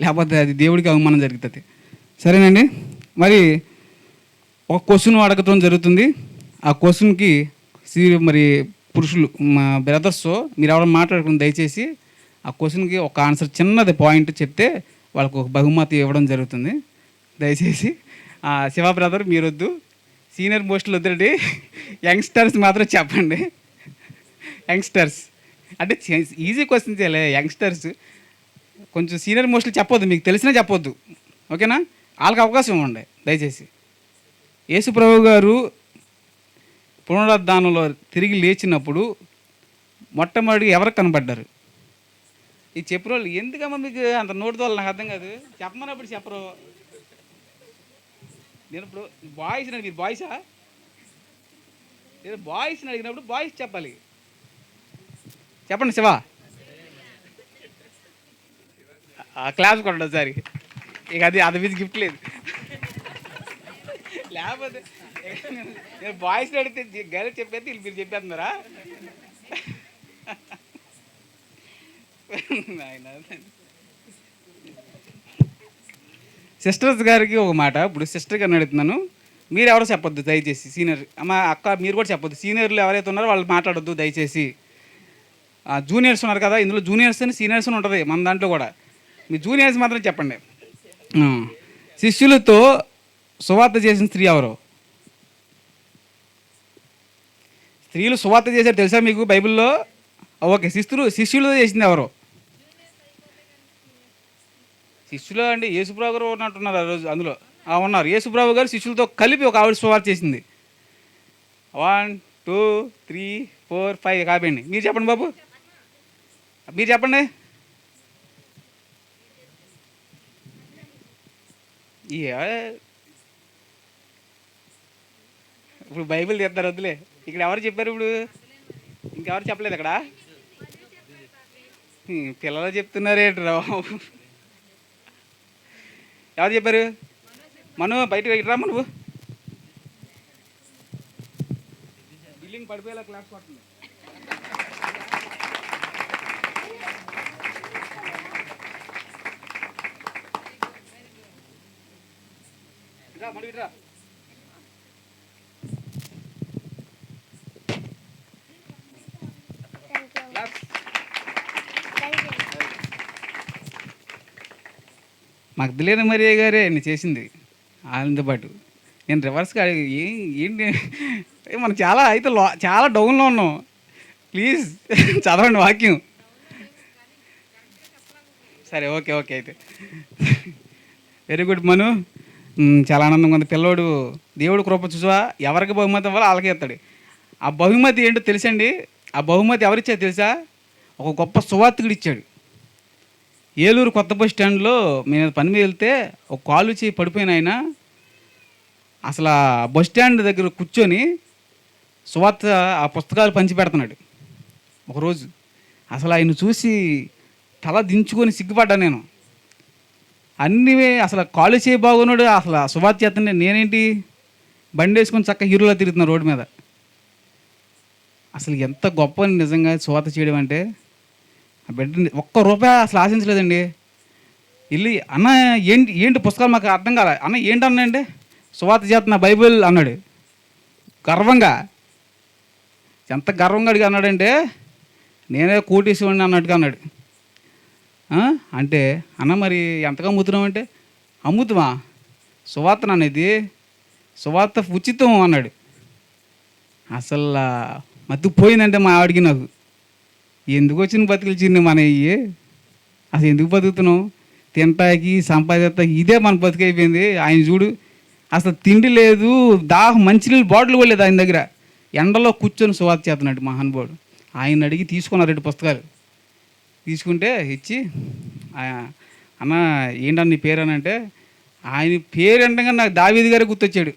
లేకపోతే అది దేవుడికి అవమానం జరుగుతుంది. సరేనండి. మరి ఒక క్వశ్చన్ అడగటం జరుగుతుంది. ఆ క్వశ్చన్కి మరి పురుషులు, మా బ్రదర్స్, మీరు ఎవరైనా మాట్లాడుకుని దయచేసి ఆ క్వశ్చన్కి ఒక ఆన్సర్, చిన్నది పాయింట్ చెప్తే వాళ్ళకు ఒక బహుమతి ఇవ్వడం జరుగుతుంది. దయచేసి శివ బ్రదర్ మీరు వద్దు, సీనియర్ మోస్టులు వద్దండి, యంగ్స్టర్స్ మాత్రం చెప్పండి. యంగ్స్టర్స్ అంటే ఈజీ క్వశ్చన్స్ చేయలే. యంగ్స్టర్స్ కొంచెం సీనియర్ మోస్టులు చెప్పొద్దు, మీకు తెలిసినా చెప్పొద్దు, ఓకేనా? వాళ్ళకి అవకాశం ఇవ్వండి దయచేసి. యేసుప్రభు గారు పునరుద్ధానంలో తిరిగి లేచినప్పుడు మొట్టమొదటిగా ఎవరికి కనపడ్డారు? ఈ చెప్పిన వాళ్ళు ఎందుకమ్మా మీకు అంత నోటితో నాకు అర్థం కాదు. చెప్పమన్నప్పుడు చెప్పరు. నేను ఇప్పుడు బాయ్స్ మీరు బాయ్సా? నేను బాయ్స్ని అడిగినప్పుడు బాయ్స్ చెప్పాలి. చెప్పండి శివ. క్లాస్ కొట్టండి ఒకసారి. ఇక అది మీద గిఫ్ట్ లేదు. లేకపోతే నేను బాయ్స్ని అడిగితే గర్ల్ చెప్పేది వీళ్ళు మీరు చెప్పేస్తున్నారా? సిస్టర్స్ గారికి ఒక మాట. ఇప్పుడు సిస్టర్ గారిని అడుగుతున్నాను, మీరు ఎవరో చెప్పొద్దు దయచేసి. సీనియర్ అమ్మ, అక్క మీరు కూడా చెప్పొద్దు. సీనియర్లు ఎవరైతే ఉన్నారో వాళ్ళు మాట్లాడొద్దు దయచేసి. జూనియర్స్ ఉన్నారు కదా, ఇందులో జూనియర్స్ అని సీనియర్స్ అని ఉంటుంది మన దాంట్లో కూడా. మీ జూనియర్స్ మాత్రం చెప్పండి. శిష్యులతో సువార్త చేసిన స్త్రీ ఎవరు? స్త్రీలు సువార్త చేశారు తెలుసా మీకు బైబిల్లో? ఓకే. శిష్యులతో చేసింది ఎవరు? శిష్యులు అంటే యేసుప్రభు గారు ఉన్నట్టున్నారు ఆ రోజు అందులో. ఉన్నారు. యేసుప్రభు గారు శిష్యులతో కలిపి ఒక ఆవిడ సువార్త చేసింది. 1 2 3 4 5 కాపండి. మీరు చెప్పండి బాబు, మీరు చెప్పండి. ఇప్పుడు బైబిల్ తీస్తారు వద్దులే. ఇక్కడ ఎవరు చెప్పారు? ఇప్పుడు ఇంకెవరు చెప్పలేదు అక్కడ? పిల్లలు చెప్తున్నారేంటి రా? ఎవరు చెప్పారు? మను బయటకు ఇట్రా. నువ్వు బిల్డింగ్ పడిపోయేలా క్లాస్ పడుతుంది. ఇట్రా మడు, ఇట్రా. మగ్ధలేన మరియ గారే నేను చేసింది ఆయనతో పాటు. నేను రివర్స్గా ఏంటి మనం చాలా అయితే చాలా డౌన్లో ఉన్నాం. ప్లీజ్ చదవండి వాక్యం. సరే ఓకే అయితే వెరీ గుడ్ మను. చాలా ఆనందంగా ఉంది. పిల్లోడు దేవుడు కృప చూసా, ఎవరికి బహుమతి ఇవ్వాలో వాళ్ళకే ఇస్తాడు. ఆ బహుమతి ఏంటో తెలుసండి? ఆ బహుమతి ఎవరిచ్చారు తెలుసా? ఒక గొప్ప సువార్తికుడు ఇచ్చాడు. ఏలూరు కొత్త బస్ స్టాండ్లో మేము పని మీద వెళ్తే ఒక కాలు చేయి పడిపోయిన ఆయన అసలు ఆ బస్ స్టాండ్ దగ్గర కూర్చొని సువార్త ఆ పుస్తకాలు పంచిపెడుతున్నాడు ఒకరోజు. అసలు ఆయన చూసి తల దించుకొని సిగ్గుపడ్డా నేను. అన్నీ అసలు కాలేజ్ చేయి బాగున్నాడు, అసలు సువార్త చేస్తుండే నేనేంటి బండి వేసుకొని చక్కగా హీరోలా తిరుగుతున్నా రోడ్డు మీద. అసలు ఎంత గొప్ప నిజంగా సువార్త చేయడం అంటే. ఆ బిడ్డ ఒక్క రూపాయి అసలు ఆశించలేదండి. వెళ్ళి అన్న ఏంటి ఏంటి పుస్తకాలు మాకు అర్థం కాలే, అన్న ఏంటన్నా అంటే సువార్త చేస్తున్న బైబిల్ అన్నాడు గర్వంగా. ఎంత గర్వంగా అడిగి అన్నాడంటే నేనే కోటీశ్వరుని అన్నట్టుగా అన్నాడు. అంటే అన్న మరి ఎంతగా అమ్ముతున్నావు అంటే, అమ్ముతామా సువార్త అనేది, సువార్త ఉచితం అన్నాడు. అసలు మత్తుకుపోయిందంటే మా ఆవిడికి నాకు. ఎందుకు వచ్చిన బతుకులు చిన్న మన ఇవి, అసలు ఎందుకు బతుకుతున్నావు, తింటాకి సంపాదిస్తాకి ఇదే మన బతుకు అయిపోయింది. ఆయన చూడు అసలు తిండి లేదు, దాహం మంచినీళ్ళు బాటిల్ కూడా లేదు ఆయన దగ్గర. ఎండలో కూర్చొని సువార్త చేస్తున్నాడు మహానుభావుడు. ఆయన అడిగి తీసుకున్నారు 2 పుస్తకాలు. తీసుకుంటే ఇచ్చి అన్న ఏంటన్న నీ పేరు అని అంటే, ఆయన పేరు అంటగా నాకు దావీదు గారే గుర్తొచ్చాడు.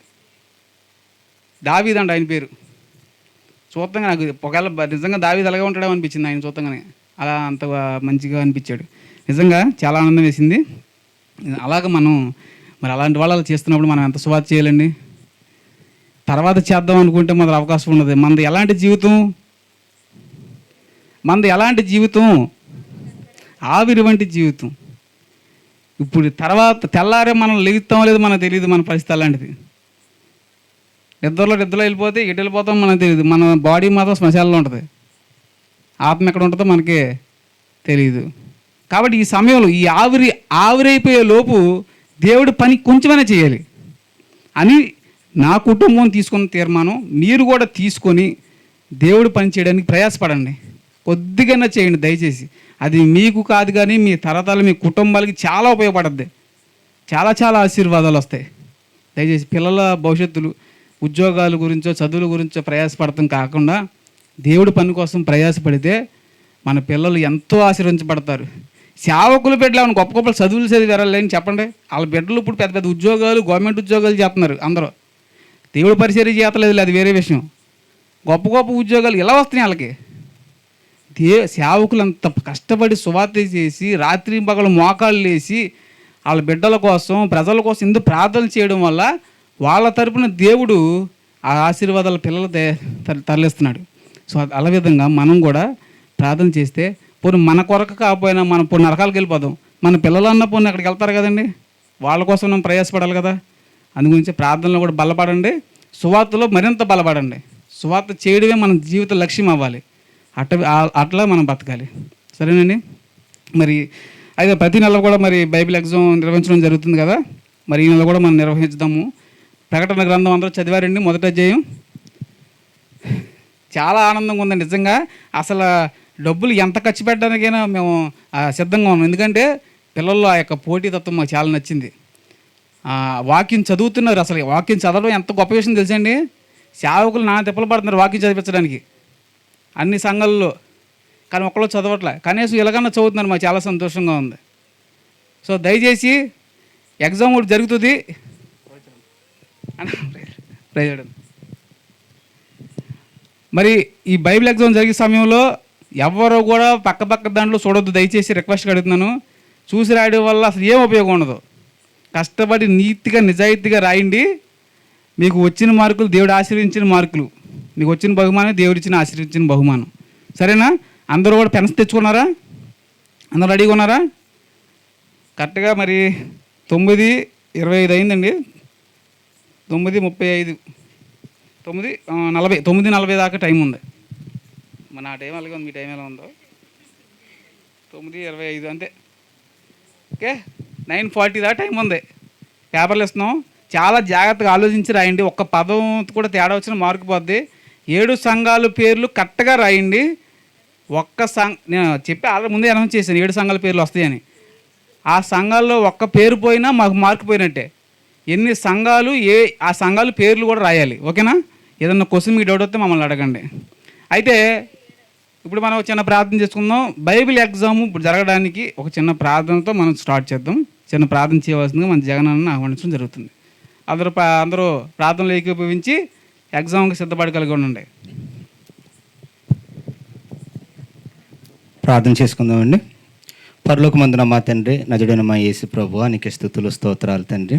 దావీదు అంట ఆయన పేరు. చూద్దాంగా నాకు ఒకవేళ నిజంగా దావీదు అలాగే ఉంటాడేమో అనిపించింది ఆయన చూద్దాంగానే. అలా అంత మంచిగా అనిపించాడు. నిజంగా చాలా ఆనందం వేసింది. అలాగ మనం మరి అలాంటి వాళ్ళు చేస్తున్నప్పుడు మనం ఎంత సువార్త చేయాలండి. తర్వాత చేద్దాం అనుకుంటే మనకు అవకాశం ఉండదు. మనది ఎలాంటి జీవితం, మనది ఎలాంటి జీవితం, ఆవిరి వంటి జీవితం. ఇప్పుడు తర్వాత తెల్లారే మనం లెగుతామో లేదో మనకు తెలియదు. మన పరిస్థితి అలాంటిది. నిద్రలో వెళ్ళిపోతే ఎటు వెళ్ళిపోతాం మనకు తెలియదు. మన బాడీ మాత్రం శ్మశానంలో ఉంటుంది, ఆత్మ ఎక్కడ ఉంటుందో మనకే తెలియదు. కాబట్టి ఈ సమయంలో ఈ ఆవిరైపోయే లోపు దేవుడి పని కొంచెమైనా చేయాలి అని నా కుటుంబం తీసుకున్న తీర్మానం మీరు కూడా తీసుకొని దేవుడి పని చేయడానికి ప్రయాసపడండి. కొద్దిగా చేయండి దయచేసి. అది మీకు కాదు కానీ మీ తరతరాలు మీ కుటుంబాలకి చాలా ఉపయోగపడుద్ది. చాలా చాలా ఆశీర్వాదాలు వస్తాయి. దయచేసి పిల్లల భవిష్యత్తులు, ఉద్యోగాల గురించో చదువుల గురించో ప్రయాసపడటం కాకుండా దేవుడి పని కోసం ప్రయాసపడితే మన పిల్లలు ఎంతో ఆశీర్వదించబడతారు. సేవకుల బిడ్డలు ఏమైనా గొప్ప గొప్ప చదువులు చదివారని చెప్పండి. వాళ్ళ బిడ్డలు ఇప్పుడు పెద్ద పెద్ద ఉద్యోగాలు, గవర్నమెంట్ ఉద్యోగాలు చేస్తున్నారు. అందరూ దేవుడి పరిచర్య చేయట్లేదు, అది వేరే విషయం. గొప్ప గొప్ప ఉద్యోగాలు ఇలా వస్తున్నాయి వాళ్ళకి. సేవకులు అంత కష్టపడి సువార్త చేసి రాత్రి పగలు మోకాళ్ళు వేసి వాళ్ళ బిడ్డల కోసం, ప్రజల కోసం ఎందుకు ప్రార్థన చేయడం వల్ల వాళ్ళ తరపున దేవుడు ఆ ఆశీర్వాదాల పిల్లలు తరలిస్తున్నాడు. సో అలా విధంగా మనం కూడా ప్రార్థన చేస్తే పోనీ మన కొరకు కాకపోయినా మనం పోనీ నరకాలకు వెళ్ళిపోదాం. మన పిల్లలు అన్న పోనీ అక్కడికి వెళ్తారు కదండి, వాళ్ళ కోసం మనం ప్రయాసపడాలి కదా. అందుగురించి ప్రార్థనలో కూడా బలపడండి, సువార్తలో మరింత బలపడండి. సువార్త చేయడమే మన జీవిత లక్ష్యం అవ్వాలి. అట్లా మనం బతకాలి. సరేనండి. మరి అయితే ప్రతి నెల కూడా మరి బైబిల్ ఎగ్జామ్ నిర్వహించడం జరుగుతుంది కదా. మరి ఈ నెల కూడా మనం నిర్వహించుదాము. ప్రకటన గ్రంథం అందరూ చదివారండి, మొదటి అధ్యాయం. చాలా ఆనందంగా ఉందండి నిజంగా. అసలు డబ్బులు ఎంత ఖర్చు పెట్టడానికైనా మేము సిద్ధంగా ఉన్నాం. ఎందుకంటే పిల్లల్లో ఆ యొక్క పోటీతత్వం మాకు చాలా నచ్చింది. వాక్యం చదువుతున్నారు. అసలు వాక్యం చదవడం ఎంత గొప్ప విషయం తెలుసండి. సేవకులు నా తిప్పలు పడుతున్నారు వాక్యం చదివించడానికి అన్ని సంఘాల్లో. కానీ ఒక్కళ్ళు చదవట్లే, కనీసం ఇలాగన్నా చదువుతున్నారు. మాకు చాలా సంతోషంగా ఉంది. సో దయచేసి ఎగ్జామ్ ఒకటి జరుగుతుంది. మరి ఈ బైబిల్ ఎగ్జామ్ జరిగే సమయంలో ఎవరో కూడా పక్క దాంట్లో చూడొద్దు. దయచేసి రిక్వెస్ట్గా అడుగుతున్నాను. చూసి రాయడం వల్ల అసలు ఏం ఉపయోగం ఉండదు. కష్టపడి నీతిగా నిజాయితీగా రాయండి. మీకు వచ్చిన మార్కులు దేవుడు ఆశీర్వించిన మార్కులు, మీకు వచ్చిన బహుమానం దేవుడిచ్చిన ఆశీర్వించిన బహుమానం. సరేనా? అందరూ కూడా పెన్స్ తెచ్చుకున్నారా? అందరూ రెడీగా ఉన్నారా? కరెక్ట్గా మరి 9:25 అయిందండి. 9:35, 9:40 దాకా టైం ఉంది. మన ఆ టైం అలాగే ఉంది. మీ టైం ఎలా ఉందో 9:25 అంతే. ఓకే, 9:40 దాకా టైం ఉంది. పేపర్లు ఇస్తున్నాం. చాలా జాగ్రత్తగా ఆలోచించి రాయండి. ఒక్క పదం కూడా తేడా వచ్చిన మార్కు పోద్ది. 7 సంఘాల పేర్లు కరెక్ట్గా రాయండి. నేను చెప్పి ఆల్రెడీ ముందే అనౌన్స్ చేశాను 7 సంఘాల పేర్లు వస్తాయని. ఆ సంఘాల్లో ఒక్క పేరు పోయినా మాకు మార్కు పోయినట్టే. ఎన్ని సంఘాలు ఆ సంఘాల పేర్లు కూడా రాయాలి. ఓకేనా? ఏదన్నా క్వశ్చన్ మీకు డౌట్ వస్తే మమ్మల్ని అడగండి. అయితే ఇప్పుడు మనం చిన్న ప్రార్థన చేసుకుందాం. బైబిల్ ఎగ్జామ్ ఇప్పుడు జరగడానికి ఒక చిన్న ప్రార్థనతో మనం స్టార్ట్ చేద్దాం. చిన్న ప్రార్థన చేయవలసిందిగా మన జగనన్న ఆహ్వానించడం జరుగుతుంది. అందరూ ప్రార్థనలు ఏకీభవించి ఎగ్జామ్కి సిద్ధపడగలిగి ఉండండి. ప్రార్థన చేసుకుందామండి. పరలోకమందున మా తండ్రి, నజుడైన మా యేసు ప్రభువా, నీకు స్తుతులు స్తోత్రాలు తండ్రి.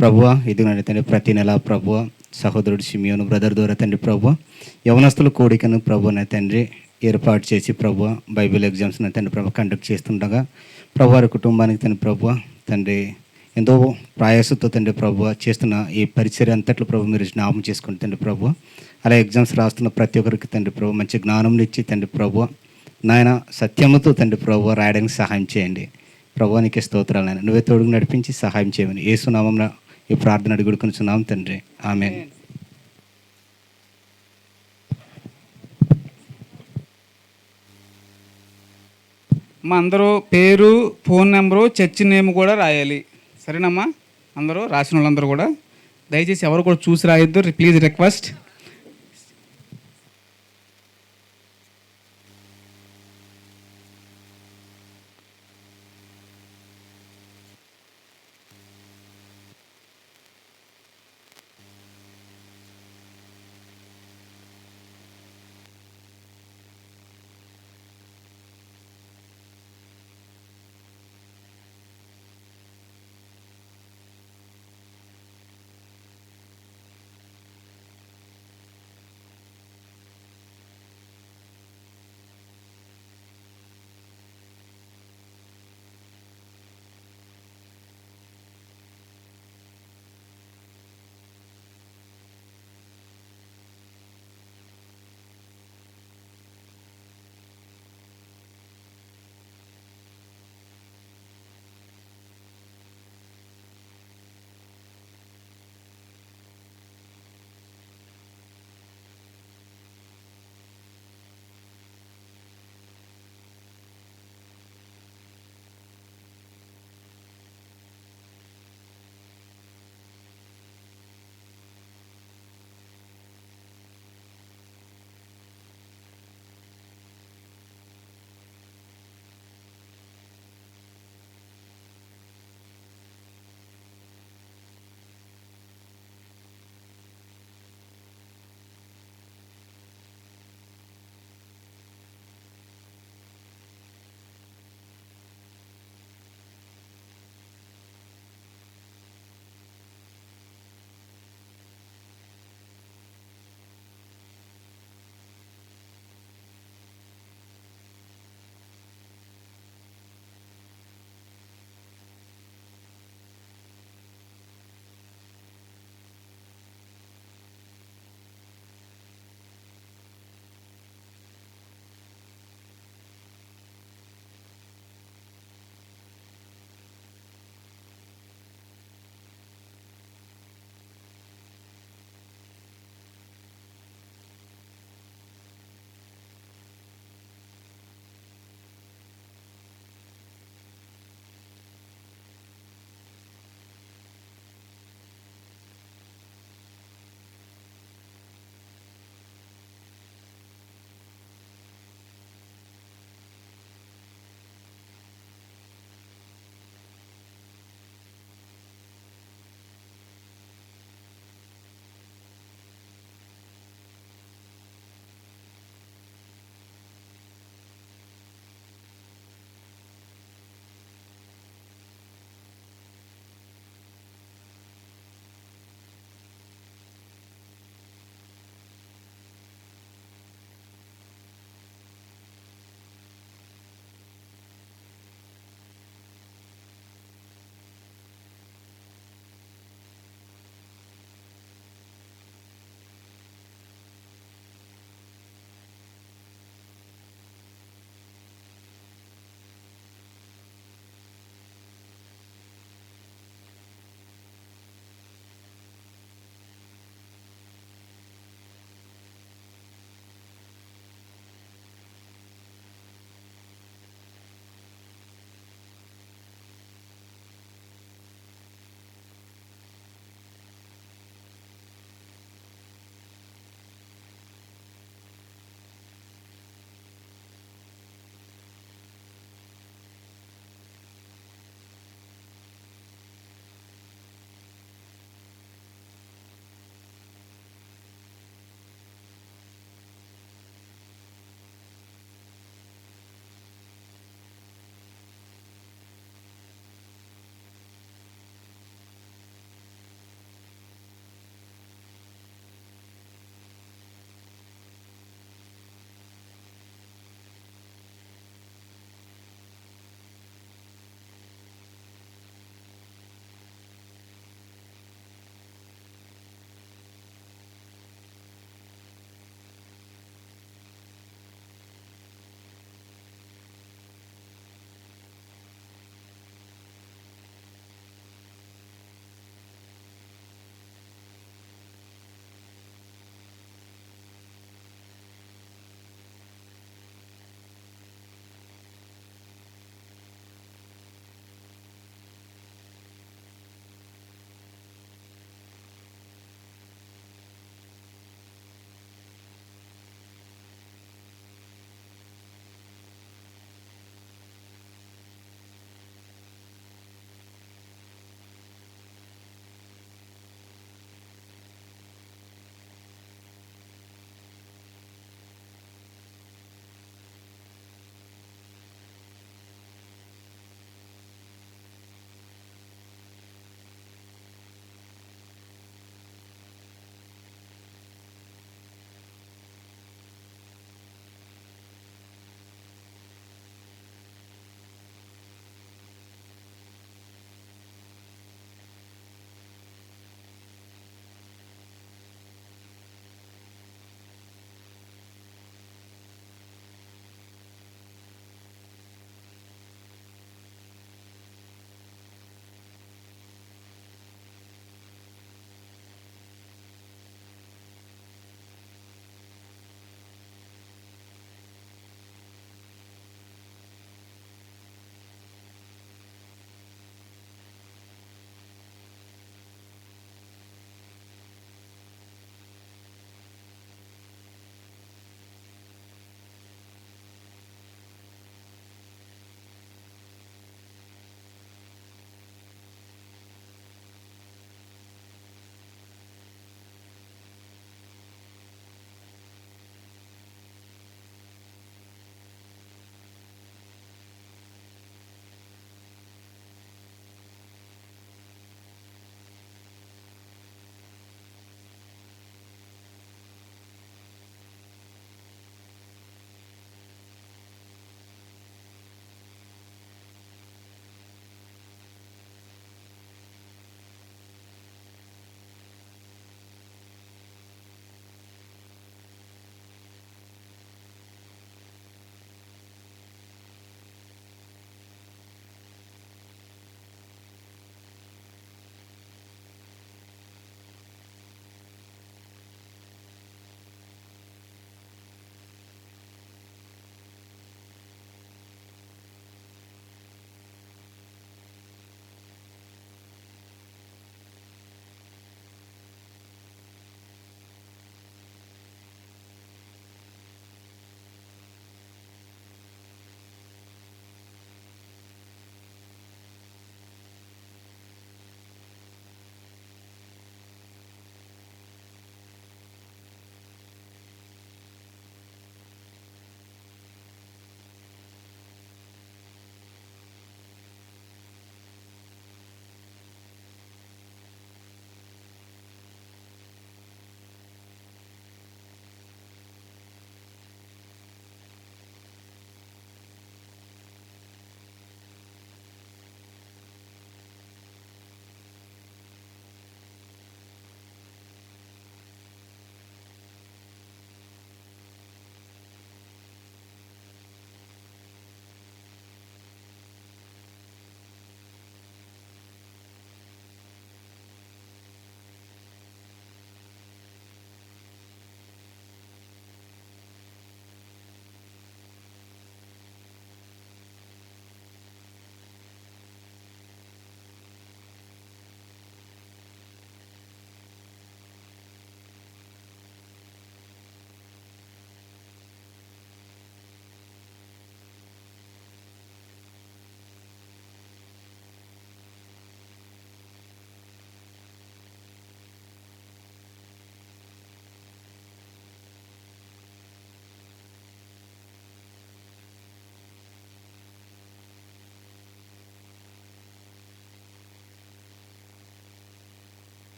ప్రభువా, ఇదిగోనండి తండ్రి, ప్రతి నెల ప్రభువా సహోదరుడు సిమియోను బ్రదర్ ద్వారా తండ్రి ప్రభువా యవనస్తుల కోడికను ప్రభువా తండ్రి ఏర్పాటు చేసి ప్రభువా బైబిల్ ఎగ్జామ్స్ తండ్రి ప్రభు కండక్ట్ చేస్తుండగా ప్రభు వారి కుటుంబానికి తండ్రి ప్రభువా తండ్రి ఎంతో ప్రయాసంతో తండ్రి ప్రభువా చేస్తున్న ఈ పరిచర్య అంతట్లో ప్రభు మీరు జ్ఞాపకం చేసుకుని తండ్రి ప్రభువా అలా ఎగ్జామ్స్ రాస్తున్న ప్రతి ఒక్కరికి తండ్రి ప్రభు మంచి జ్ఞానం ఇచ్చి తండ్రి ప్రభువా నాయన సత్యముతో తండ్రి ప్రభువా రాయడానికి సహాయం చేయండి. ప్రభువా నీకే స్తోత్రాలు నాయన, నువ్వే తోడుగు నడిపించి సహాయం చేయమని యేసు నామమున ఈ ప్రార్థన అడుగుడుకొనుచున్నాం తండ్రి, ఆమేన్. మా అందరూ పేరు, ఫోన్ నెంబరు, చర్చి నేమ్ కూడా రాయాలి, సరేనమ్మా? అందరూ రాసిన వాళ్ళందరూ కూడా దయచేసి ఎవరు కూడా చూసి రాయొద్దు, please request.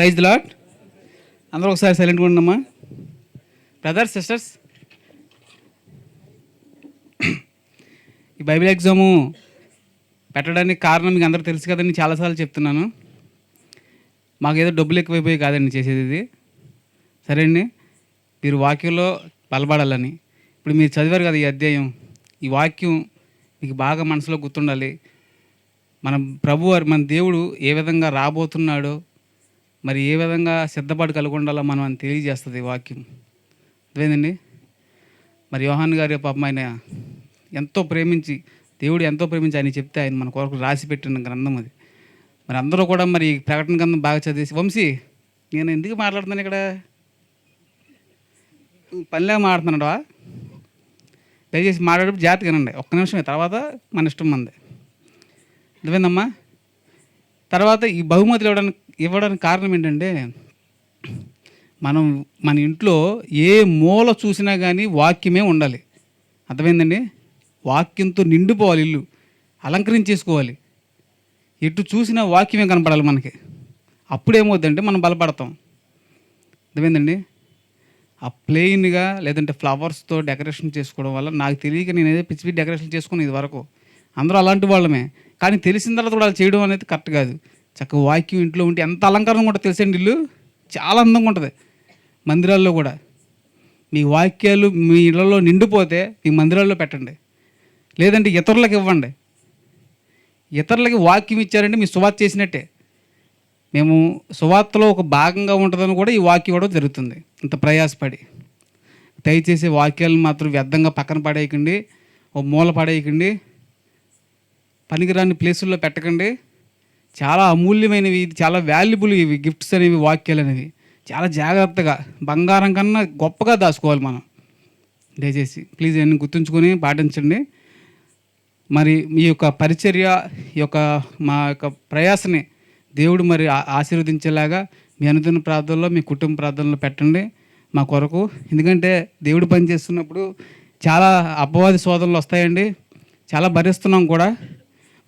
Praise the lord. అందరూ ఒకసారి సైలెంట్గా ఉండమ్మా. బ్రదర్స్, సిస్టర్స్, ఈ బైబిల్ ఎగ్జాము పెట్టడానికి కారణం మీకు అందరూ తెలుసు కదండి, చాలాసార్లు చెప్తున్నాను. మాకేదో డబ్బులు ఎక్కువైపోయి కాదండి చేసేది ఇది, సరే అండి. మీరు వాక్యంలో బలపడాలని. ఇప్పుడు మీరు చదివారు కదా ఈ అధ్యాయం, ఈ వాక్యం మీకు బాగా మనసులో గుర్తుండాలి. మన ప్రభువారు, మన దేవుడు ఏ విధంగా రాబోతున్నాడో, మరి ఏ విధంగా సిద్ధపాటు కలిగి ఉండాలో మనం అని తెలియజేస్తుంది ఈ వాక్యం. అదేందండి. మరి యోహాన్ గారి పాపం ఆయన ఎంతో ప్రేమించి, దేవుడు ఎంతో ప్రేమించి ఆయన చెప్తే ఆయన మన కొరకు రాసి పెట్టిన గ్రంథం అది. మరి అందరూ కూడా మరి ప్రకటన గ్రంథం బాగా చదివేసి, వంశీ నేను ఎందుకు మాట్లాడుతున్నాను ఇక్కడ, పనిలాగా మాట్లాడుతున్నాడా, దయచేసి మాట్లాడేటప్పుడు జాగ్రత్తగానండి, ఒక్క నిమిషమే, తర్వాత మన ఇష్టం మంది. అర్థమైందమ్మా. తర్వాత ఈ బహుమతులు ఇవ్వడానికి కారణం ఏంటంటే, మనం మన ఇంట్లో ఏ మూల చూసినా కానీ వాక్యమే ఉండాలి. అర్థమైందండి. వాక్యంతో నిండిపోవాలి, ఇల్లు అలంకరించేసుకోవాలి. ఎటు చూసినా వాక్యమే కనపడాలి మనకి. అప్పుడేమవుతుందంటే మనం బలపడతాం. అర్థమైందండి. ఆ ప్లెయిన్గా లేదంటే ఫ్లవర్స్తో డెకరేషన్ చేసుకోవడం వల్ల నాకు తెలియక నేను ఏదో పిచ్చి డెకరేషన్ చేసుకుని ఇది వరకు అందరూ అలాంటి వాళ్ళమే. కానీ తెలిసిన తర్వాత కూడా చేయడం అనేది కరెక్ట్ కాదు. చక్కగా వాక్యం ఇంట్లో ఉంటే ఎంత అలంకరణగా ఉంటుంది తెలుసండి. ఇల్లు చాలా అందంగా ఉంటుంది. మందిరాల్లో కూడా మీ వాక్యాలు మీ ఇళ్ళలో నిండిపోతే మీ మందిరాల్లో పెట్టండి, లేదంటే ఇతరులకు ఇవ్వండి. ఇతరులకి వాక్యం ఇచ్చారంటే మీ సువార్త చేసినట్టే. మేము సువార్తలో ఒక భాగంగా ఉంటుందని కూడా ఈ వాక్యం ఇవ్వడం జరుగుతుంది. ఇంత ప్రయాసపడి దయచేసి వాక్యాలను మాత్రం వ్యర్థంగా పక్కన పడేయకండి, ఓ మూల పడేయకండి, పనికిరాని ప్లేసుల్లో పెట్టకండి. చాలా అమూల్యమైనవి, చాలా వాల్యుబుల్ ఇవి గిఫ్ట్స్ అనేవి, వాక్యాలు అనేవి చాలా జాగ్రత్తగా బంగారం కన్నా గొప్పగా దాచుకోవాలి మనం. దయచేసి ప్లీజ్ అన్ని గుర్తుంచుకొని పాటించండి. మరి మీ యొక్క పరిచర్య, ఈ యొక్క మా యొక్క ప్రయాసని దేవుడు మరి ఆశీర్వదించేలాగా మీ అనుదిన ప్రార్థనలో, మీ కుటుంబ ప్రార్థనలో పెట్టండి మా కొరకు. ఎందుకంటే దేవుడు పని చేస్తున్నప్పుడు చాలా అపవాది శోధనలు వస్తాయండి, చాలా భరిస్తున్నాం కూడా.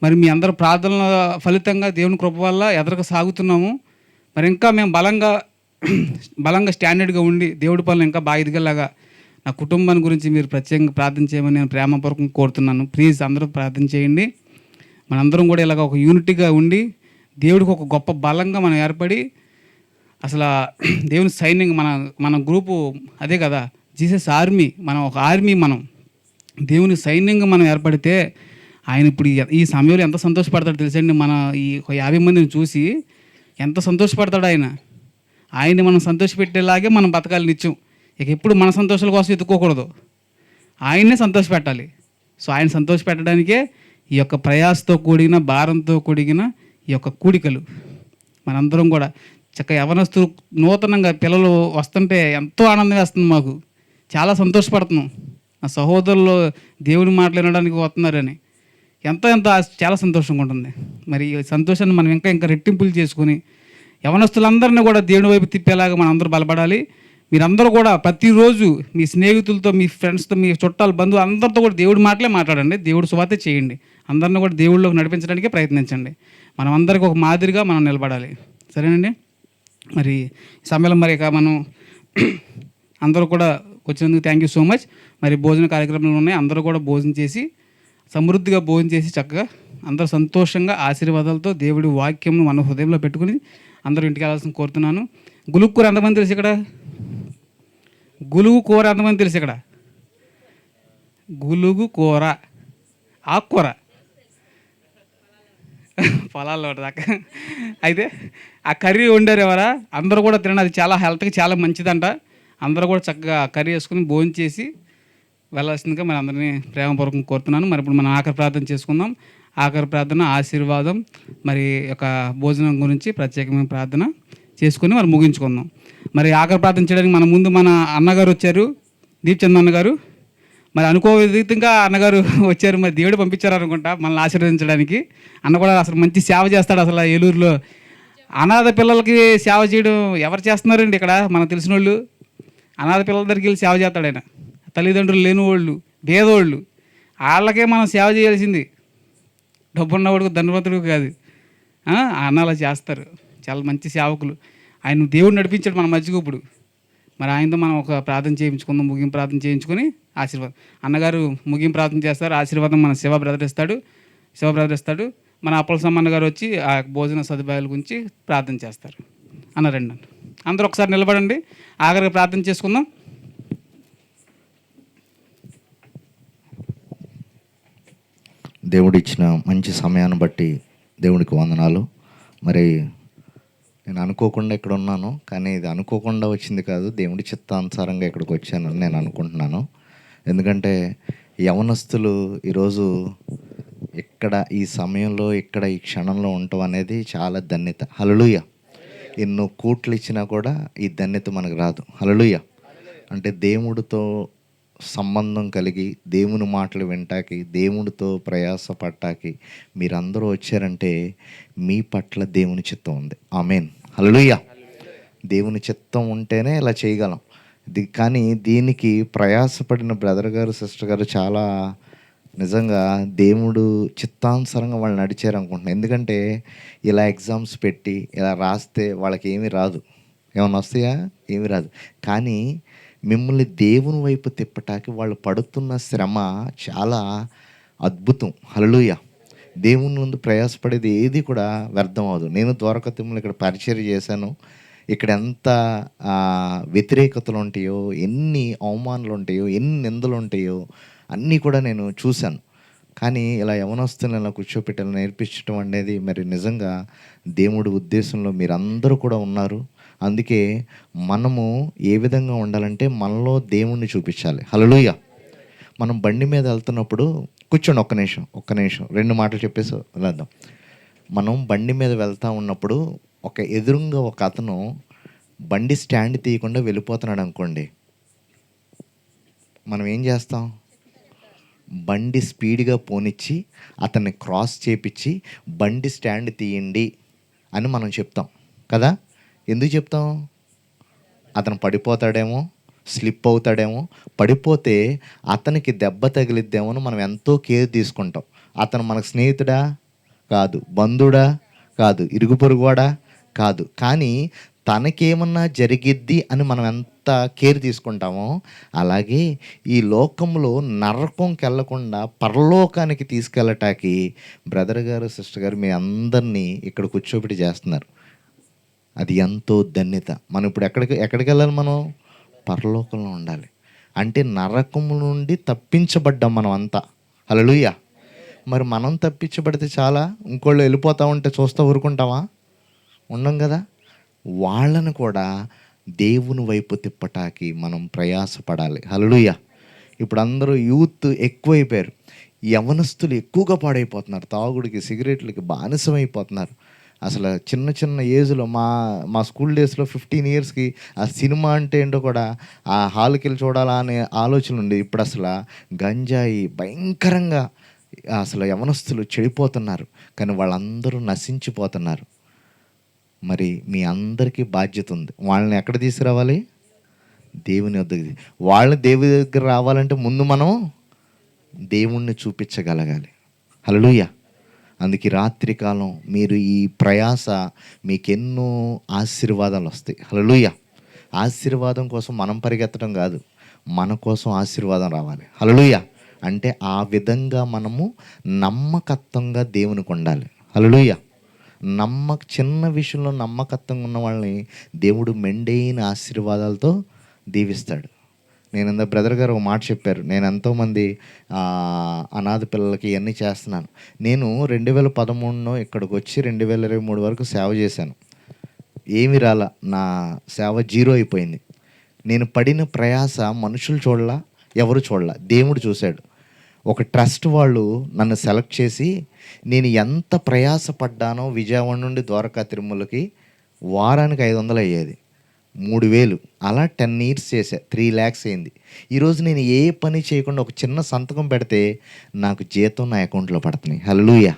మరి మీ అందరూ ప్రార్థనల ఫలితంగా దేవుని కృప వల్ల ఎదరకు సాగుతున్నాము. మరి ఇంకా మేము బలంగా స్టాండర్డ్గా ఉండి దేవుడి పనులు ఇంకా బాగా ఎదిగేలాగా నా కుటుంబాన్ని గురించి మీరు ప్రత్యేకంగా ప్రార్థన చేయమని నేను ప్రేమపూర్వకంగా కోరుతున్నాను. ప్లీజ్ అందరూ ప్రార్థన చేయండి. మనందరం కూడా ఇలాగ ఒక యూనిటీగా ఉండి దేవుడికి ఒక గొప్ప బలంగా మనం ఏర్పడి, అసలు దేవుని సైన్యంగా మన గ్రూపు అదే కదా, జీసస్ ఆర్మీ. మనం ఒక ఆర్మీ, మనం దేవుని సైన్యంగా మనం ఏర్పడితే ఆయన ఇప్పుడు ఈ సమయంలో ఎంత సంతోషపడతాడు తెలుసండి. మన ఈ 50 మందిని చూసి ఎంత సంతోషపడతాడు ఆయన. ఆయన్ని మనం సంతోషపెట్టేలాగే మనం బతకాలి నిత్యం. ఇక ఎప్పుడు మన సంతోషాల కోసం ఎత్తుకోకూడదు, ఆయన్నే సంతోషపెట్టాలి. సో ఆయన సంతోషపెట్టడానికే ఈ యొక్క ప్రయాసతో కూడిన, భారంతో కూడిన ఈ యొక్క కూడికలు. మనందరం కూడా చక్కగా యవనస్తులు నూతనంగా పిల్లలు వస్తుంటే ఎంతో ఆనందం వేస్తుంది మాకు. చాలా సంతోషపడుతున్నాం. నా సహోదరులు దేవుని మాటలు వినడానికి వస్తున్నారని ఎంతో చాలా సంతోషంగా ఉంటుంది. మరి ఈ సంతోషాన్ని మనం ఇంకా రెట్టింపులు చేసుకుని యవనస్తులందరినీ కూడా దేవుని వైపు తిప్పేలాగా మనం అందరూ బలపడాలి. మీరందరూ కూడా ప్రతిరోజు మీ స్నేహితులతో, మీ ఫ్రెండ్స్తో, మీ చుట్టాలు, బంధువులు అందరితో కూడా దేవుడి మాటలే మాట్లాడండి, దేవుడి సువార్త చేయండి. అందరినీ కూడా దేవుళ్ళలోకి నడిపించడానికే ప్రయత్నించండి. మనం అందరికీ ఒక మాదిరిగా మనం నిలబడాలి. సరేనండి. మరి ఈ సమయంలో మరి ఇక మనం అందరూ కూడా వచ్చినందుకు థ్యాంక్ యూ సో మచ్. మరి భోజన కార్యక్రమాలు ఉన్నాయి, అందరూ కూడా భోజనం చేసి సమృద్ధిగా భోజనం చేసి చక్కగా అందరూ సంతోషంగా ఆశీర్వాదాలతో దేవుడి వాక్యం మన హృదయంలో పెట్టుకుని అందరూ ఇంటికి వెళ్ళాల్సిన కోరుతున్నాను. గులుగు కూర ఎంతమంది తెలుసు ఇక్కడ? గులుగు కూర ఎంతమంది తెలుసు ఇక్కడ? గులుగు కూర ఆకుకూర పొలాల్లో దాకా అయితే ఆ కర్రీ వండారు ఎవరా? అందరూ కూడా తినండి, అది చాలా హెల్త్కి చాలా మంచిదంట. అందరూ కూడా చక్కగా కర్రీ వేసుకుని భోజనం చేసి వెళ్ళాల్సిందిగా మరి అందరినీ ప్రేమపూర్వకంగా కోరుతున్నాను. మరి ఇప్పుడు మనం ఆఖరి ప్రార్థన చేసుకుందాం. ఆఖరి ప్రార్థన ఆశీర్వాదం, మరి యొక్క భోజనం గురించి ప్రత్యేకమైన ప్రార్థన చేసుకుని మరి ముగించుకుందాం. మరి ఆఖరి ప్రార్థన చేయడానికి మన ముందు మన అన్నగారు వచ్చారు, దీప్చంద్ అన్నగారు. మరి అనుకోవిధంగా అన్నగారు వచ్చారు, మరి దేవుడు పంపించారు అనుకుంటా మనల్ని ఆశీర్వదించడానికి. అన్న కూడా అసలు మంచి సేవ చేస్తాడు. అసలు ఏలూరులో అనాథ పిల్లలకి సేవ చేయడం ఎవరు చేస్తున్నారండి ఇక్కడ? మనకు తెలిసిన వాళ్ళు అనాథ పిల్లల దగ్గరికి వెళ్ళి సేవ చేస్తాడు ఆయన. తల్లిదండ్రులు లేని వాళ్ళు, పేదోళ్ళు, వాళ్ళకే మనం సేవ చేయాల్సింది. డబ్బున్నవాడికి ధనవంతుడికి కాదు. అన్న అలా చేస్తారు, చాలా మంచి సేవకులు. ఆయన దేవుడు నడిపించాడు మన మధ్యకు ఇప్పుడు. మరి ఆయనతో మనం ఒక ప్రార్థన చేయించుకుందాం, ముగింపు ప్రార్థన చేయించుకొని ఆశీర్వాదం. అన్నగారు ముగింపు ప్రార్థన చేస్తారు, ఆశీర్వాదం మన శివ బ్రదర్ ఇస్తాడు. మన అప్పల సమ్మన్న గారు వచ్చి ఆ భోజన సదుపాయాల గురించి ప్రార్థన చేస్తారు. అన్నారండి. అందరూ ఒకసారి నిలబడండి, ఆఖరిగా ప్రార్థన చేసుకుందాం. దేవుడిచ్చిన మంచి సమయాన్ని బట్టి దేవుడికి వందనాలు. మరి నేను అనుకోకుండా ఇక్కడ ఉన్నాను, కానీ ఇది అనుకోకుండా వచ్చింది కాదు, దేవుడి చిత్తానుసారంగా ఇక్కడికి వచ్చానని నేను అనుకుంటున్నాను. ఎందుకంటే యవనస్తులు ఈరోజు ఇక్కడ ఈ సమయంలో ఇక్కడ ఈ క్షణంలో ఉండటం అనేది చాలా ధన్యత. హల్లెలూయా. ఎన్నో కోట్లు ఇచ్చినా కూడా ఈ ధన్యత మనకు రాదు. హల్లెలూయా. అంటే దేవుడితో సంబంధం కలిగి దేవుని మాటలు వింటాకి, దేవుడితో ప్రయాసపడటాకి మీరందరూ వచ్చారంటే మీ పట్ల దేవుని చిత్తం ఉంది. ఆమేన్. హల్లెలూయా. దేవుని చిత్తం ఉంటేనే ఇలా చేయగలం. కానీ దీనికి ప్రయాసపడిన బ్రదర్ గారు, సిస్టర్ గారు చాలా నిజంగా దేవుడు చిత్తానుసారంగా వాళ్ళు నడిచారు అనుకుంటున్నాను. ఎందుకంటే ఇలా ఎగ్జామ్స్ పెట్టి ఇలా రాస్తే వాళ్ళకి ఏమీ రాదు. ఏమన్నా వస్తాయా? ఏమీ రాదు. కానీ మిమ్మల్ని దేవుని వైపు తిప్పటానికి వాళ్ళు పడుతున్న శ్రమ చాలా అద్భుతం. హల్లెలూయా. దేవుని ముందు ప్రయాసపడేది ఏది కూడా వ్యర్థం అవ్వదు. నేను ద్వారకతిమ్మలు ఇక్కడ పరిచయం చేశాను. ఇక్కడ ఎంత వ్యతిరేకతలు ఉంటాయో, ఎన్ని అవమానాలు ఉంటాయో, ఎన్ని నిందలు ఉంటాయో అన్నీ కూడా నేను చూశాను. కానీ ఇలా యవనస్తులను ఇలా కూర్చోపెట్టి నేర్పించడం అనేది మరి నిజంగా దేవుడి ఉద్దేశంలో మీరందరూ కూడా ఉన్నారు. అందుకే మనము ఏ విధంగా ఉండాలంటే మనలో దేవుణ్ణి చూపించాలి. హల్లెలూయా. మనం బండి మీద వెళ్తున్నప్పుడు కూర్చోండి, ఒక్క నిమిషం 2 మాటలు చెప్పేసి వెళ్దాం. మనం బండి మీద వెళ్తూ ఉన్నప్పుడు ఎదురుగా ఒక అతను బండి స్టాండ్ తీయకుండా వెళ్ళిపోతున్నాడు అనుకోండి, మనం ఏం చేస్తాం? బండి స్పీడ్గా పోనిచ్చి అతన్ని క్రాస్ చేపించి బండి స్టాండ్ తీయండి అని మనం చెప్తాం కదా. ఎందుకు చెప్తాం? అతను పడిపోతాడేమో, స్లిప్ అవుతాడేమో, పడిపోతే అతనికి దెబ్బ తగిలిద్దేమో అని మనం ఎంతో కేర్ తీసుకుంటాం. అతను మనకు స్నేహితుడా కాదు, బంధుడా కాదు, ఇరుగు పొరుగువాడా కాదు, కానీ తనకేమన్నా జరిగిద్ది అని మనం ఎంత కేర్ తీసుకుంటామో అలాగే ఈ లోకంలో నరకంకి వెళ్ళకుండా పరలోకానికి తీసుకెళ్ళటానికి బ్రదర్ గారు, సిస్టర్ గారు మీ అందరినీ ఇక్కడ కూర్చోబెట్టి చేస్తున్నారు. అది ఎంతో ధన్యత. మనం ఇప్పుడు ఎక్కడికి వెళ్ళాలి? మనం పరలోకంలో ఉండాలి. అంటే నరకము నుండి తప్పించబడ్డాం మనం అంతా. హల్లెలూయా. మరి మనం తప్పించబడితే చాలా, ఇంకోళ్ళు వెళ్ళిపోతూ ఉంటే చూస్తూ ఊరుకుంటామా? ఉండం కదా. వాళ్ళను కూడా దేవుని వైపు తిప్పటానికి మనం ప్రయాసపడాలి. హల్లెలూయా. ఇప్పుడు అందరూ యూత్ ఎక్కువైపోయారు, యవనస్తులు ఎక్కువగా పాడైపోతున్నారు, తాగుడికి, సిగరెట్లకి బానిసమైపోతున్నారు. అసలు చిన్న ఏజ్లో మా స్కూల్ డేస్లో 15 ఇయర్స్కి ఆ సినిమా అంటే ఏంటో కూడా ఆ హాల్కి వెళ్ళి చూడాలా అనే ఆలోచన ఉంది. ఇప్పుడు అసలు గంజాయి భయంకరంగా అసలు యవనస్తులు చెడిపోతున్నారు, కానీ వాళ్ళందరూ నశించిపోతున్నారు. మరి మీ అందరికీ బాధ్యత ఉంది. వాళ్ళని ఎక్కడ తీసుకురావాలి? దేవుని వద్దకు. వాళ్ళని దేవుని దగ్గర రావాలంటే ముందు మనం దేవుణ్ణి చూపించగలగాలి. హల్లెలూయా. అందుకే రాత్రికాలం మీరు ఈ ప్రయాస మీకెన్నో ఆశీర్వాదాలు వస్తాయి. హల్లెలూయా. ఆశీర్వాదం కోసం మనం పరిగెత్తడం కాదు, మన కోసం ఆశీర్వాదం రావాలి. హల్లెలూయా. అంటే ఆ విధంగా మనము నమ్మకత్వంగా దేవునికి ఉండాలి. హల్లెలూయా. చిన్న విషయంలో నమ్మకత్వంగా ఉన్న వాళ్ళని దేవుడు మెండైన ఆశీర్వాదాలతో దీవిస్తాడు. నేను ఇంత బ్రదర్ గారు ఒక మాట చెప్పారు, నేను ఎంతోమంది అనాథ పిల్లలకి ఇవన్నీ చేస్తున్నాను. నేను 2013 ఇక్కడికి వచ్చి 2023 వరకు సేవ చేశాను. ఏమి రాలా, నా సేవ 0 అయిపోయింది. నేను పడిన ప్రయాస మనుషులు చూడలా, ఎవరు చూడలా, దేవుడు చూశాడు. ఒక ట్రస్ట్ వాళ్ళు నన్ను సెలెక్ట్ చేసి నేను ఎంత ప్రయాసపడ్డానో విజయవాడ నుండి ద్వారకా తిరుమలకి వారానికి 500 అయ్యేది, 3000 అలా 10 ఇయర్స్ చేశా, 3 lakhs అయింది. ఈరోజు నేను ఏ పని చేయకుండా ఒక చిన్న సంతకం పెడితే నాకు జీతం నా అకౌంట్లో పడుతున్నాయి. హల్లెలూయా.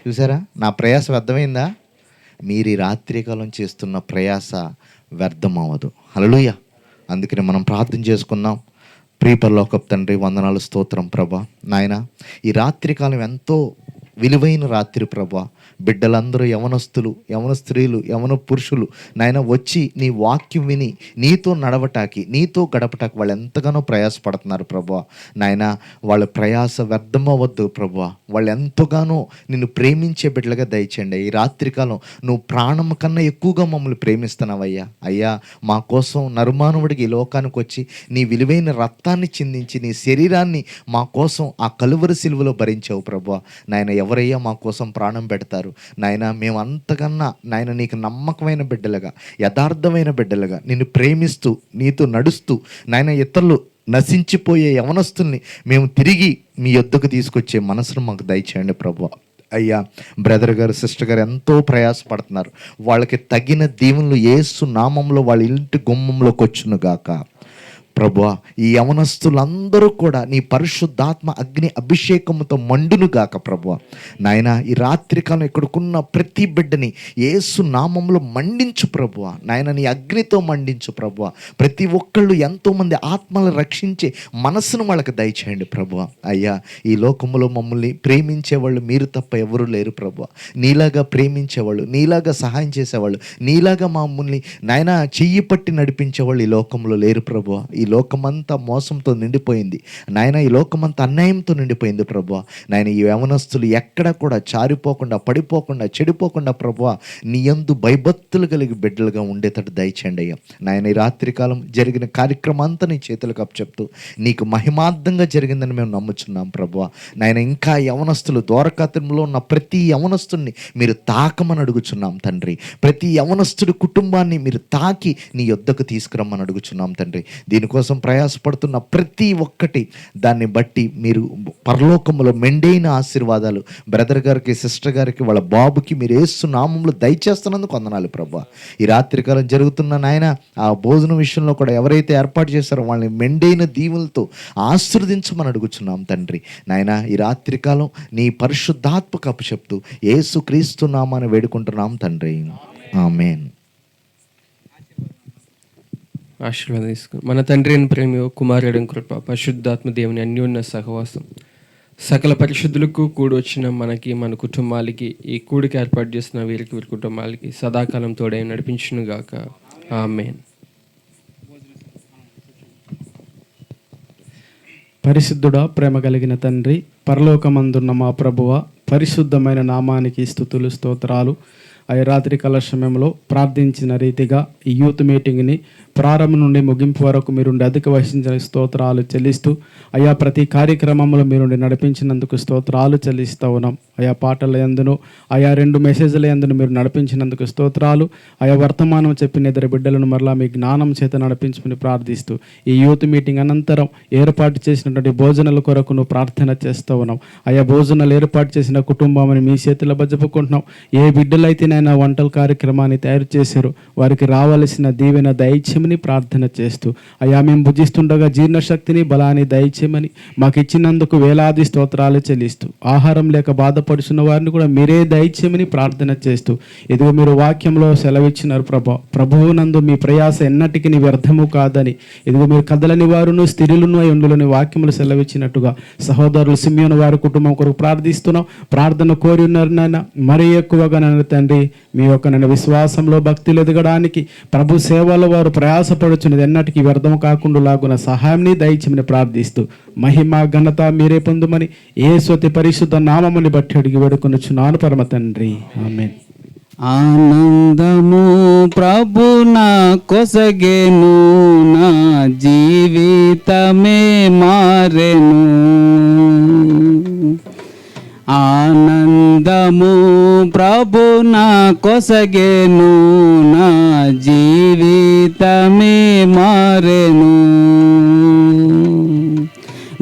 చూసారా, నా ప్రయాస వ్యర్థమైందా? మీరు ఈ రాత్రికాలం చేస్తున్న ప్రయాస వ్యర్థం అవ్వదు. హల్లెలూయా. అందుకని మనం ప్రార్థన చేసుకుందాం. ప్రియ పరలోకపు తండ్రి, వందనాలు, స్తోత్రం ప్రభా. నాయన, ఈ రాత్రికాలం ఎంతో విలువైన రాత్రి ప్రభా. బిడ్డలందరూ యవనస్తులు, యవన స్త్రీలు, యవన పురుషులు నాయన వచ్చి నీ వాక్యం విని నీతో నడవటానికి, నీతో గడపటానికి వాళ్ళు ఎంతగానో ప్రయాసపడుతున్నారు ప్రభా. నాయన వాళ్ళ ప్రయాస వ్యర్థమవద్దు ప్రభా. వాళ్ళు ఎంతగానో నిన్ను ప్రేమించే బిడ్డలుగా దయచేయండి. ఈ రాత్రికాలం నువ్వు ప్రాణం కన్నా ఎక్కువగా మమ్మల్ని ప్రేమిస్తున్నావయ్యా. అయ్యా, మా కోసం నరుమానవుడికి ఈ లోకానికి వచ్చి నీ విలువైన రక్తాన్ని చిందించి నీ శరీరాన్ని మా కోసం ఆ కలువరి సిలువలో భరించావు ప్రభా. నాయన ఎవరయ్యా మా కోసం ప్రాణం పెడతారు నాయన? మేము అంతకన్నా నాయన నీకు నమ్మకమైన బిడ్డలుగా, యథార్థమైన బిడ్డలుగా, నిన్ను ప్రేమిస్తూ నీతో నడుస్తూ నాయన ఇతరులు నశించిపోయే యవనస్తుల్ని మేము తిరిగి మీ యొద్దకు తీసుకొచ్చే మనసును మాకు దయచేయండి ప్రభు. అయ్యా, బ్రదర్ గారు, సిస్టర్ గారు ఎంతో ప్రయాసపడుతున్నారు. వాళ్ళకి తగిన దీవెనలు యేసు నామంలో వాళ్ళ ఇంటి గుమ్మంలోకి వచ్చును గాక ప్రభువా. ఈ యవనస్తులందరూ కూడా నీ పరిశుద్ధాత్మ అగ్ని అభిషేకముతో మండును గాక ప్రభువా. నాయన ఈ రాత్రికాలం ఇక్కడికున్న ప్రతి బిడ్డని యేసు నామంలో మండించు ప్రభువా. నాయన నీ అగ్నితో మండించు ప్రభువా. ప్రతి ఒక్కళ్ళు ఎంతోమంది ఆత్మలను రక్షించే మనసును వాళ్ళకి దయచేయండి ప్రభువా. అయ్యా, ఈ లోకములో మమ్మల్ని ప్రేమించేవాళ్ళు మీరు తప్ప ఎవరు లేరు ప్రభువా. నీలాగా ప్రేమించేవాళ్ళు, నీలాగా సహాయం చేసేవాళ్ళు, నీలాగా మమ్మల్ని నాయన చెయ్యి పట్టి నడిపించేవాళ్ళు ఈ లోకంలో లేరు ప్రభువా. ఈ లోకమంతా మోసంతో నిండిపోయింది నాయన. ఈ లోకమంతా అన్యాయంతో నిండిపోయింది ప్రభువా. నాయన ఈ యవనస్తులు ఎక్కడ కూడా చారిపోకుండా, పడిపోకుండా, చెడిపోకుండా ప్రభువా నీ యందు భయభక్తులు కలిగి బిడ్డలుగా ఉండేటట్టు దయచేయండి అయ్యా. నాయన ఈ రాత్రికాలం జరిగిన కార్యక్రమం అంతా నీ చేతులకు అప్పచెప్తూ నీకు మహిమార్థంగా జరిగిందని మేము నమ్ముచున్నాం ప్రభువా. నాయన ఇంకా యవనస్తులు ద్వారకాతంలో ఉన్న ప్రతి యవనస్తుడిని మీరు తాకమని అడుగుచున్నాం తండ్రి. ప్రతి యవనస్తుడి కుటుంబాన్ని మీరు తాకి నీ యొద్దకు తీసుకురమ్మని అడుగుచున్నాం తండ్రి. దీనికోసం ప్రయాసపడుతున్న ప్రతి ఒక్కటి దాన్ని బట్టి మీరు పరలోకములో మెండైన ఆశీర్వాదాలు బ్రదర్ గారికి, సిస్టర్ గారికి, వాళ్ళ బాబుకి మీరు యేసు నామములో దయచేస్తున్నందుకు వందనాలు ప్రభువా. ఈ రాత్రికాలం జరుగుతున్న నాయన ఆ భోజనం విషయంలో కూడా ఎవరైతే ఏర్పాటు చేశారో వాళ్ళని మెండైన దీవులతో ఆశీర్వదించమని అడుగుచున్నాం తండ్రి. నాయన ఈ రాత్రికాలం నీ పరిశుద్ధాత్మకు అప్పచెప్తూ యేసు క్రీస్తు నామాన్ని వేడుకుంటున్నాం తండ్రి. ఆమేన్. ఆశీర్వాదం తీసుకుని మన తండ్రి అయిన ప్రేమ, కుమారుడు కృప, పరిశుద్ధాత్మ దేవుని అన్యోన్య సహవాసం సకల పరిశుద్ధులకు కూడి వచ్చిన మనకి, మన కుటుంబాలకి, ఈ కూడికి ఏర్పాటు చేసిన వీరి కుటుంబాలకి సదాకాలం తోడై నడిపించును గాక. ఆమేన్. పరిశుద్ధుడా, ప్రేమ కలిగిన తండ్రి, పరలోకమందున్న మా ప్రభువ, పరిశుద్ధమైన నామానికి స్తుతులు, స్తోత్రాలు. ఆ రాత్రి కాల సమయంలో ప్రార్థించిన రీతిగా ఈ యూత్ మీటింగ్ని ప్రారంభం నుండి ముగింపు వరకు మీరుండి అధిక వహించిన స్తోత్రాలు చెల్లిస్తూ, అయా ప్రతి కార్యక్రమంలో మీరుండి నడిపించినందుకు స్తోత్రాలు చెల్లిస్తూ ఉన్నాం. ఆయా పాటల యందును, ఆయా 2 మెసేజ్ల యందును మీరు నడిపించినందుకు స్తోత్రాలు. ఆయా వర్తమానం చెప్పిన ఇద్దరు బిడ్డలను మరలా మీ జ్ఞానం చేత నడిపించమని ప్రార్థిస్తూ, ఈ యూత్ మీటింగ్ అనంతరం ఏర్పాటు చేసినటువంటి భోజనాల కొరకు నువ్వు ప్రార్థన చేస్తూ ఉన్నాం. ఆయా భోజనాలు ఏర్పాటు చేసిన కుటుంబాన్ని మీ చేతిలో బజ్జపుకుంటున్నాం. ఏ బిడ్డలైతేనైనా వంటల కార్యక్రమాన్ని తయారు చేశారు వారికి రావాల్సిన దీవెన దయచేయమని ప్రార్థన చేస్తూ, అయ్యా మేము భుజిస్తుండగా జీర్ణశక్తిని, బలాన్ని దయచేయమని మాకు ఇచ్చినందుకు వేలాది స్తోత్రాలు చెల్లిస్తూ, ఆహారం లేక బాధపడుచున్న వారిని కూడా మీరే దయచేయమని ప్రార్థన చేస్తూ, ఇదిగో మీరు వాక్యంలో సెలవిచ్చినారు ప్రభువు నందు మీ ప్రయాస ఎన్నటికి వ్యర్థము కాదని, ఇదిగో మీరు కదలని వారును స్థిరులను అయి ఉండులని వాక్యములు సెలవిచ్చినట్టుగా సహోదరులు సిమియోను వారి కుటుంబం కొరకు ప్రార్థిస్తున్నాం. ప్రార్థన కోరి ఉన్నారు నాయన. మరీ ఎక్కువగా నన్ను తండ్రి మీ యొక్క నన్ను విశ్వాసంలో భక్తులు ఎదగడానికి, ప్రభు సేవలో వారు ప్రయాసపడుచున్నది ఎన్నటికీ వ్యర్థం కాకుండా లాగున సహాయాన్ని దయచేయమని ప్రార్థిస్తూ, మహిమ ఘనత మీరే పొందుమని యేసు పరిశుద్ధ నామముని బట్టి అడిగి వేడుకొనుచున్నాను పరమ తండ్రి. ఆమేన్. ఆనందము ప్రభు నా కొసగేను, నా జీవితమే మారెను. ఆనందము ప్రభు నా కొసగేను, నా జీవితమే మారెను.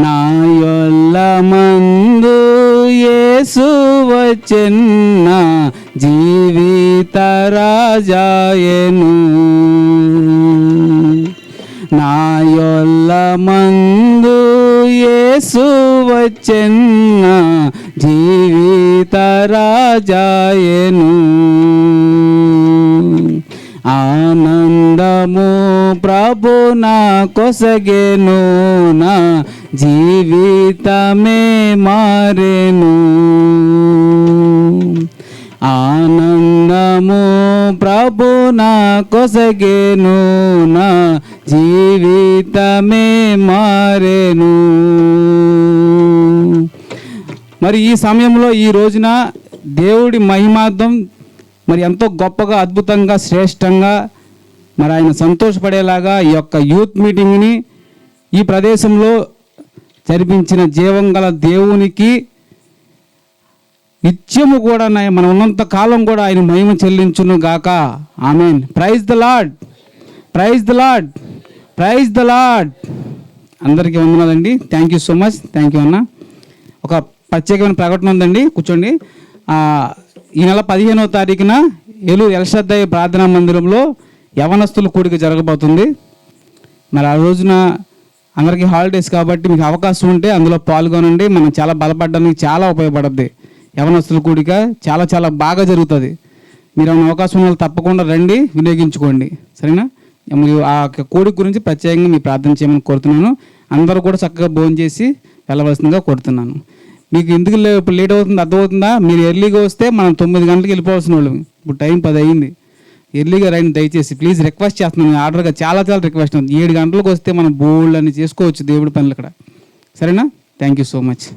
నా యొల్ల మందు యేసు వచ్చెన్న జీవిత రాజాయను. నా యొల్ల మందు యేసు వచ్చెన్న జీవిత రాజాయను. ఆనంద ఆనందము ప్రభు నా కొసగేను, నా జీవితమే మారెను. ఆనందము ప్రభు నా కొసగేను, నా జీవితమే మారెను. మరి ఈ సమయంలో ఈ రోజున దేవుడి మహిమార్థం మరి ఎంతో గొప్పగా, అద్భుతంగా, శ్రేష్టంగా మరి ఆయన సంతోషపడేలాగా ఈ యొక్క యూత్ మీటింగ్ని ఈ ప్రదేశంలో జరిపించిన జీవం గల దేవునికి నిత్యము కూడా మనం ఉన్నంత కాలం కూడా ఆయన మహిమ చెల్లించును గాక. Amen. Praise the lord, praise the lord, praise the lord. అందరికీ వందనాలండి. Thank you so much. Thank you అన్న. ఒక ప్రత్యేకమైన ప్రకటన ఉందండి, కూర్చోండి. ఈ నెల 15వ తారీఖున ఏలూరు ఎల్షద్దయ్య ప్రార్థనా మందిరంలో యవనస్తుల కూడిక జరగబోతుంది. మరి ఆ రోజున అందరికీ హాలిడేస్ కాబట్టి మీకు అవకాశం ఉంటే అందులో పాల్గొనండి. మనం చాలా బలపడడానికి చాలా ఉపయోగపడుద్ది. యవనస్తుల కూడిక చాలా చాలా బాగా జరుగుతుంది. మీరు ఏమైనా అవకాశం ఉన్న వాళ్ళు తప్పకుండా రండి, వినియోగించుకోండి. సరేనా? మీరు ఆ కూడిక గురించి ప్రత్యేకంగా మీ ప్రార్థన చేయమని కోరుతున్నాను. అందరూ కూడా చక్కగా భోజనం చేసి వెళ్ళవలసిందిగా కోరుతున్నాను. మీకు ఎందుకు ఇప్పుడు లేట్ అవుతుంది అర్థమవుతుందా? మీరు ఎర్లీగా వస్తే మనం 9 గంటలకు వెళ్ళిపోవాల్సిన వాళ్ళం. ఇప్పుడు టైం 10 అయింది. ఎర్లీగా రండి దయచేసి, ప్లీజ్ రిక్వెస్ట్ చేస్తున్నాను. ఆర్డర్గా చాలా రిక్వెస్ట్ ఉంది. 7 గంటలకు వస్తే మనం బోల్డ్ అని చేసుకోవచ్చు దేవుడి పనులు ఇక్కడ. సరేనా? Thank you so much.